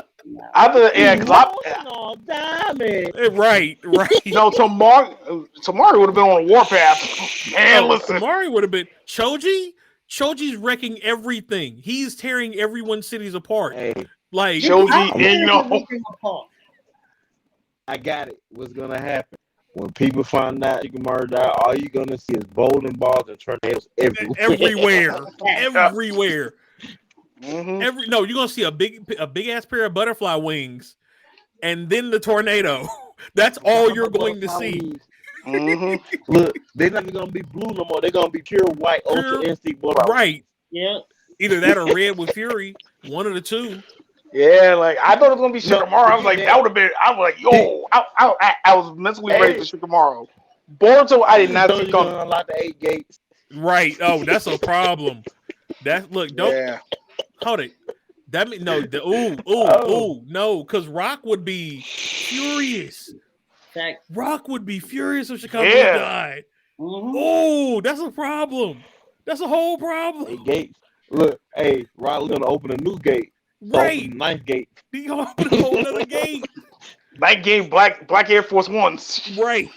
I thought, yeah, because emotional damage. Right. no, Tamari would have been on a warpath. Man, listen. Tamari would have been Choji's wrecking everything. He's tearing everyone's cities apart. Hey, Like Choji, I'm you know. everything apart. I got it. What's gonna happen when people find out Shikamaru died? All you're gonna see is bowling balls and tornadoes everywhere. everywhere. Mm-hmm. You're gonna see a big ass pair of butterfly wings, and then the tornado. That's all you're going to see. Mm-hmm. Look, they're not even gonna be blue no more. They're gonna be pure white, ultra instinct butterfly. Right. Yeah. Either that or red with Fury. One of the two. Yeah, like I thought it was gonna be Shikamaru. I was like, that would have been. I was like, yo, I was mentally ready for Shikamaru. Boruto, I did not see coming. Unlock the 8 gates. Right. Oh, that's a problem. Don't hold it. That mean no. No, because Rock would be furious. Rock would be furious if Shikamaru died. Mm-hmm. Oh, that's a problem. That's a whole problem. 8 gates. Look, hey, Rock's gonna open a new gate. Right. Ninth gate. He gonna open a whole other gate. Night game, Black Air Force Ones. Right.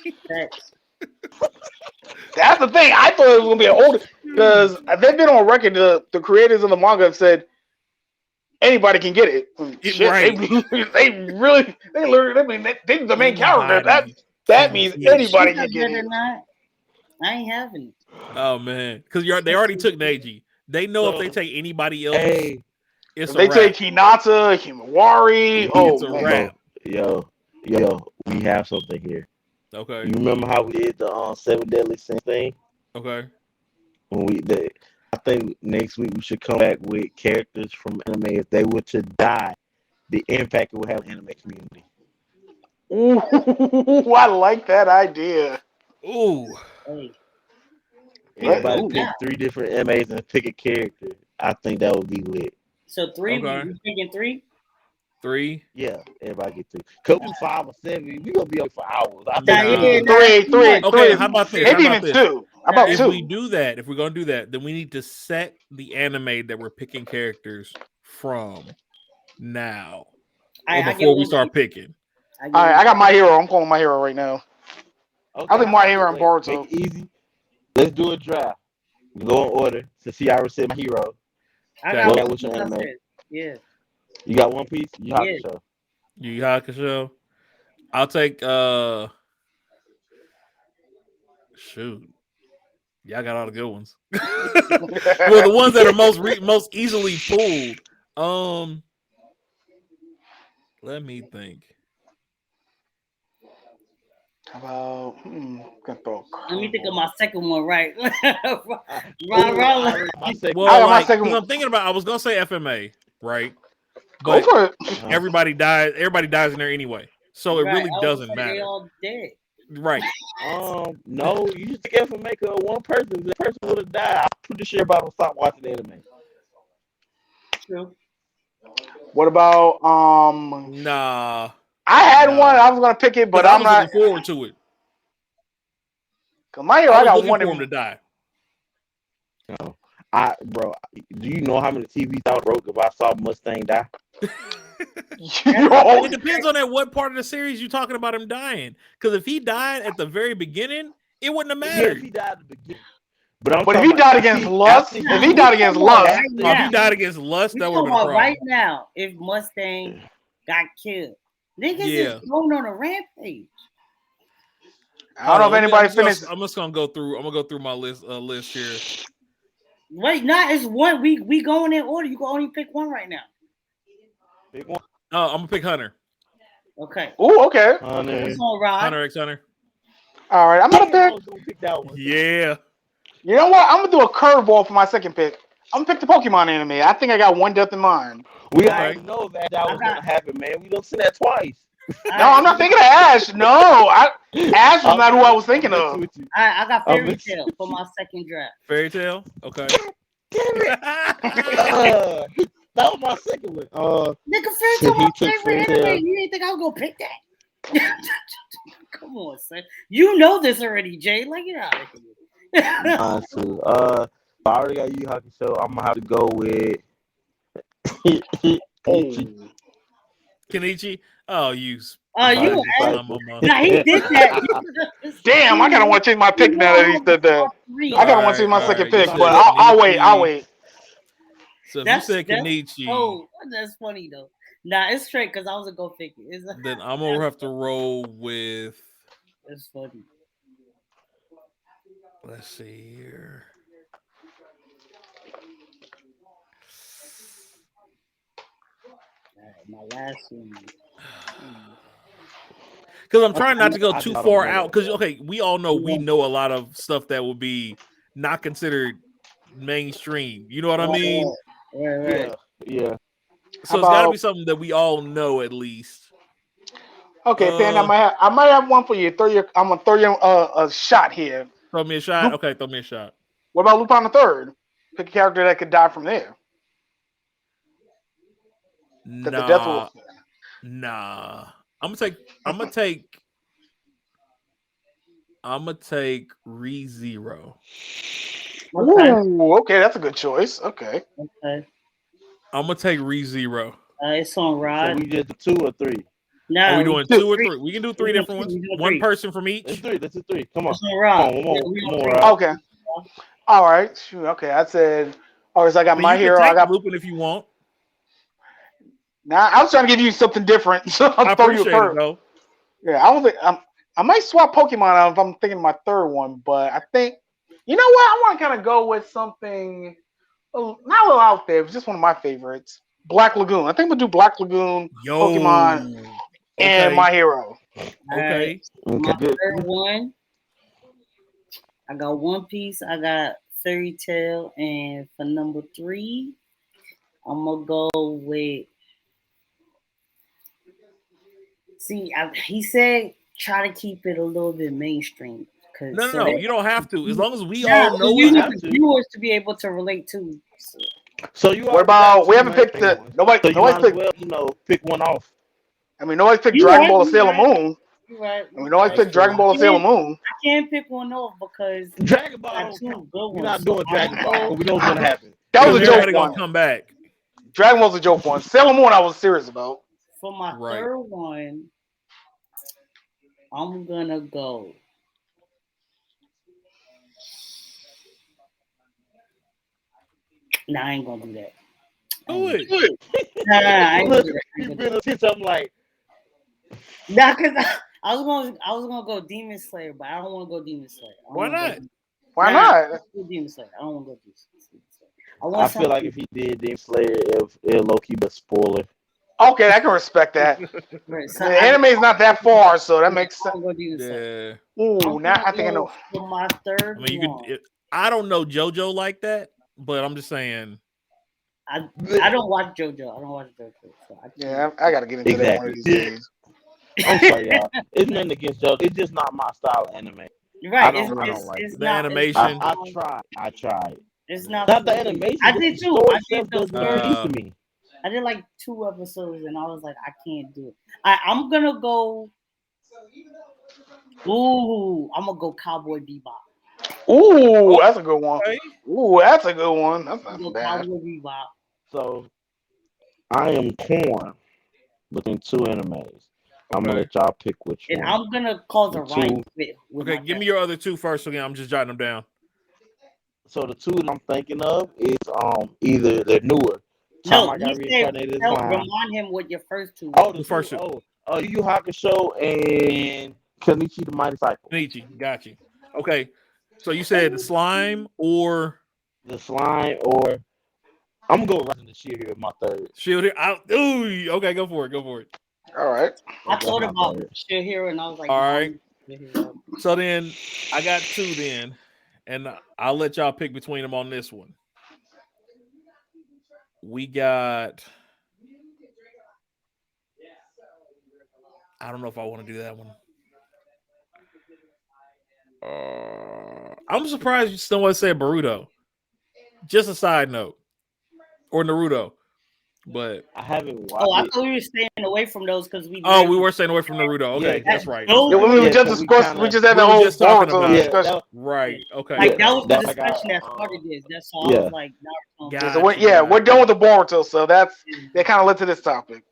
That's the thing. I thought it was gonna be an older because they've been on record. The creators of the manga have said anybody can get it. Shit, right. They learned. I mean, they're the main character. That means anybody can get it. I ain't having it. Oh man, because they already took Neji. They know if they take anybody else, it's if they take Hinata, Himawari. It's a wrap. Yo, we have something here. Okay. You remember how we did the 7 Deadly Sins thing? Okay. I think next week we should come back with characters from anime. If they were to die, the impact it would have on the anime community. Ooh, I like that idea. Ooh. Hey. Everybody pick 3 different animes and pick a character. I think that would be lit. So 3, you thinking 3? 3? Yeah, everybody get 3. Couple 5 or 7, we gonna be up for hours. I think 3. Okay, how about this? Maybe even 2. How about 2? If we do that, if we're gonna do that, then we need to set the anime that we're picking characters from now. Before we start picking. All right, I got My Hero. I'm calling My Hero right now. Okay, I think My Hero and Boruto. Make it easy. Let's do a draft. We go in order. Since he already said My Hero. I got what's your anime? Yeah. You got One Piece? Yu Hakusho. Yu Hakusho. I'll take shoot. Y'all got all the good ones. Well, the ones that are most easily pulled. Let me think. How about let me think of my second one, right? Well, I'm thinking about. I was gonna say FMA, right? But go for it. Everybody dies. Everybody dies in there anyway, so it really doesn't matter. They all dead. Right. No, you just get for make one person. The person would have died. I'm pretty sure everybody will stop watching the anime. True. What about Nah. I had one. I was gonna pick it, but I'm not looking forward to it. Cause My Hero, I got one for him to die. No, do you know how many TVs I broke if I saw Mustang die? It depends on at what part of the series you're talking about him dying. Because if he died at the very beginning, it wouldn't have mattered. Yeah, if he died at the beginning. But if he died against Lust, that would be a problem. Right now, if Mustang got killed, niggas is going on a rampage. I don't know if anybody finished. I'm just gonna go through. I'm gonna go through my list here. Wait, it's one. We going in order. You can only pick one right now. Pick one. I'm gonna pick Hunter. Okay. Oh, okay. Hunter x Hunter. All right, I'm gonna pick that one. Yeah. You know what? I'm gonna do a curveball for my second pick. I'm gonna pick the Pokemon anime. I think I got one death in mind. We already know that was gonna happen, man. We don't see that twice. No, I'm not thinking of Ash. No, Ash was not who I was thinking of. I got I'm Fairy mixing Tail for my second draft. Fairy Tale. Okay. Damn it! That was my second one. Nigga, Fairy So Tail he my took favorite Fairy Tail. anime. You didn't think I was gonna pick that? Come on, son. You know this already, Jay. Like, get out of here. Mine too. I already got Yu Hockey Show. I'm gonna have to go with Kenichi. Kenichi. Oh, you. You Disciple. son of a- Now he did that. Damn, I kind of want to change my pick now that he said that. I kind of want to change my second Alright, pick, you but said I'll wait. I'll Kenichi. wait. So if you said Kenichi, Oh, that's funny though. Nah, it's straight because I was gonna go pick it. then I'm gonna have to roll with. It's funny. Let's see here. All right, my last one. Because I'm trying not to go I too thought far about out. it. Because okay, we all know we know a lot of stuff that will be not considered mainstream. You know what I mean? Right. Yeah. So it's got to be something that we all know at least. Okay, Pan, I might have one for you. I'm gonna throw you a shot here. Throw me a shot. Okay, throw me a shot. What about Lupin the Third? Pick a character that could die from there. That the death will. Nah. I'm gonna take ReZero. Ooh, okay, that's a good choice. Okay. Okay. I'm gonna take ReZero. It's on So Rod. we did 2 or 3. No, Are we doing 2 or 3? We can do 3 different ones. We do One three. person from That's each. 3. That's a 3. Come on. It's on Rod. Come on, one We more, on Rod. Okay. All right. Shoot. Okay. I said. All right. So I got My you Hero. can take I got Lupin if you want. Now I was trying to give you something different, so I I'll throw you a appreciate it curve. though. Yeah, I don't think I might swap Pokemon out if I'm thinking of my third one, but I think you know what? I want to kind of go with something not a little out there. It's just one of my favorites, Black Lagoon. I think we'll do Black Lagoon, Pokemon, and My Hero. Okay. My third one. I got One Piece. I got Fairy Tail, and for number 3, I'm gonna go with. See, he said try to keep it a little bit mainstream. No, you don't have to. As long as we Nah, all know you it. need the viewers to be able to relate to. So you What about we haven't picked the nobody? So you Nobody's might picked. as well, pick one off. I mean, nobody's picked You Dragon right, Ball or you Sailor right. Moon. You're right. I mean, nobody's picked Dragon Ball or Sailor Moon. I can't pick one off because Dragon Ball I got don't two count. good We're ones. not doing Dragon Ball, but we know what's gonna happen. That was a Everybody joke gonna one. come back. Dragon Ball's a joke one. Sailor Moon, I was serious about. For my third one, I'm gonna go. Nah, I ain't gonna do that. Do it. Nah, I ain't gonna do that. You been a pitch. I'm like, Nah, cause I was gonna go Demon Slayer, but I don't want to go Demon Slayer. Why not? Why not? Demon Slayer. I don't want to go Demon Slayer. I feel like if he did Demon Slayer, it'll low key, but spoiler. Okay, I can respect that. The anime is not that far, so that makes sense. Yeah. Ooh, now I think I know. For my third I mean, one, I don't know JoJo like that, but I'm just saying. I don't watch JoJo. I don't watch JoJo. So I gotta get into that one of these days. I'm sorry, y'all. It's nothing against JoJo. It's just not my style of anime. Right. I don't like it's the not, animation. I tried. It's not the animation. I did too. The I did the story to me. I did like 2 episodes, and I was like, I can't do it. I'm gonna go. Ooh, I'm gonna go Cowboy Bebop. Ooh, that's a good one. Ooh, that's a good one. That's not bad. Cowboy Bebop. So I am torn between 2 animes. I'm gonna let y'all pick which one. And I'm gonna cause a riot fit. Okay, give me your other 2 first. Again, I'm just jotting them down. So the 2 that I'm thinking of is either they're newer. No, remind him what your first 2. Oh, the first 2. Yu Hakusho and Kenichi the Mighty Cycle. Kenichi, got you. Okay, so you said the slime or I'm gonna go right in the shield here with my third. Shield here. Ooh, okay, go for it. All right. I thought about Shield Hero, and I was like, all right. So then I got 2 then, and I'll let y'all pick between them on this one. We got I don't know if I want to do that one. I'm surprised you still want to say Boruto. Just a side note, or Naruto, but I haven't Oh, I watched it. thought we were staying away from those because we. we were staying away from Naruto. Okay, Yeah, that's right. those- Yeah, we Yeah, just so we discussed. We kinda- just had we that were whole just talking Boruto about it. discussion. Right. Okay. Like Yeah, that was the that's like discussion that our, started this. That's all. I yeah. was like, Naruto. Got So we're, you, got we're you. done with the Boruto. So that kind of led to this topic.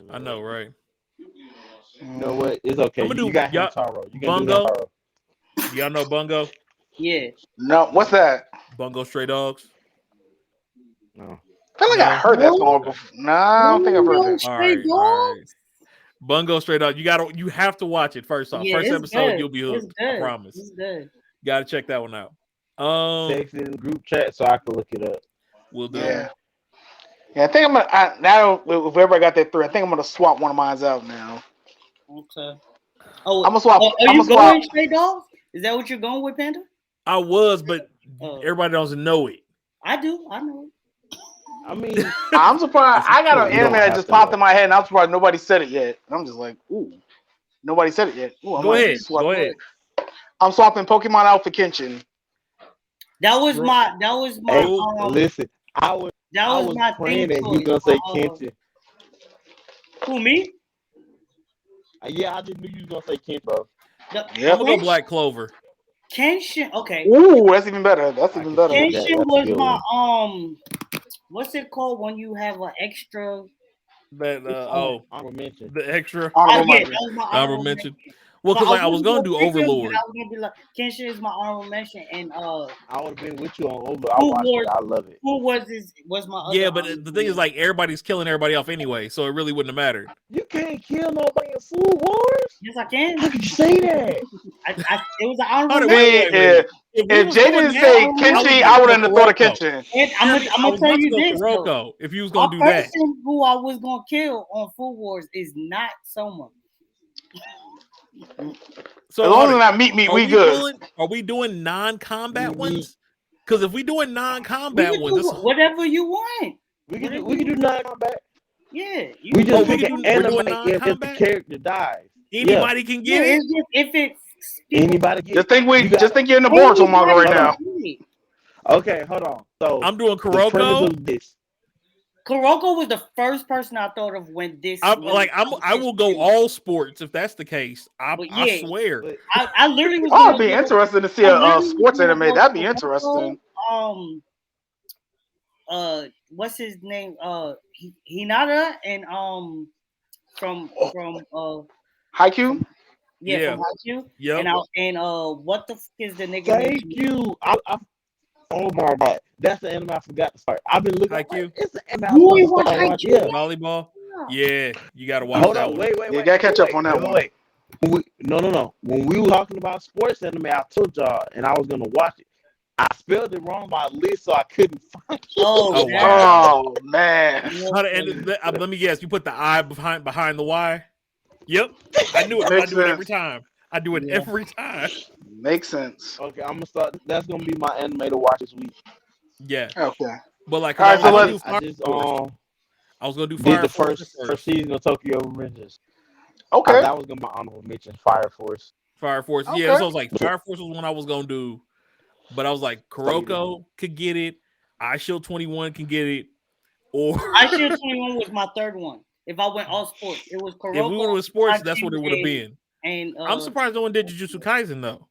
I know, right? You know what? It's okay. I'm gonna You do got y'all, Hamtaro. You can do Bungo. Hamtaro. Y'all know Bungo? Yeah. No, what's that? Bungo Stray Dogs. No. I feel like I No. heard that somewhere before. Nah, I don't think I've heard that. All right, all right. Bungo Stray Dogs. You have to watch it first off. Yeah, First it's episode, good. you'll be It's hooked. good. I promise. It's good. Got to check that one out. Text in the group chat so I can look it up. We'll do. Yeah. Yeah, I think I'm gonna. Now, if everybody got that 3, I think I'm gonna swap one of mine out now. Okay. Oh, I'm gonna swap. Are I'm you gonna swap. going Stray Dogs? Is that what you're going with, Panda? I was, but Oh. everybody doesn't know it. I do. I know. I mean, I'm surprised. I got an You anime don't that have just to popped know. in my head, and I'm surprised nobody said it yet. And I'm just like, ooh, nobody said it yet. Ooh, I Go might ahead. swap Go it. ahead. I'm swapping Pokemon out for Kenshin. That was my. hey, listen, I was my praying thing that you gonna say Kenshin. Who, me? Yeah, I just knew you was gonna say Kenshin, bro. Yep. I'm gonna go Black Clover. Kenshin. Okay. Ooh, that's even better. That's I even can better. see that. Kenshin That's was good my one. What's it called when you have an extra? That Honorable mention. the extra Honorable Yeah, mention. that was my honorable mention. Well, because like I was gonna do Overlord. I was gonna be like, Kenshin is my honorable mention, and I would have been with you on Overlord. I Who watched was- it. I love it. who was my other Yeah, but honorable the thing is, mention? like, everybody's killing everybody off anyway, so it really wouldn't have mattered. You can't kill nobody in Food Wars. Yes, I can. How could you say that? It was an honorable Hold on, mention. wait. If Jay didn't say Kenshi, I would have thought of Kenshin. And I'm gonna tell you this though. Kuroko, if you was A gonna do that. person who I was gonna kill on Food Wars is not Soma. So As long as they're not meat, we good. Are we doing non-combat ones? Because if we doing non-combat ones, that's whatever you want. We can do non-combat. Yeah, We just we pick can an do- we're doing anime if the non-combat? character dies. Anybody can get it. It's just, if it's Anybody get Just think You got- you're in the Boruto manga right now. Okay, hold on. So I'm doing the premise Kuroko. of this. Kuroko was the first person I thought of when this. I will go all sports if that's the case. I swear. But I literally was. Oh, it'd be interesting to see a sports anime. That'd be interesting. What's his name? Hinata and from Haikyuu? Yeah. from Haikyuu. Yep. And what the fuck is the nigga? thank you. Oh my god, that's the anime I forgot to start. I've been looking. Haikyuu? Like, it's the anime You I ain't supposed to watch start watching. Haikyuu? Yeah. Volleyball. Yeah, you gotta watch Hold that on, one. wait. You gotta catch up on that one. Wait. No. When we were talking about sports anime, I told y'all, and I was gonna watch it. I spelled it wrong on my list, so I couldn't find it. Oh, wow. Oh man. Let me guess. You put the I behind the Y. Yep, I knew it. I Makes do it sense. every time. I do it every time. Makes sense. Okay, I'm gonna start. That's gonna be my anime to watch this week. Yeah, Okay. but like, All right, so I was gonna do did Fire the Force first season of Tokyo Revengers. Okay. That was gonna be my honorable mention. Fire Force. Fire Force. Okay. Yeah, so I was like, Fire Force was one I was gonna do, but I was like, Kuroko could get it. I Shield 21 can get it, or I Shield 21 was my third one. If I went all sports, it was Kuroko. if we went with sports, I that's what it would have been. And I'm surprised no one did Jujutsu Kaisen though.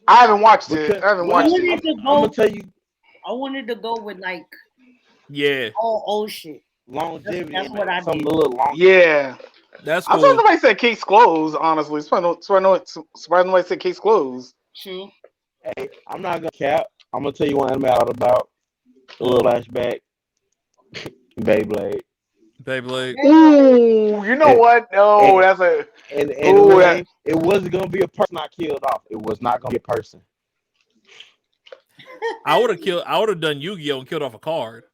I haven't watched it. I haven't watched it. I'm gonna tell you, I wanted to go with like Yeah, all old shit. longevity. That's what I Something did. a little long. Yeah. that's I'm cool. surprised nobody said case closed, honestly. Surprised nobody said case closed. True. Hey, I'm not gonna cap. I'm gonna tell you one anime out about a little flashback. Beyblade. Ooh, you know what? No, that's a. And Ooh, it wasn't gonna be a person I killed off. It was not gonna be a person. I would have done Yu-Gi-Oh and killed off a card.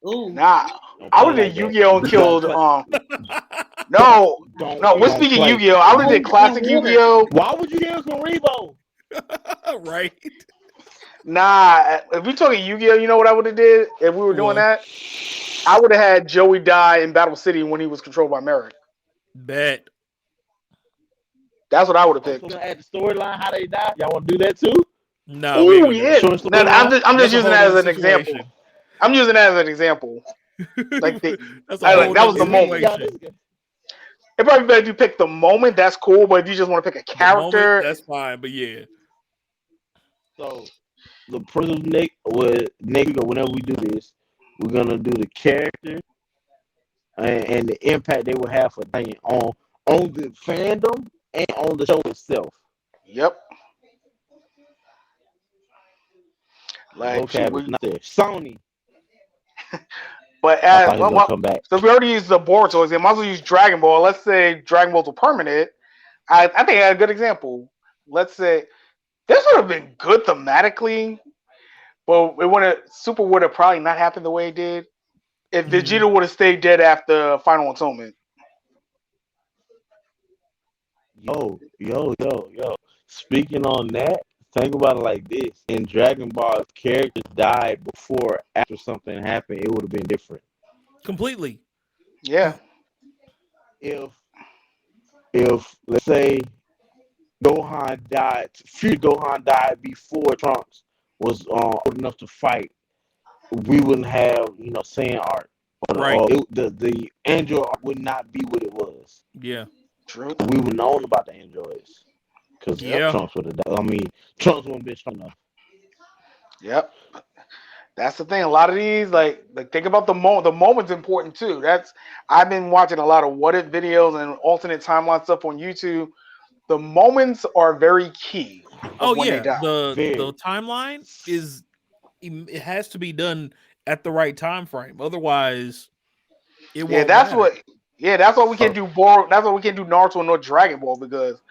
Ooh. Nah, Don't I play would have like did that. Yu-Gi-Oh and Don't killed play. no, Don't we're don't speaking play. Yu-Gi-Oh. I would have did Ice and classic water. Yu-Gi-Oh. Why would you kill Karibo? Right. Nah, if we talking Yu-Gi-Oh, you know what I would have did if we were doing What? that? I would have had Joey die in Battle City when he was controlled by Merrick. Bet. That's what I would have So picked. gonna add the storyline how they die. Y'all want to do that too? No, we ain't Oh gonna do yeah, that. Short no, storyline. I'm That's just a using whole that as nother an example. situation. I'm using that as an example. Like That's a whole that was nother the moment. situation. It probably better if you pick the moment. That's cool, but if you just want to pick a The moment, character, that's fine. But yeah, So the person Nick with Nick or whenever we do this, we're gonna do the character and the impact they will have for thing on the fandom and on the show itself. yep. Like, Okay, but not there. Sony. but I thought he was gonna come back. so we already used the Boruto example. Might as well use Dragon Ball. Let's say Dragon Balls were permanent. I think I had a good example. Let's say this would have been good thematically, but it would have Super would have probably not happened the way it did if Vegeta would have stayed dead after Final Atonement. Yo. Speaking on that, think about it like this: in Dragon Ball, if characters died before, or after something happened, it would have been different. completely. Yeah, If let's say future Gohan died before Trunks was old enough to fight, we wouldn't have Saiyan art, Right. or the android art would not be what it was. Yeah. true. We would known about the androids because Yeah. Trunks would have died. I mean, Trunks wouldn't been strong enough. Yep. That's the thing. A lot of these, like think about the moment. The moment's important too. I've been watching a lot of what if videos and alternate timeline stuff on YouTube. The moments are very key of when they die. The timeline is it has to be done at the right time frame. Otherwise, it won't That's matter. that's why we can't do That's why we can't do Naruto nor Dragon Ball, because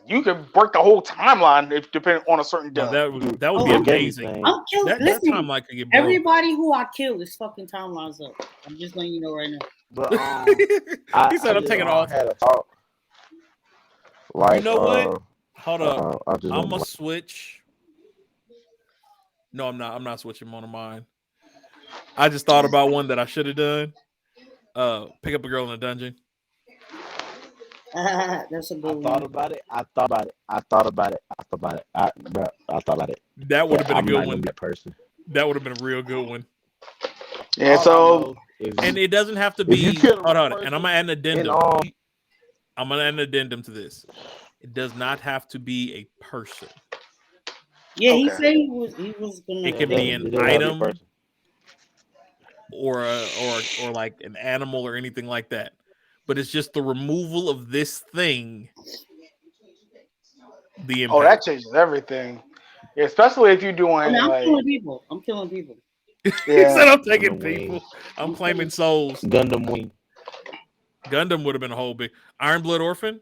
you can break the whole timeline if depending on a certain No, death. that would be amazing. I'm killing. That timeline could get broke. Everybody who I kill is fucking timelines up. I'm just letting you know right now. But he said, "I'm taking off." Had a thought. Like, you know what? Hold up. I'm gonna gonna switch. No, I'm not. I'm not switching one of mine. I just thought about one that I should have done. Pick up a girl in a dungeon. That's a good one. I thought about it. I thought about it. That would have been a I'm good not one. gonna be that person. That would have been a real good one. Yeah. So and it doesn't have to be. Hold on. And I'm gonna add an addendum. And, I'm gonna add an addendum to this. It does not have to be a person. Yeah, he said he was gonna. It could be an item, or like an animal or anything like that. But it's just the removal of this thing. The impact. that changes everything. Yeah, especially if you're doing. I'm killing people. I'm killing people. Yeah. He said I'm taking people. I'm claiming souls. Gundam Wing. Gundam would have been a whole big Iron Blood Orphan.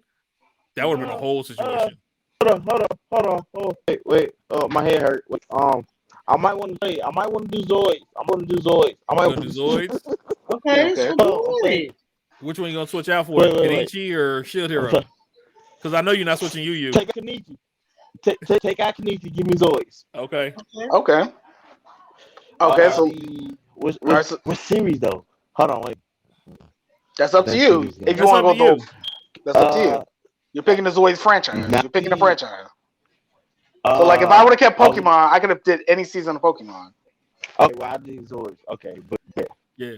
That would have been a whole situation. Hold on. Oh, wait. Oh, my head hurt. Wait, I might want to do Zoids. I might want to do Zoids. Okay. So which one you gonna switch out for? Kenichi or Shield Hero? Because I know you're not switching Yu. Take out Kenichi. Take out Kenichi. Give me Zoids. Okay. So what series though? Hold on, wait. That's up to you. If you want to go those, that's up to you. You're picking the Zoids franchise. You're picking the franchise. So, like, if I would have kept Pokemon, I could have did any season of Pokemon. Okay, well, I did Zoids. Okay, but yeah.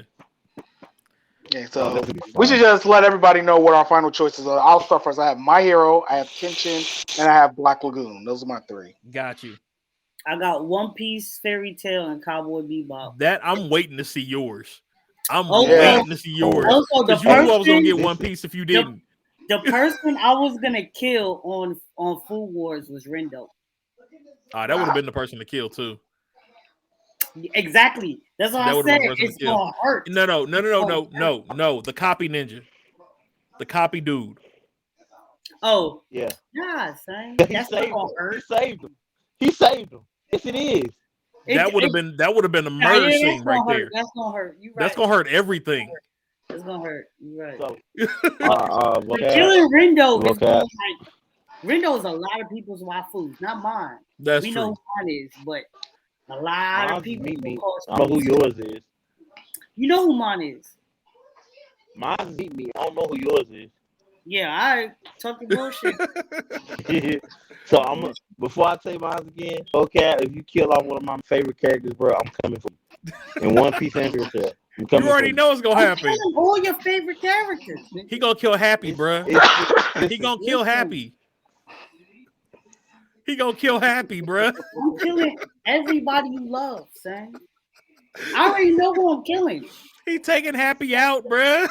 Yeah, so we should just let everybody know what our final choices are. I'll start first. I have My Hero, I have Kenshin, and I have Black Lagoon. Those are my three. Got you. I got One Piece, Fairy Tail, and Cowboy Bebop. That I'm waiting to see yours. I'm waiting to see yours. Because you knew I was gonna get One Piece if you didn't. The person I was gonna kill on Food Wars was Rendo. That would have been the person to kill too. Exactly. That's what I said. It's gonna hurt. No. The copy ninja. The copy dude. Oh. Yeah. Yeah, son. That's not gonna hurt. He saved him. Yes, it is. That would have been a murder scene right there. That's gonna hurt. You right. That's gonna hurt everything. It's gonna hurt. You right. So, Killing Rindo is going like Rindo is a lot of people's waifu, not mine. That's we true. know who mine is, but a lot of people. I know who yours is. You know who mine is. Mine's beat me. I don't know who yours is. Yeah, I talk the bullshit. So before I say mine again, okay, if you kill off one of my favorite characters, bro, I'm coming for you. In One Piece and Fairytale. You already know it's gonna happen. All your favorite characters. He gonna kill Happy, bro. He gonna kill Happy. He gonna kill Happy, bro. I'm killing everybody you love, son. I already know who I'm killing. He taking Happy out, bro.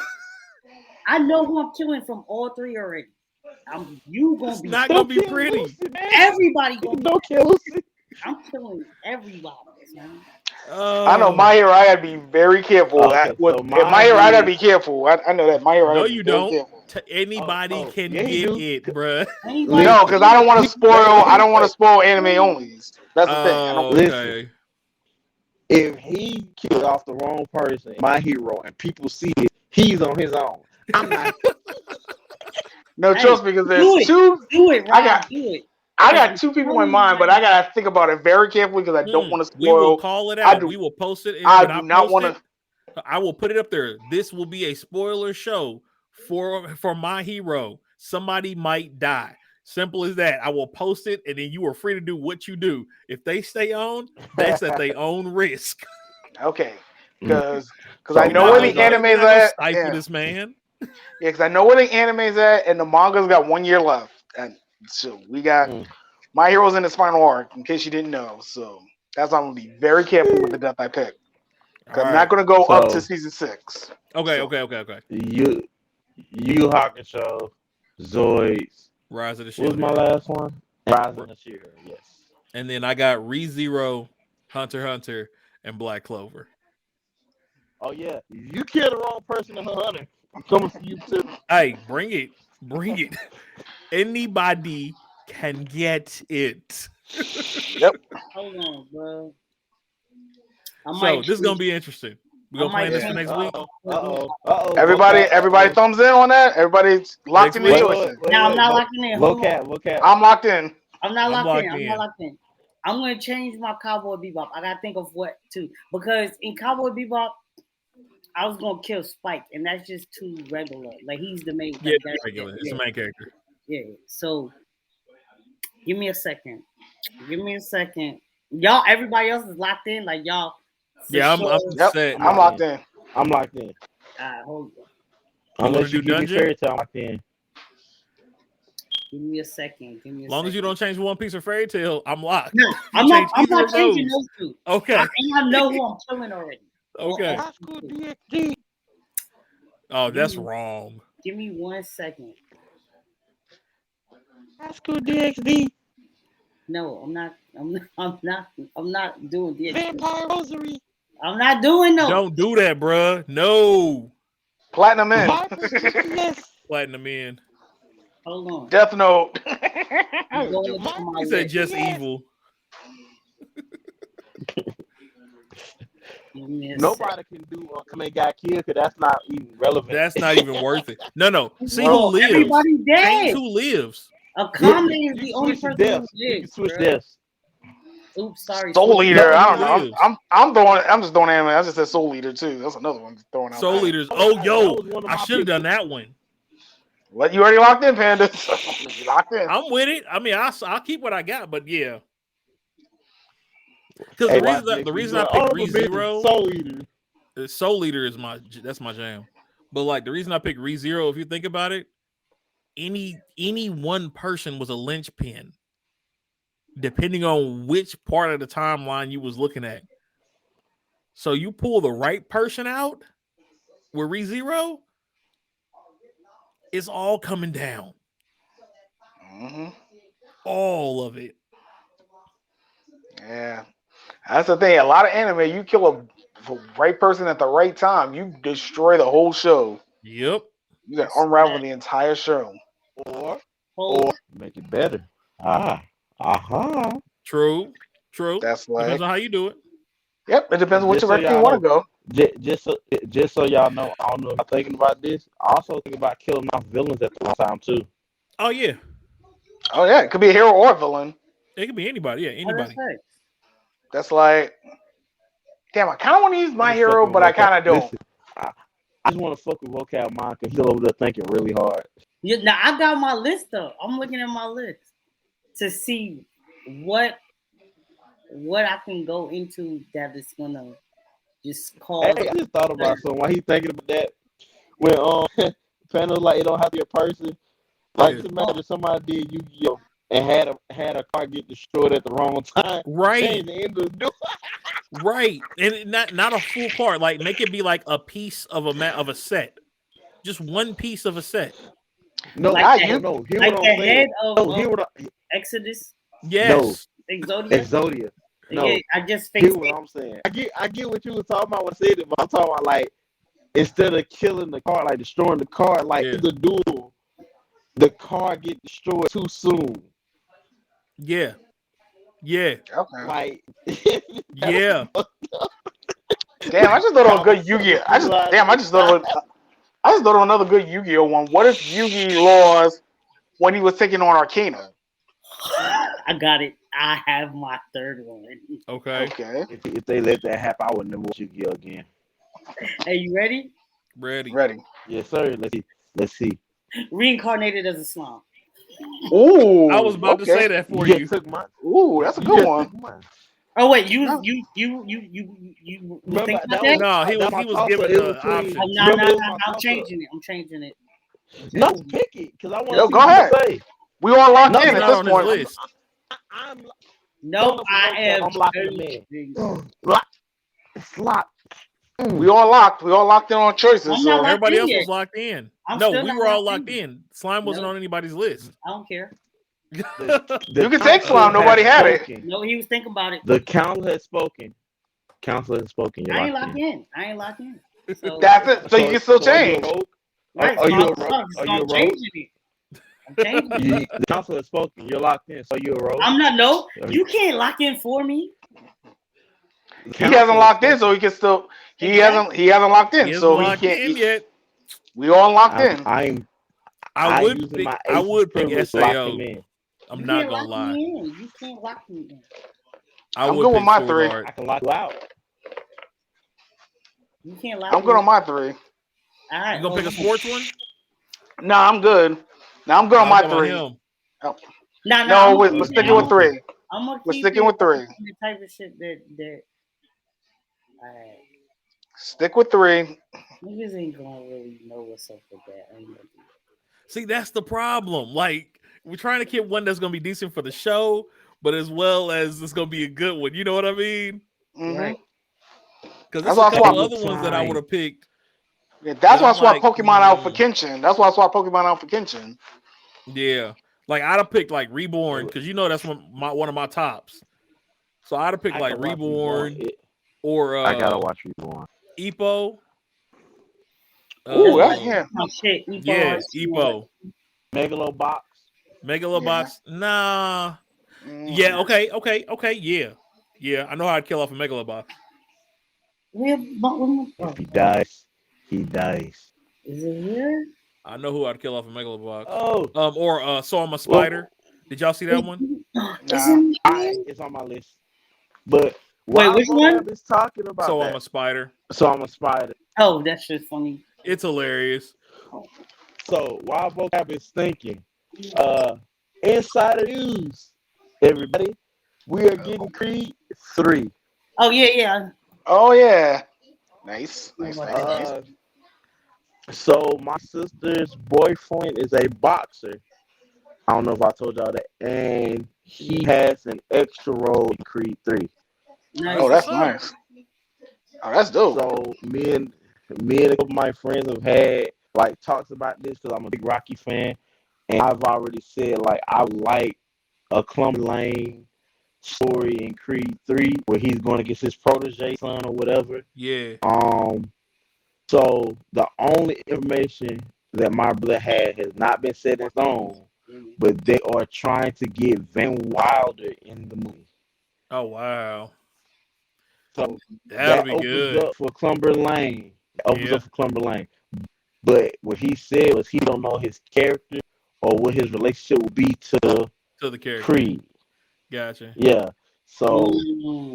I know who I'm killing from all three already. You gonna be not gonna be pretty. Lucy, everybody gonna don't kill Lucy. I'm killing everybody, man. I know My Hero. I gotta be very careful. My Hero, I gotta be careful. I know that My Hero. No, you don't. Anybody can get it, bro. No, because I don't want to spoil. I don't want to spoil anime only. That's the thing. I don't listen. If he kills off the wrong person, My Hero, and people see it, he's on his own. I'm not. No, trust me, because there's two. Do it, right? I got two people in mind, but I gotta think about it very carefully because I don't want to spoil. We will call it out. We will post it. I do not want to. I will put it up there. This will be a spoiler show for My Hero. Somebody might die. Simple as that. I will post it, and then you are free to do what you do. If they stay on, that's at their own risk. Okay, because I know where the anime's at. Stifle this man. Yeah, because I know where the anime's at, and the manga's got 1 year left, and so we got My Hero's in its final arc. In case you didn't know, so that's why I'm gonna be very careful with the death I pick. I'm not gonna go up to season 6. Okay. You Hakusho, Zoids, Rise of the Shield. What was my last one? Rise of the Shield. Yes. And then I got ReZero, Hunter x Hunter, and Black Clover. Oh yeah, you killed the wrong person in Hunter. I'm coming for you too. Hey, bring it. Anybody can get it. Yep. Hold on, bro. So this is gonna be interesting. We're gonna play this for next week. Everybody thumbs in on that. Everybody's locked in. No, I'm not locked in. Low cat. I'm locked in. I'm not locked in. I'm gonna change my Cowboy Bebop. I gotta think of what to, because in Cowboy Bebop, I was gonna kill Spike, and that's just too regular. Like, he's the main. Yeah, regular. It's the main character. Yeah. So, give me a second. Y'all, everybody else is locked in. Like, y'all. Yeah, I'm set. I'm locked in. I'm locked in. Hold on. Unless you give me Fairy Tail, I'm locked in. Give me a second. As long as you don't change One Piece or Fairy Tail, I'm locked. No, I'm not changing those two. Okay. I know who I'm killing already. Okay. Oh, that's wrong. Give me 1 second. That's cool, DXD. No, I'm not doing DXD. Vampire Rosary. I'm not doing no. Don't do that, bruh. No. Platinum in. Platinum in. Hold on. Death Note. He said just evil. Nobody can do Kame got killed because that's not even relevant. That's not even worth it. No. See who lives. Everybody dead. Who lives. Akame is the only person who lives. You can switch deaths. Oops, sorry. Soul Eater. I'm just throwing anime. I just said Soul Eater too. That's another one throwing out. Soul Eaters. Oh, yo, I should have done that one. What, you already locked in, Panda? You locked in. I'm with it. I mean, I'll keep what I got, but yeah. Because the reason I picked ReZero, Soul Eater is my jam. But like the reason I picked ReZero, if you think about it, any one person was a linchpin, depending on which part of the timeline you was looking at. So you pull the right person out with ReZero, it's all coming down. Mm-hmm. All of it. Yeah. That's the thing. A lot of anime, you kill the right person at the right time, you destroy the whole show. Yep. You can unravel the entire show. Or make it better. True. That's like, depends on how you do it. Yep, it depends on which Just so direction you y'all want to know, go. just so y'all know, I don't know if I'm thinking about this. I also think about killing off villains at the same time too. Oh yeah, Oh yeah, it could be a hero or a villain. it could be anybody. Yeah, Oh, that's anybody. right. That's like, damn, I kind of want to use I'm my just hero, fucking with but I vocab. kind of don't. Listen, I just want to fuck with vocab mind because he's over there thinking really hard. Yeah, now I got my list up. I'm looking at my list to see what I can go into that is gonna just cause. Hey, I just thought about something. Why he thinking about that? When panels like it don't have to be a person. Like Yeah. just imagine somebody did Yu-Gi-Oh and had a car get destroyed at the wrong time. Right. Change the end of the Right, and not a full card. Like make it be like a piece of a set, just one piece of a set. No, Like Not that, you. no. Hear like what the I'm saying? head of No, hear what Exodus, no. Yes, Exodia. Exodia. No, Yeah, I just hear fixed what it. I'm saying. I get what you was talking about when I said it, but I'm talking about like instead of killing the car, like destroying the car, like Yeah. the duel, the car get destroyed too soon. yeah, yeah, Okay. Like yeah. Damn, I just thought of a good Kawasaki Yu-Gi-Oh. I just thought of another good Yu-Gi-Oh one. What if Yu-Gi lost when he was taking on Arcana? I got it. I have my third one. Okay, Okay, if they let that happen, I would never watch Yu-Gi-Oh again. Hey, you ready? ready. ready. Yes, sir. Let's see. Reincarnated as a slime. Ooh, I was about to say okay. that for You you. just took mine. Ooh, that's a You good just one. took mine. Oh wait, you No. Remember think about that that? No, he my was toss-up. given It the was between. option. No, Remember, no, it was no. my I'm toss-up. changing it. I'm changing it. No, pick it because I want Yo, to see go what ahead. you say. We all locked No, in He's at not this on his point. list. I'm No, I am. I'm locking them in. It's locked. We all locked. We all locked in on choices. I'm So not locked Everybody in else yet. was locked in. I'm No, still we not were all locked locked in. in. Slime wasn't No. on anybody's list. I don't care. The you can take council Slime. Nobody has had it. spoken. No, he was thinking about it. The council has spoken. Council has spoken. You're I ain't locked locked in. in. I ain't locked in. So That's it. So you can still are you a change. rogue? right, Are so you a I'm rogue? Are you a rogue? changing it. I'm changing it. The council has spoken. You're locked in. So you're a rogue. I'm not. No, you can't lock in for me. He hasn't locked in, so he can still. He hasn't locked He in, isn't so he locked can't. in yet. We all locked in. I'm I would using pick. my I ace would pick privilege to lock Sao. him in. I'm You not can't gonna lock lie. me in. You can't lock me in. I I'm would good with pick my Sword three. Art. I can lock you out. You can't lock I'm me good in. on my three. All right. You gonna pick a sports one? No, I'm good. Now I'm good on I'm my talking about three. him. No, we're sticking with three. I'm gonna We're keep sticking it with three. the type of shit that. All right. Stick with three. Niggas ain't gonna really know what's up with that. I ain't gonna do that. See, that's the problem. Like, we're trying to get one that's gonna be decent for the show, but as well as it's gonna be a good one. You know what I mean? Mm-hmm. Right. Because That's there's a why I couple swapped. other ones that I would have picked. Yeah, that's why I I'm swapped like, Pokemon out for Kenshin. That's why I swapped Pokemon out for Kenshin. Yeah, like I'd have picked like Reborn because you know that's one of my tops. So I'd have picked like Reborn or I gotta watch Reborn. Ippo. Ooh, yeah. Oh shit. Yeah, Ippo. Megalobox. Megalobox. Nah. Mm. Yeah. Okay. Yeah. I know how to kill off a Megalobox. If he dies, he dies. Is it here? I know who I'd kill off a Megalobox. Oh. Or So I'm a Spider. Did y'all see that one? Nah. It's on my list. But Wait, which one? Is talking about So that. I'm a Spider. So I'm a Spider. Oh, that shit's funny. It's hilarious. So while vocab is thinking, insider news, everybody, we are getting Creed 3. Oh yeah. Oh yeah. Nice. Nice. So my sister's boyfriend is a boxer. I don't know if I told y'all that, and he has an extra role in Creed 3. Nice. Oh, that's nice. Oh, that's dope. So me and a couple of my friends have had like talks about this because I'm a big Rocky fan, and I've already said like I like a Clumber Lane story in Creed 3 where he's going against his protege son or whatever. Yeah. So the only information that my brother had has not been set in stone, but they are trying to get Van Wilder in the movie. Oh wow. So That'll that be opens good. up for Clumber Lane. But what he said was he don't know his character or what his relationship will be to To the character. Creed. Gotcha. Yeah. So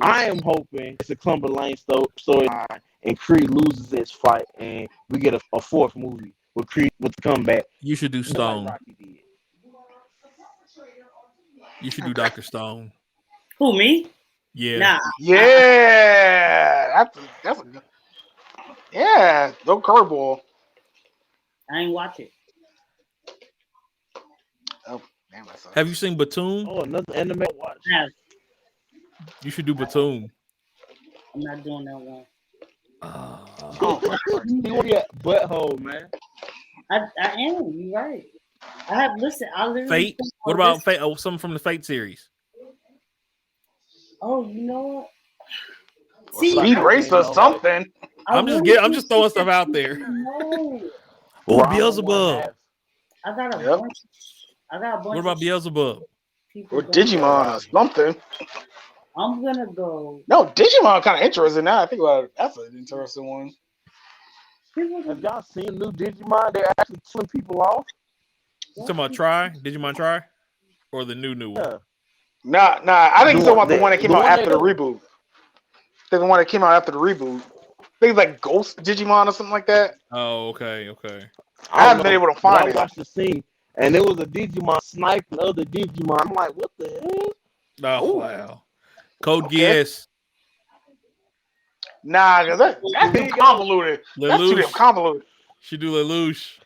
I am hoping it's a Clumber Lane storyline and Creed loses his fight and we get a fourth movie with Creed with the comeback. You should do just like Stone. Rocky did. You should do Dr. Stone. Who, me? Yeah. Nah. Yeah, that's a good. Yeah, no curveball. I ain't watch it. Oh, damn, that sucks. Have you seen Batum? Oh, another anime watch. I have. You should do Batum. I'm not doing that one. Oh, You want your butthole, man. I am. You're right. I have listened. I literally. Fate? What about Fate? Oh, something from the Fate series. Oh, you know what? well, Speed Racer or something. I'm just throwing stuff out there. No. Oh, Beelzebub. I got a Yep. bunch. I got a bunch. What about of Beelzebub? people Or going- Digimon or something. I'm gonna go. No, Digimon kind of interesting now. I think about it. That's an interesting one. Have y'all seen new Digimon? They're actually killing people off. You talking about Digimon Try? Or the new one? Yeah. Nah. I think it's talking about the one that came the out one after that the reboot. I think the one that came out after the reboot. I think it's like Ghost Digimon or something like that. Oh, okay. I haven't been able to find it. I watched the scene, and there was a Digimon sniping other Digimon. I'm like, what the hell? Oh, wow. Code Okay. Geass. Nah, cause that's too convoluted. That's too damn Lelouch. convoluted. She do Lelouch.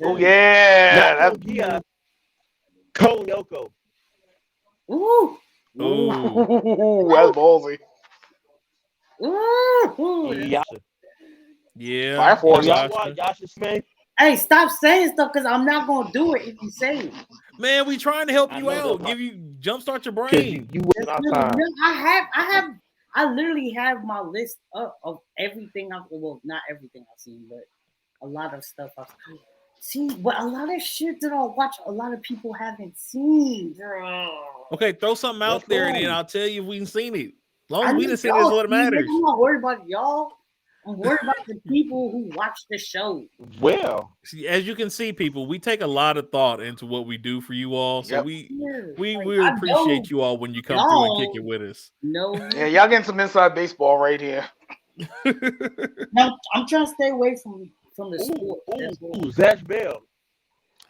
Oh yeah, Yeah. Cole Yoko. Ooh. Ooh. Ooh, that's ballsy. Ooh. Yeah. Fire Force. Y'all watch Yasha Smith? Hey, stop saying stuff because I'm not gonna do it if you say it. Man, we trying to help I you know out. that- Give you jumpstart your Cause brain. you wasting our time. I literally have my list up of everything not everything I've seen, but a lot of stuff I've seen. But a lot of shit that I watch, a lot of people haven't seen, bro. Okay, throw something out That's there and cool. then I'll tell you if we seen it. As long I as we know didn't see it, that's y'all what seen it. matters. I'm not worried about y'all. I'm worried about the people who watch the show. Well, See, as you can see, people, we take a lot of thought into what we do for you all. So Yep. we I appreciate know you all when you come through and kick y'all it with us. No, Yeah, y'all getting some inside baseball right here. no, I'm trying to stay away from the sport. That's all. Zach Bell.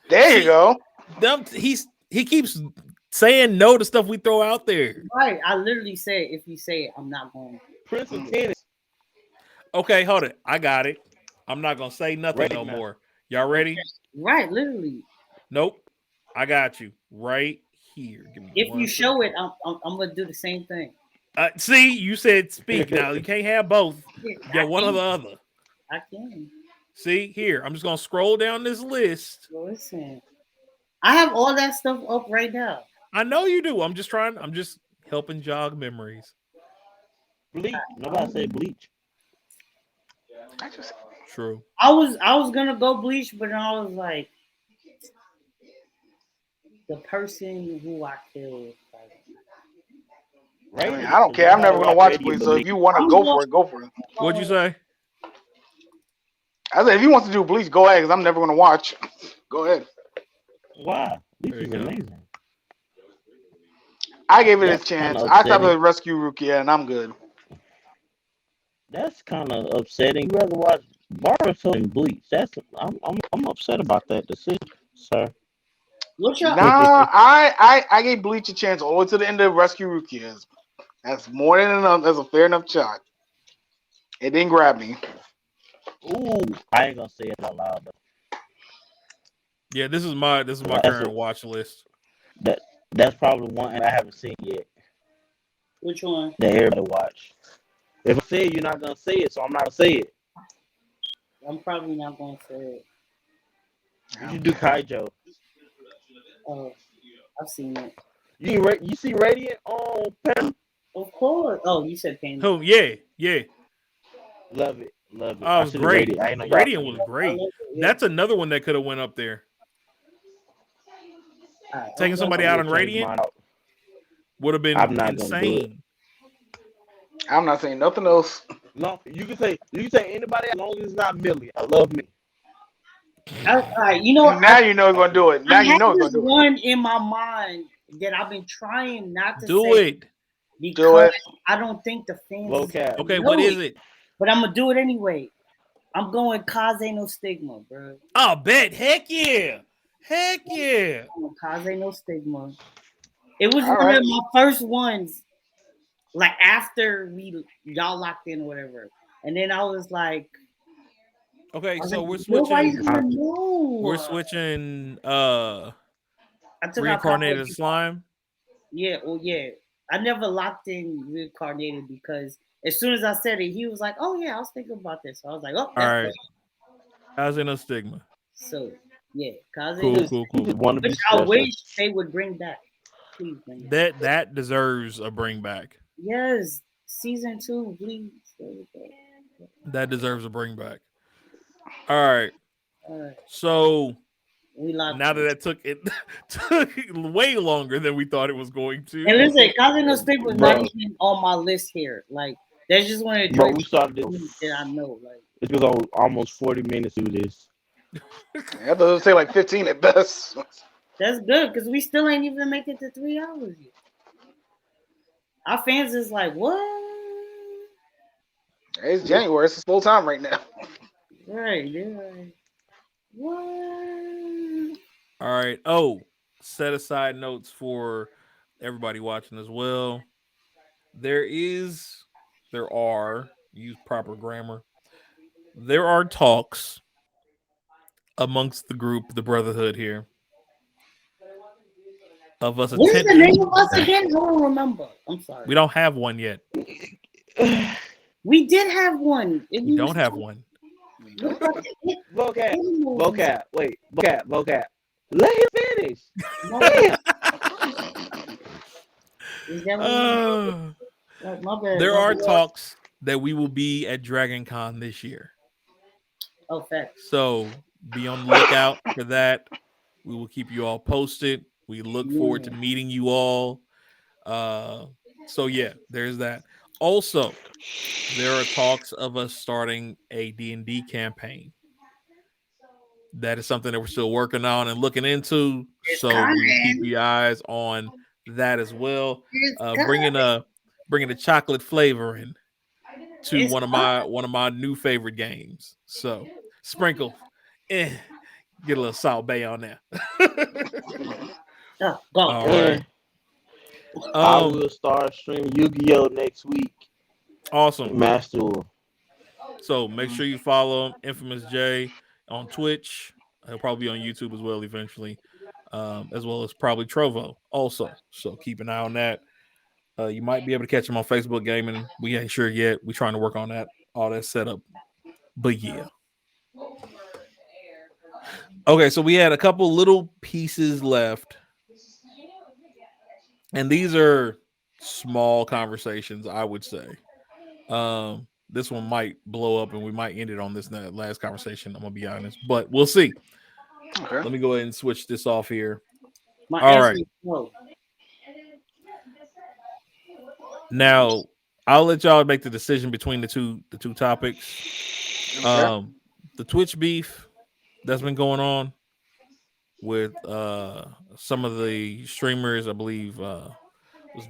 There you See, go. He keeps saying no to stuff we throw out there. Right, I literally said if you say it, I'm not going. Prince of Tennis. Okay, hold it. I got it. I'm not gonna say nothing Right no now. more. Y'all ready? Right, literally. Nope. I got you right here. Give me If one you second. show it, I'm gonna do the same thing. See, you said speak. Now you can't have both. You got one or the other. I can. See here. I'm just gonna scroll down this list. Listen, I have all that stuff up right now. I know you do. I'm just helping jog memories. Bleach. Nobody said Bleach. True. I was gonna go Bleach, but I was like, the person who I killed. I mean, I don't care. I'm never gonna watch Bleach. So if you want to go for it, go for it. What'd you say? I said if you want to do Bleach, go ahead. Because I'm never gonna watch. Go ahead. Why? Bleach There you is go. amazing. I gave it That's a chance. kinda I thought upsetting. it Rescue Rukia, and I'm good. That's kind of upsetting. You rather watch Boruto than Bleach. I'm upset about that decision, sir. What's your Nah, I gave Bleach a chance all the way to the end of Rescue Rukia. That's more than enough. That's a fair enough shot. It didn't grab me. Ooh, I ain't gonna say it out loud. Though. Yeah, this is my That's current it. watch list. That's probably one I haven't seen yet. which one? That everybody watch. If I say it, you're not gonna say it, so I'm not gonna say it. I'm probably not gonna say it. You should do Kaijo. I've seen it. You see Radiant on Pen? Of course. Oh, you said Pain. Who? Yeah. Love it. Oh, it I was should've great. rated. I ain't know y'all Radiant seen was it. great. That's another one that could have went up there. Right, Taking somebody out on Radiant would have been I'm not gonna do it. insane. I'm not saying nothing else. No, you can say anybody as long as it's not Millie. I love me. All right, you know what? Now you know you're gonna do it. Now I you have know you're this gonna do it. one in my mind that I've been trying not to Do say it. Do because it. I don't think the fans Vocab. Okay, know what is it? but I'm gonna do it anyway. I'm going Kaze no Stigma, bro. Oh, bet. Heck yeah. Heck yeah. Kaze no Stigma. It was All one right. of my first ones, like after y'all locked in or whatever. And then I was like, Okay, I was so like, we're nobody's switching. gonna know. We're switching. I took out Reincarnated Kaze. slime. Yeah, well, yeah. I never locked in reincarnated because as soon as I said it, he was like, "Oh yeah, I was thinking about this." So I was like, "Oh, All that's right. good." How's no stigma? So yeah, Kaze Cool, no cool, You cool, just cool. want to be which I special. wish they would bring back. Please bring it. That deserves a bring back. Yes, season 2, please. That deserves a bring back. All right. All right, So we locked now in. that took way longer than we thought it was going to. And listen, Kaze no Stick was Bro. not even on my list here. Like, that's just one of the Bro, joints we started this. that I know. Like, It was on almost 40 minutes to this. I thought it would say like 15 at best. that's good because we still ain't even make it to 3 hours yet. Our fans is like, what? It's January. It's full time right now. Right, they're like, what? All right. Oh, set aside notes for everybody watching as well. There are, use proper grammar. There are talks amongst the group, the Brotherhood here, of us What is the attempting. name of us again? I don't remember. I'm sorry. We don't have one yet. We did have one. We don't have one. Vocab. Wait. Vocab. Let him finish. Is that what my bad. There are talks that we will be at Dragon Con this year. Oh, facts. So be on the lookout for that. We will keep you all posted. We look forward to meeting you all. So yeah, there's that. Also, there are talks of us starting a D&D campaign. That is something that we're still working on and looking into. So we will keep your eyes on that as well. Bringing a chocolate flavor in to one of my new favorite games. So sprinkle, get a little Salt Bay on there. Go. All right. I will start streaming Yu-Gi-Oh next week. Awesome. Master. So make sure you follow Infamous J on Twitch. He'll probably be on YouTube as well eventually, as well as probably Trovo also. So keep an eye on that. You might be able to catch him on Facebook Gaming. We ain't sure yet. We're trying to work on that, all that setup. But yeah. Okay, so we had a couple little pieces left. And these are small conversations, I would say. This one might blow up and we might end it on this last conversation. I'm going to be honest, but we'll see. Okay. Let me go ahead and switch this off here. All right. Now, I'll let y'all make the decision between the two topics. Okay. The Twitch beef that's been going on with some of the streamers, I believe was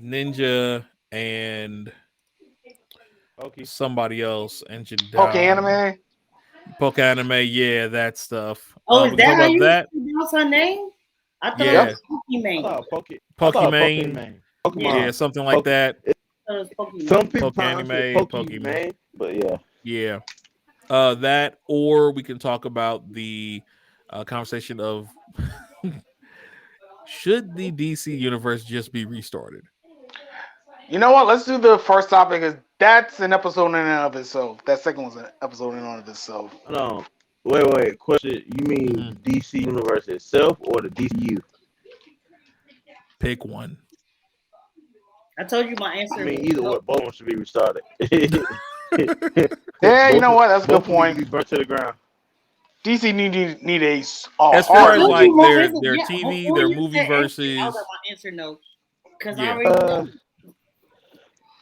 Ninja and somebody else, and Poke Anime. Poke Anime, yeah, that stuff. Oh, is that how you that? pronounce her name? I thought Yeah. it was Pokemon. Yeah, something like that. Some people Pokemon, but yeah. Yeah. That, or we can talk about the conversation of should the DC universe just be restarted? You know what? Let's do the first topic. Because that's an episode in and of itself. That second one's an episode in and of itself. No. Wait. Question. You mean DC universe itself or the DCU? Pick one. I told you my answer. I mean, either way, both should be restarted. Yeah, you know what? That's a good point. Be burnt to the ground. DC need a as far as like their yeah, TV, their movie versus. I was like, my answer no, because Yeah. I already know.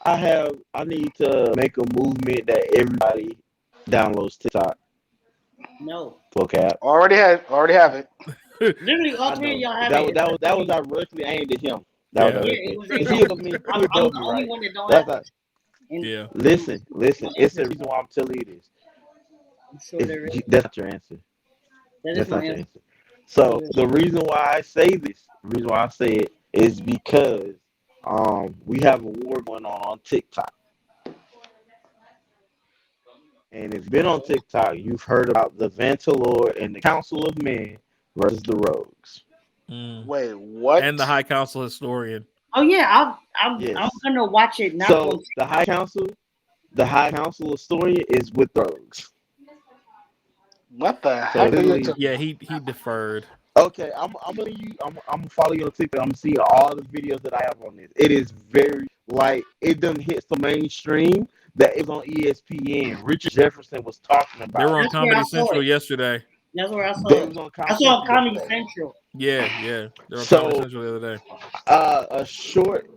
I need to make a movement that everybody downloads TikTok No. for cap. Already have it. Literally, all I three of know. y'all have That it. was directly aimed at him. That Yeah. was Yeah, directly. it was Because aimed he at was me. He I'm was the me, only right? one that don't That's have not, it. And Yeah. listen. It's the reason why I'm telling you this. I'm sure there is. That's not your answer. That is That's my not your answer. answer. So the reason why I say this, the reason why I say it is because we have a war going on TikTok. And if you've been on TikTok, you've heard about the Vantalord and the Council of Men versus the Rogues. Mm. Wait, what? And the High Council historian. Oh yeah, I'm Yes. gonna watch it. Not So on the High Council historian is with the Rogues. What the So heck are you literally, talking? Yeah, he deferred. okay, I'm gonna follow you on TikTok. I'm gonna see all the videos that I have on this. It is very like it done hits the mainstream that is on ESPN. Richard Jefferson was talking They were about on it. That's where I Comedy saw Central it. yesterday. That's where I saw They it. was on I saw Comedy yesterday. Central. Yeah. They were on Comedy So Central the other day. a short,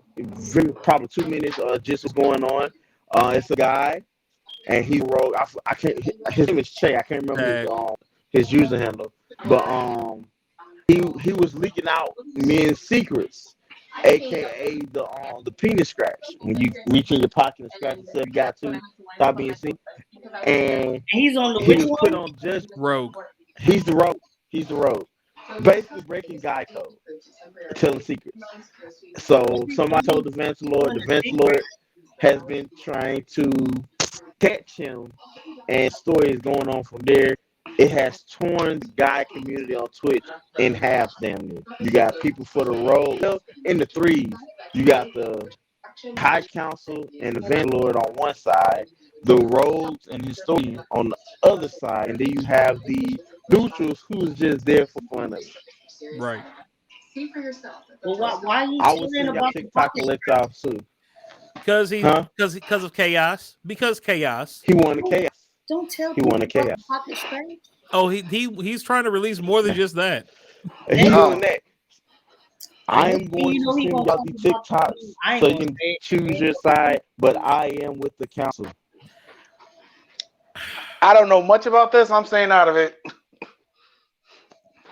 probably 2 minutes, just what's going on. It's a guy, and he wrote. I can't. His name is Che. I can't remember his user handle, but he was leaking out men's secrets, aka the penis scratch. When you reach in your pocket and scratch yourself, you got to stop being seen. And And he's on the he which was put one? on just. Rogue. He's the rogue. He's the rogue. Basically breaking guy code, telling secrets. So somebody told the Vancelord. The Vancelord has been trying to catch him, and story is going on from there. It has torn the guy community on Twitch in half, damn near. You got people for the road. Well, in the threes, you got the High Council and the Vanlord on one side, the Rogues and Historian on the other side, and then you have the neutrals who's just there for fun of it. Right. Well, why are you I would telling send y'all about the TikTok and let y'all see. Because Huh? because of chaos. Because chaos. He won the chaos. Don't tell He people won the about chaos. the pocket scratch. Oh, he's trying to release more than just that. And he's Oh. doing that. I am going to he send gonna y'all talk the about TikToks the I ain't so you gonna can say it. choose your side, but I am with the council. I don't know much about this. I'm staying out of it.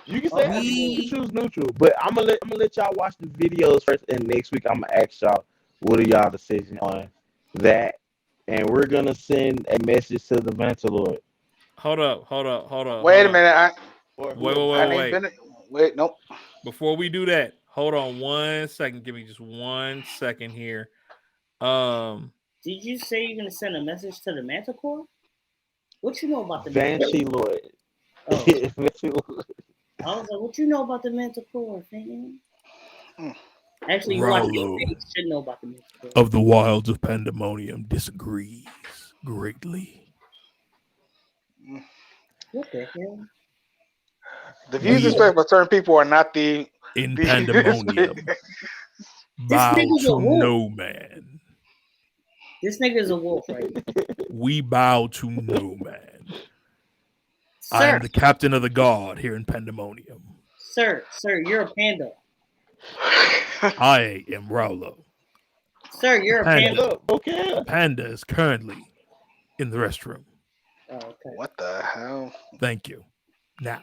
You can say you can choose neutral, but I'm gonna let y'all watch the videos first, and next week I'm gonna ask y'all what are y'all decision on that, and we're gonna send a message to the Vantalord. Hold up. Wait a minute. I ain't Wait. been. Wait, nope. Before we do that, hold on 1 second. Give me just 1 second here. Did you say you're gonna send a message to the Manticore? What you know about the Vantalord. Oh. Vantalord. I was like, what you know about the Manticore, man? Actually, you Raulo should know about the Manticore. of the wilds of Pandemonium disagrees greatly. What the hell? The views expressed by certain people are not the in Pandemonium. Bow nigga's a to wolf. no man. This nigga's a wolf, right? We bow to no man. Sir, I am the captain of the guard here in Pandemonium. Sir, you're a panda. I am Raulo. Sir, you're a panda. Okay. Panda is currently in the restroom. Oh, okay. What the hell? Thank you. Now,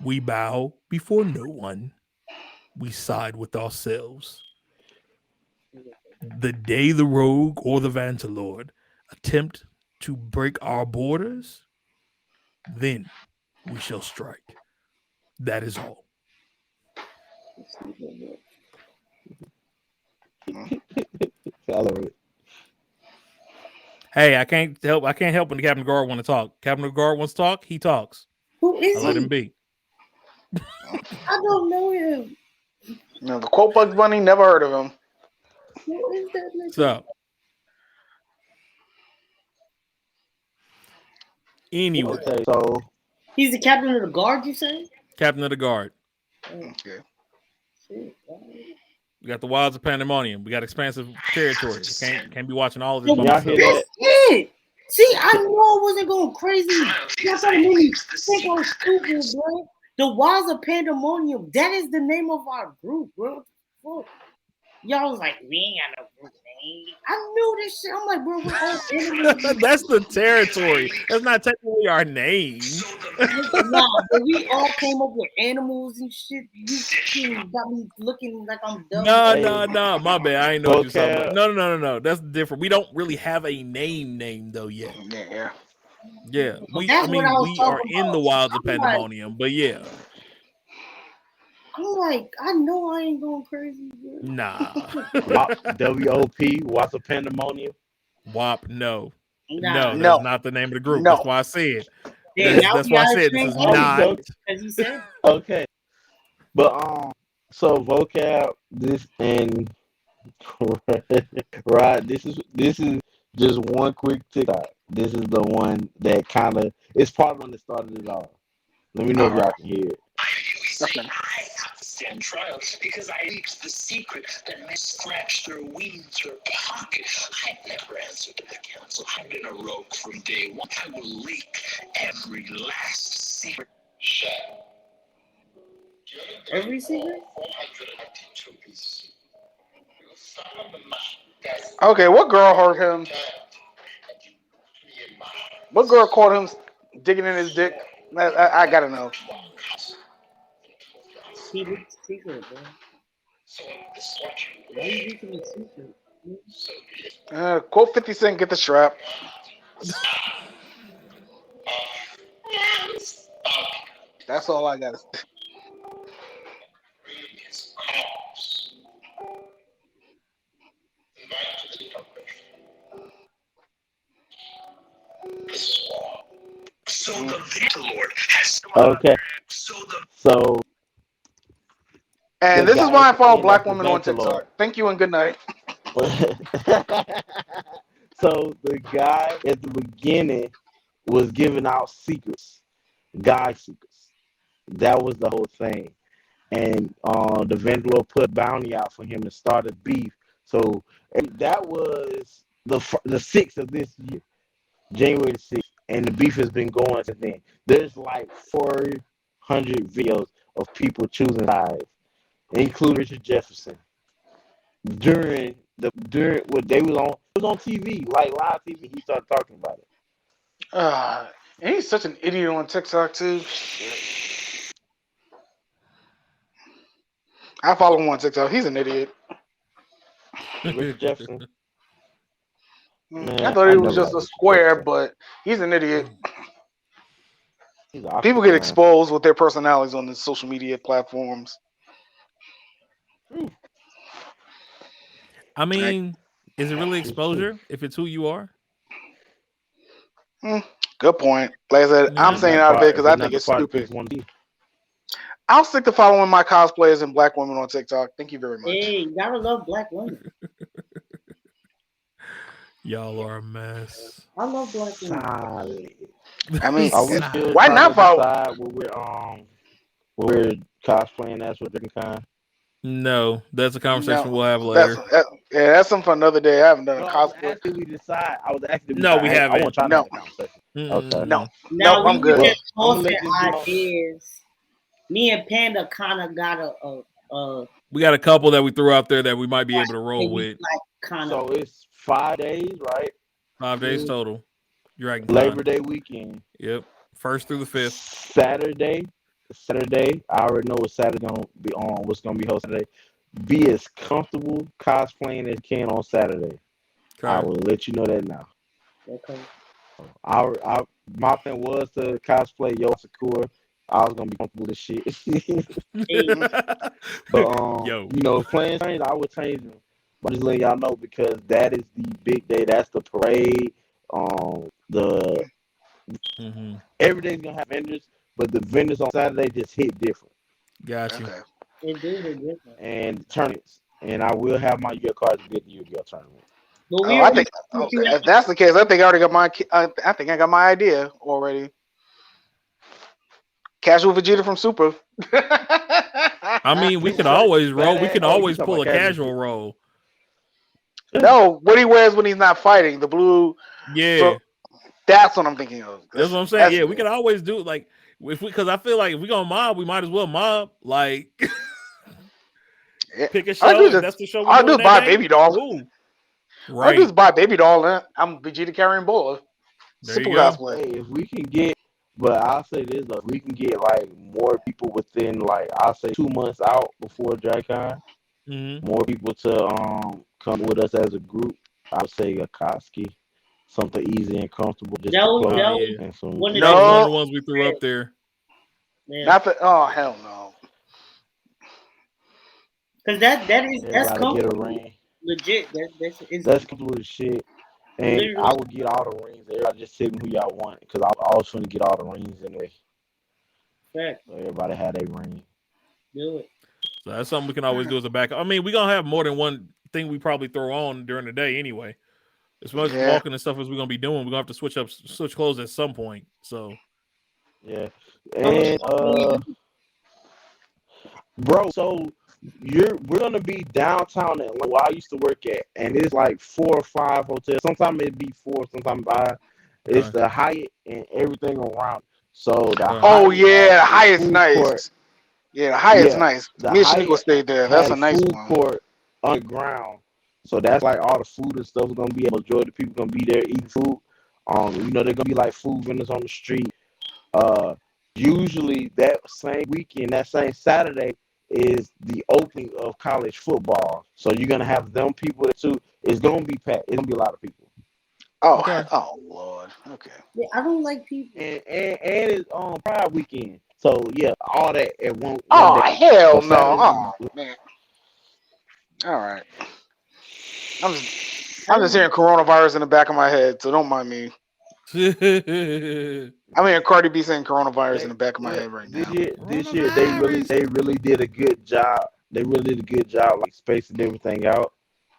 we bow before no one. We side with ourselves. The day the rogue or the Vantalord attempt to break our borders, then we shall strike. That is all. Hey, I can't help when the Captain of the Guard want to talk. Captain of the Guard wants to talk, he talks. Who is I let him he? be. I don't know him. No, the quote Bugs Bunny, never heard of him. Who is that nigga? So, anyway, Okay, so He's the captain of the guard, you say? Captain of the Guard. Okay. Shit. We got the wilds of Pandemonium. We got expansive territory. Can't be watching all of this. So by y'all myself. hear that's it. See, I know I wasn't going crazy. Y'all trying to make me think I was stupid, bro. The Wilds of Pandemonium. That is the name of our group, bro. What Y'all was like, we ain't got no group name. I knew this shit. I'm like, bro, we're all animals. That's the territory. That's not technically our name. Nah, but we all came up with animals and shit. You got me looking like I'm dumb. No. My bad. I ain't know what you're talking about. No. That's different. We don't really have a name though yet. Yeah. We are in the wilds of Pandemonium, but yeah. I'm like, I know I ain't going crazy. Bro. Nah. WOP, What's a Pandemonium? WAP, no. Nah. No, that's not the name of the group. No. That's why I said. Yeah, That's why I said this is not. As you said. Okay. But so vocab, this and right, this is just one quick TikTok. This is the one that kind of it's part of one that started it all. Let me know if y'all can hear it. Okay. I have to stand trial because I leaked the secret that may scratch their wings or pocket. I've never answered to the council. I've been a rogue from day one. I will leak every last secret. Every secret? Okay, what girl hurt him? What girl caught him digging in his dick? I gotta know. Secret, bro. Why you leaking a secret? Quote 50 Cent, get the strap. That's all I got. So the Lord has Okay. So And the this is guy why I follow saying black that's the women on Vantalord. TikTok. Thank you and good night. So the guy at the beginning was giving out secrets, guy secrets. That was the whole thing. And the Vandalore put bounty out for him to start a beef. So and that was the 6th of this year, January the 6th. And the beef has been going since then. There's like 400 videos of people choosing sides, including Richard Jefferson. During what they was on, it was on TV, like live TV. He started talking about it. And he's such an idiot on TikTok too. I follow him on TikTok. He's an idiot. Richard Jefferson. I thought he was just a square, but he's an idiot. People get exposed with their personalities on the social media platforms. I mean, is it really exposure if it's who you are? Good point. Like I said, I'm saying out there because I think it's stupid. I'll stick to following my cosplayers and black women on TikTok. Thank you very much. Hey, you gotta love black women. Y'all are a mess. I love black women. I mean, why not follow? We're cosplaying as with different kind. No, that's a conversation we'll have later. That's something for another day. I haven't done a cosplay. We decide. I was asking. No, we haven't. I want to try to conversation. Okay. No, I'm good. Just posting ideas. Me and Panda kind of got a. We got a couple that we threw out there that we might be able to roll with. So it's 5 days, right? 5 days total. You're right. Labor Day weekend. Yep. 1st through the 5th. Saturday. I already know what Saturday gonna be on. What's gonna be hosted today. Be as comfortable cosplaying as you can on Saturday. Okay. I will let you know that now. Okay. My plan was to cosplay Yo Sakura. I was gonna be comfortable with shit. But you know, plans change, I would change them. But just letting y'all know because that is the big day. That's the parade. Every day's gonna have vendors, but the vendors on Saturday just hit different. Got you. Okay. It do hit different. And tournaments. And I will have my Yu-Gi-Oh cards to get the Yu-Gi-Oh tournament. I think if that's the case, I think I already got my. I think I got my idea already. Casual Vegeta from Super. I mean, we can always roll. We can always pull a casual roll. No, what he wears when he's not fighting, the blue. Yeah, so that's what I'm thinking of. That's what I'm saying. Yeah, we can always do like because I feel like if we gonna mob, we might as well mob. Like, Yeah. Pick a I show. do If this. that's the show we're I do doing just buy a that day. baby doll. Cool. I Right. just buy a baby doll. And I'm Vegeta carrying Buller. There Simple you go. cosplay. Hey, if we can get, but I'll say this though, if we can get like more people within like I'll say 2 months out before DragCon, more people to come with us as a group. I would say a Koski, something easy and comfortable, just That to was, play that Oh, was yeah. and some. one of That was the one of No, the ones we threw up there. yeah. not the. Oh hell no. Because that's Everybody get a comfortable. ring. Legit. It's That's comfortable as shit. And literally I would get all the rings. Everybody just tell me who y'all want because I was trying to get all the rings anyway. fact. So everybody had a ring. Do it. So that's something we can always do as a backup. I mean, we're gonna have more than one thing we probably throw on during the day anyway. As much Yeah. walking and stuff as we're gonna be doing, we're gonna have to switch clothes at some point. So Yeah. And bro, so we're gonna be downtown Atlanta where I used to work at, and it's like 4 or 5 hotels. Sometimes it'd be 4, sometimes 5. It's the Hyatt and everything around. So the Oh Hyatt yeah, the had Hyatt's food nice. court. Yeah, the Hyatt's Yeah, nice. the Me and Hyatt Shaniqua stayed there. That's had a nice food one. court underground. So that's like all the food and stuff is gonna be. Majority of the people gonna be there eating food. They're gonna be like food vendors on the street. Usually that same weekend, that same Saturday, is the opening of college football. So you're gonna have them people there too. It's gonna be packed. It's gonna be a lot of people. Oh, Okay. oh Lord. Okay. Yeah, I don't like people. And it's on Pride weekend. So yeah, all that at one Oh day. hell So no. Saturday, Oh man. All right. I'm just hearing coronavirus in the back of my head, so don't mind me. I'm hearing Cardi B saying coronavirus in the back of my head right this now. year they really did a good job. They really did a good job, like spacing everything out.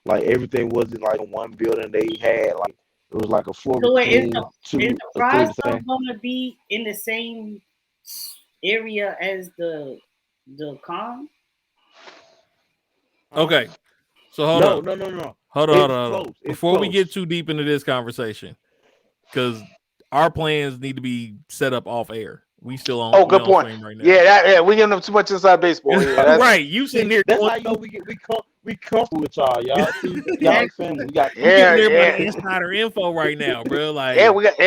Like everything wasn't like in one building. They had like it was like a floor So between is two the or three prize the still same. gonna be in the same area as the con? okay. So hold No, up. no, no, no. Hold It's on. close. It's Before we close. get too deep into this conversation, because our plans need to be set up off air. We still on. Oh, we good on point. stream right now. Yeah, we giving them too much inside baseball. Yeah, that's Right. You sitting here. That's how you know we comfortable with y'all. See, y'all family. We got We giving everybody yeah. insider info right now, bro. Like, Yeah, we got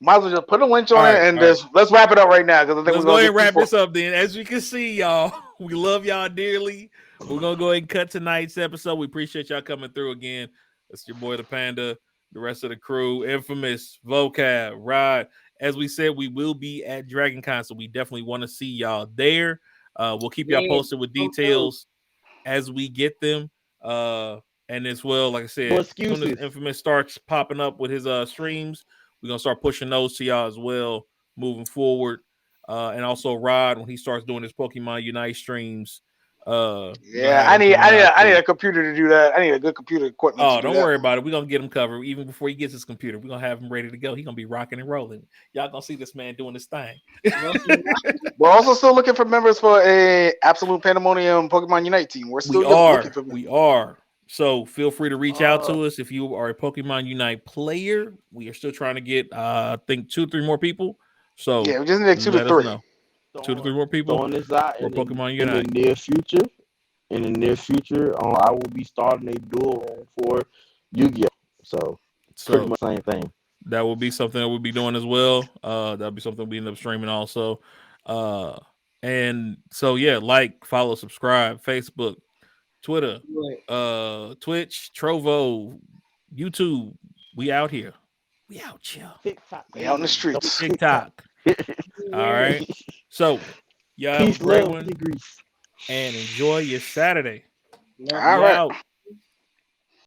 might as well just put a winch on All it right, and all right. just let's wrap it up right now because I think let's we're go gonna ahead and get wrap people. this up then. As you can see, y'all, we love y'all dearly. We're gonna go ahead and cut tonight's episode. We appreciate y'all coming through again. That's your boy the Panda, the rest of the crew, Infamous, Vocab, Rod. As we said, we will be at DragonCon, so we definitely want to see y'all there. We'll keep y'all posted with details as we get them. And as well, like I said, as soon as Infamous starts popping up with his streams, we're gonna start pushing those to y'all as well moving forward. And also Rod, when he starts doing his Pokemon Unite streams. Yeah, I need a computer to do that. I need a good computer equipment. Oh, don't worry about it. We're gonna get him covered even before he gets his computer. We're gonna have him ready to go. He's gonna be rocking and rolling. Y'all gonna see this man doing his thing. We're also still looking for members for a Absolute Pandemonium Pokemon Unite team. We're still looking for members. We are. So feel free to reach out to us if you are a Pokemon Unite player. We are still trying to get I think 2 or 3 more people. So yeah, we just need 2 to 3. 2 to 3 more people. Throwing this out for Pokemon Unite. in the near future. In the near future, I will be starting a dual room for Yu-Gi-Oh. So pretty much the same thing. That will be something that we'll be doing as well. That'll be something we end up streaming also. And so yeah, like, follow, subscribe, Facebook, Twitter, Twitch, Trovo, YouTube. We out here. We out here. TikTok. We out in the streets. TikTok. All right. So y'all have a great one and enjoy your Saturday. All right. Out.